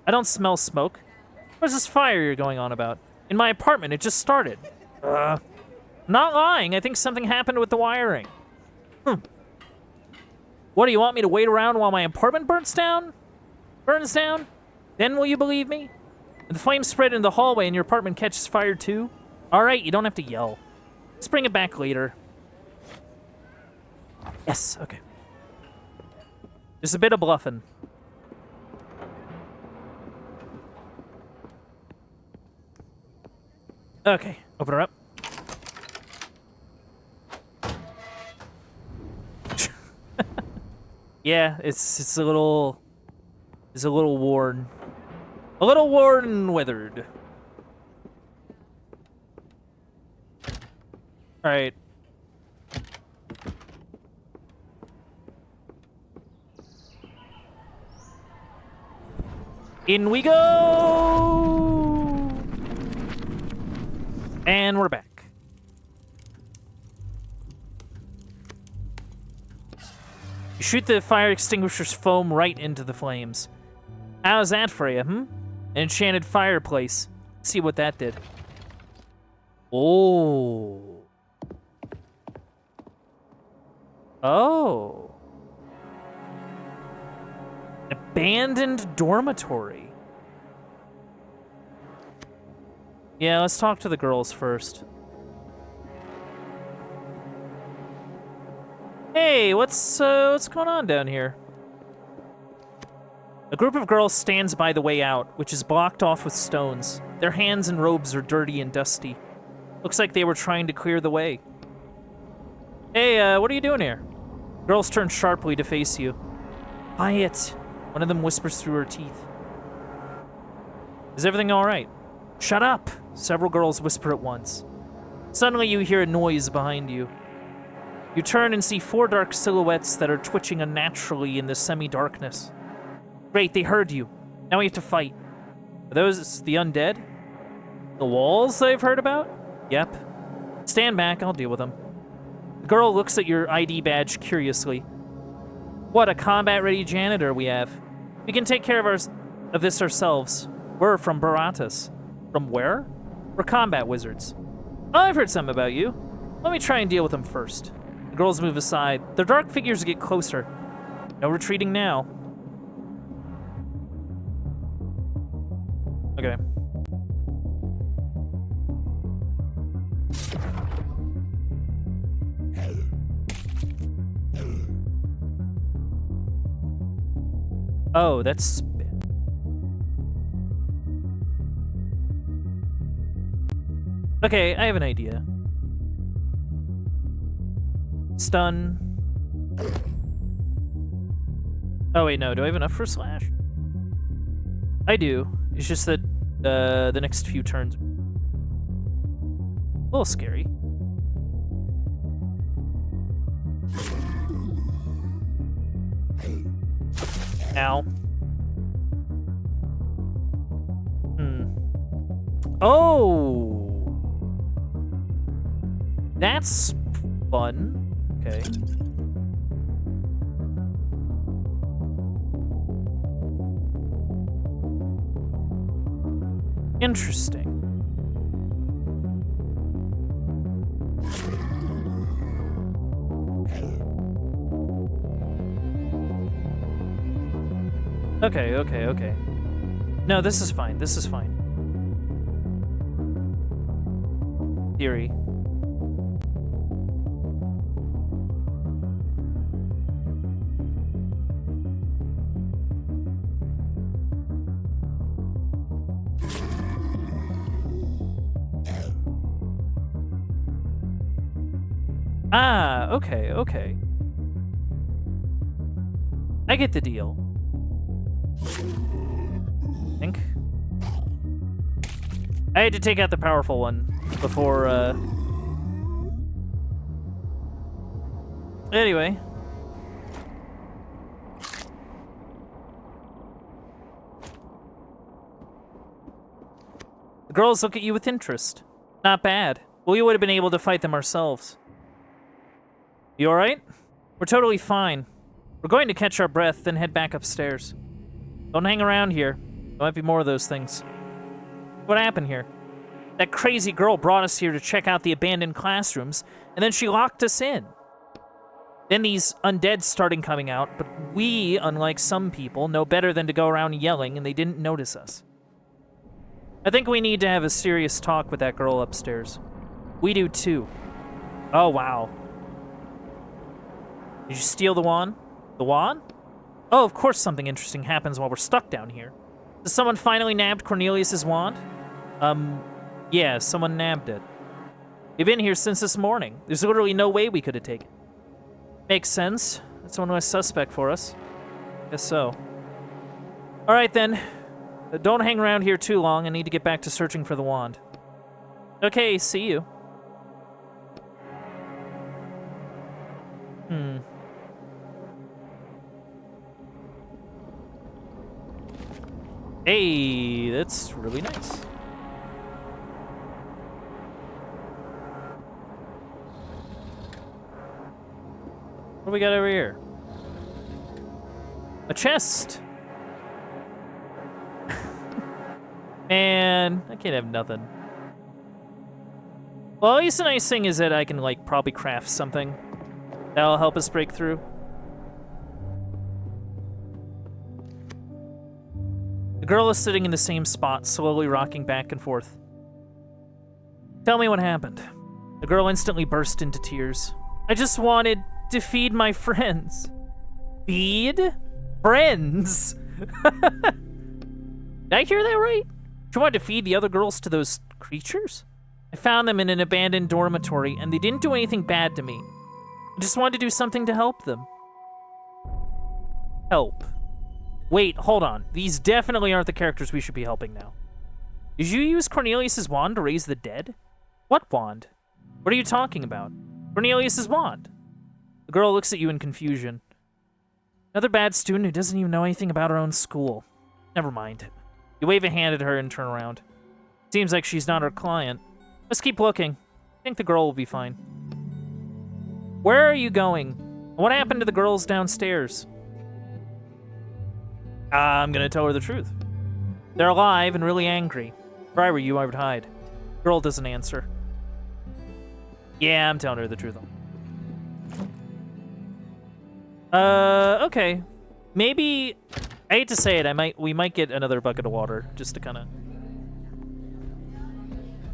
I don't smell smoke. Where's this fire you're going on about? In my apartment, it just started. Not lying. I think something happened with the wiring. What, do you want me to wait around while my apartment burns down? Burns down? Then will you believe me? If the flames spread into the hallway and your apartment catches fire too? All right, you don't have to yell. Let's bring it back later. Yes, okay. Just a bit of bluffing. Okay, open her up. Yeah, it's a little worn. A little worn and withered. All right. In we go! And we're back. You shoot the fire extinguisher's foam right into the flames. How's that for you, An enchanted fireplace. See what that did. Oh. Oh. Abandoned dormitory. Yeah, let's talk to the girls first. Hey, what's going on down here? A group of girls stands by the way out, which is blocked off with stones. Their hands and robes are dirty and dusty. Looks like they were trying to clear the way. Hey, what are you doing here? Girls turn sharply to face you. Quiet. One of them whispers through her teeth. Is everything all right? Shut up! Several girls whisper at once. Suddenly you hear a noise behind you. You turn and see 4 dark silhouettes that are twitching unnaturally in the semi-darkness. Great, they heard you. Now we have to fight. Are those the undead? The walls I've heard about? Yep. Stand back, I'll deal with them. The girl looks at your ID badge curiously. What a combat-ready janitor we have. We can take care of this ourselves. We're from Baratas. From where? We're combat wizards. Oh, I've heard something about you. Let me try and deal with them first. The girls move aside. Their dark figures get closer. No retreating now. Okay. Oh, that's... Okay, I have an idea. Stun. Oh wait, no. Do I have enough for slash? I do. It's just that the next few turns... A little scary. Ow. Oh! That's fun. Okay. Interesting. Okay. No, this is fine. This is fine. Theory. Ah, okay. I get the deal. I think. I had to take out the powerful one before, Anyway. The girls look at you with interest. Not bad. We would have been able to fight them ourselves. You alright? We're totally fine. We're going to catch our breath, then head back upstairs. Don't hang around here. There might be more of those things. What happened here? That crazy girl brought us here to check out the abandoned classrooms, and then she locked us in. Then these undead started coming out, but we, unlike some people, know better than to go around yelling, and they didn't notice us. I think we need to have a serious talk with that girl upstairs. We do too. Oh, wow. Did you steal the wand? The wand? Oh, of course something interesting happens while we're stuck down here. Has someone finally nabbed Cornelius's wand? Yeah, someone nabbed it. We've been here since this morning. There's literally no way we could have taken it. Makes sense. That's one less suspect for us. Guess so. Alright then. Don't hang around here too long. I need to get back to searching for the wand. Okay, see you. Hey, that's really nice. What do we got over here? A chest. Man, I can't have nothing. Well, at least the nice thing is that I can, like, probably craft something that'll help us break through. The girl is sitting in the same spot, slowly rocking back and forth. Tell me what happened. The girl instantly burst into tears. I just wanted to feed my friends. Feed? Friends? Did I hear that right? She wanted to feed the other girls to those creatures? I found them in an abandoned dormitory, and they didn't do anything bad to me. I just wanted to do something to help them. Help. Wait, hold on. These definitely aren't the characters we should be helping now. Did you use Cornelius's wand to raise the dead? What wand? What are you talking about? Cornelius's wand. The girl looks at you in confusion. Another bad student who doesn't even know anything about her own school. Never mind. You wave a hand at her and turn around. Seems like she's not our client. Let's keep looking. I think the girl will be fine. Where are you going? What happened to the girls downstairs? I'm gonna tell her the truth. They're alive and really angry. If I were you, I would hide. Girl doesn't answer. Yeah, I'm telling her the truth. Okay. Maybe, I hate to say it, we might get another bucket of water, just to kind of...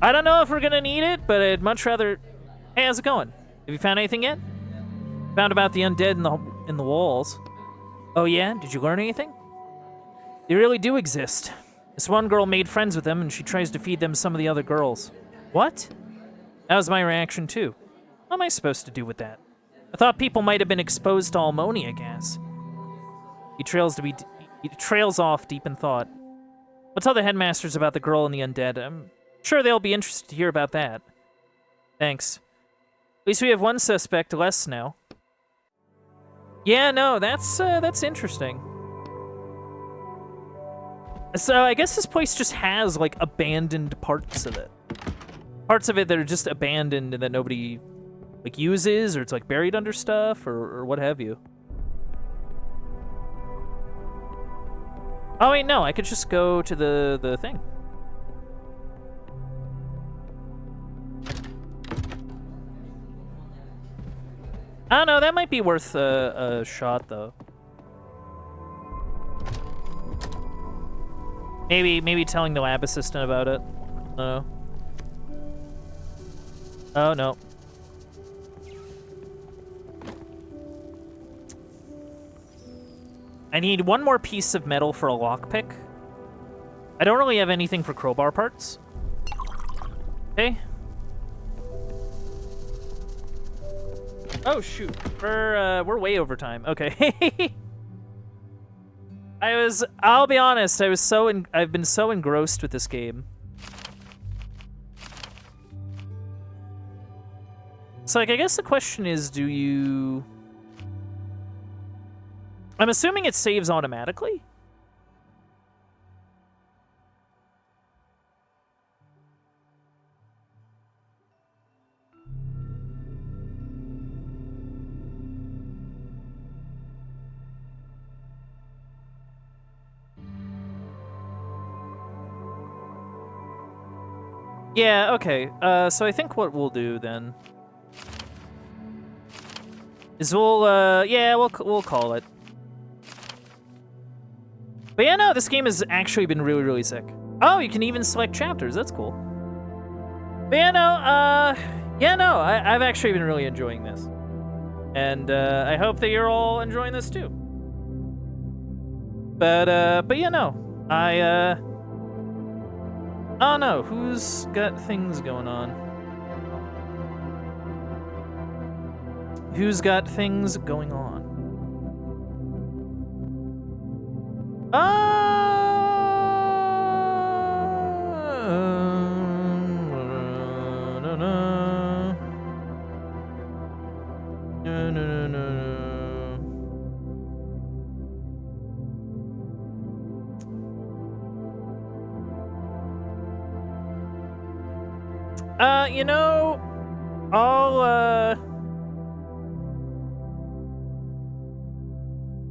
I don't know if we're gonna need it, but I'd much rather... Hey, how's it going? Have you found anything yet? Found about the undead in the walls. Oh yeah? Did you learn anything? They really do exist. This one girl made friends with them, and she tries to feed them some of the other girls. What? That was my reaction, too. What am I supposed to do with that? I thought people might have been exposed to ammonia gas. He trails off deep in thought. I'll tell the headmasters about the girl and the undead. I'm sure they'll be interested to hear about that. Thanks. At least we have one suspect less now. Yeah, no, that's interesting. So I guess this place just has, like, abandoned parts of it. Parts of it that are just abandoned and that nobody, like, uses, or it's, like, buried under stuff, or what have you. Oh, wait, no, I could just go to the thing. I don't know, that might be worth a shot, though. Maybe telling the lab assistant about it. Oh. Oh, no. I need one more piece of metal for a lockpick. I don't really have anything for crowbar parts. Okay. Oh, shoot. We're way over time. Okay. I'll be honest, I've been so engrossed with this game. So, like, I guess the question is, do you... I'm assuming it saves automatically? Yeah, okay. So I think what we'll do then is we'll call it. But yeah, no, this game has actually been really, really sick. Oh, you can even select chapters. That's cool. But yeah, no, I've actually been really enjoying this. And I hope that you're all enjoying this too. But yeah, no, I don't know, who's got things going on? Who's got things going on? You know,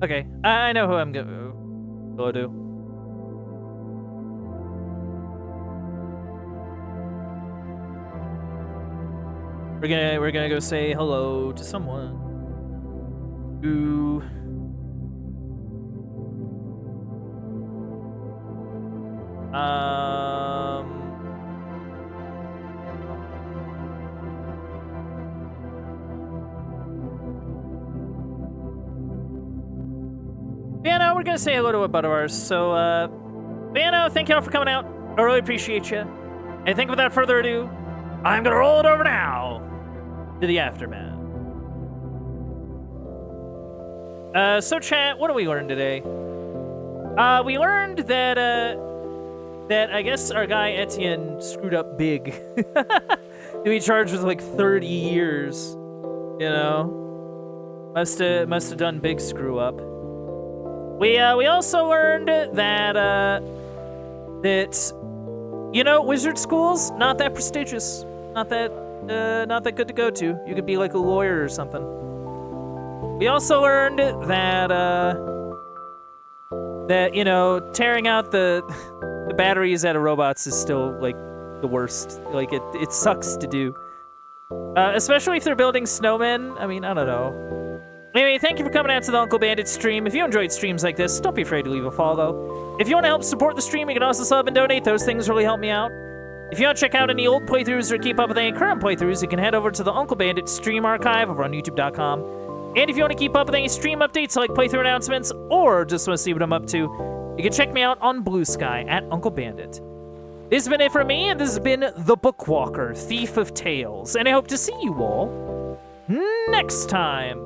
okay, I know who I'm gonna go to. We're gonna go say hello to someone who we're gonna say hello to a bud of ours. So, thank y'all for coming out. I really appreciate you. And I think without further ado, I'm gonna roll it over now to the aftermath. So chat, what did we learn today? We learned that I guess our guy Etienne screwed up big. To be charged with like 30 years, you know? Must have done big screw up. We also learned that you know, wizard school's not that prestigious, not that good to go to. You could be like a lawyer or something. We also learned that you know, tearing out the batteries out of robots is still like the worst. Like it sucks to do, especially if they're building snowmen. I mean, I don't know. Anyway, thank you for coming out to the Uncle Bandit stream. If you enjoyed streams like this, don't be afraid to leave a follow. If you want to help support the stream, you can also sub and donate. Those things really help me out. If you want to check out any old playthroughs or keep up with any current playthroughs, you can head over to the Uncle Bandit stream archive over on YouTube.com. And if you want to keep up with any stream updates like playthrough announcements, or just want to see what I'm up to, you can check me out on Blue Sky at Uncle Bandit. This has been it for me, and this has been the Bookwalker, Thief of Tales, and I hope to see you all next time.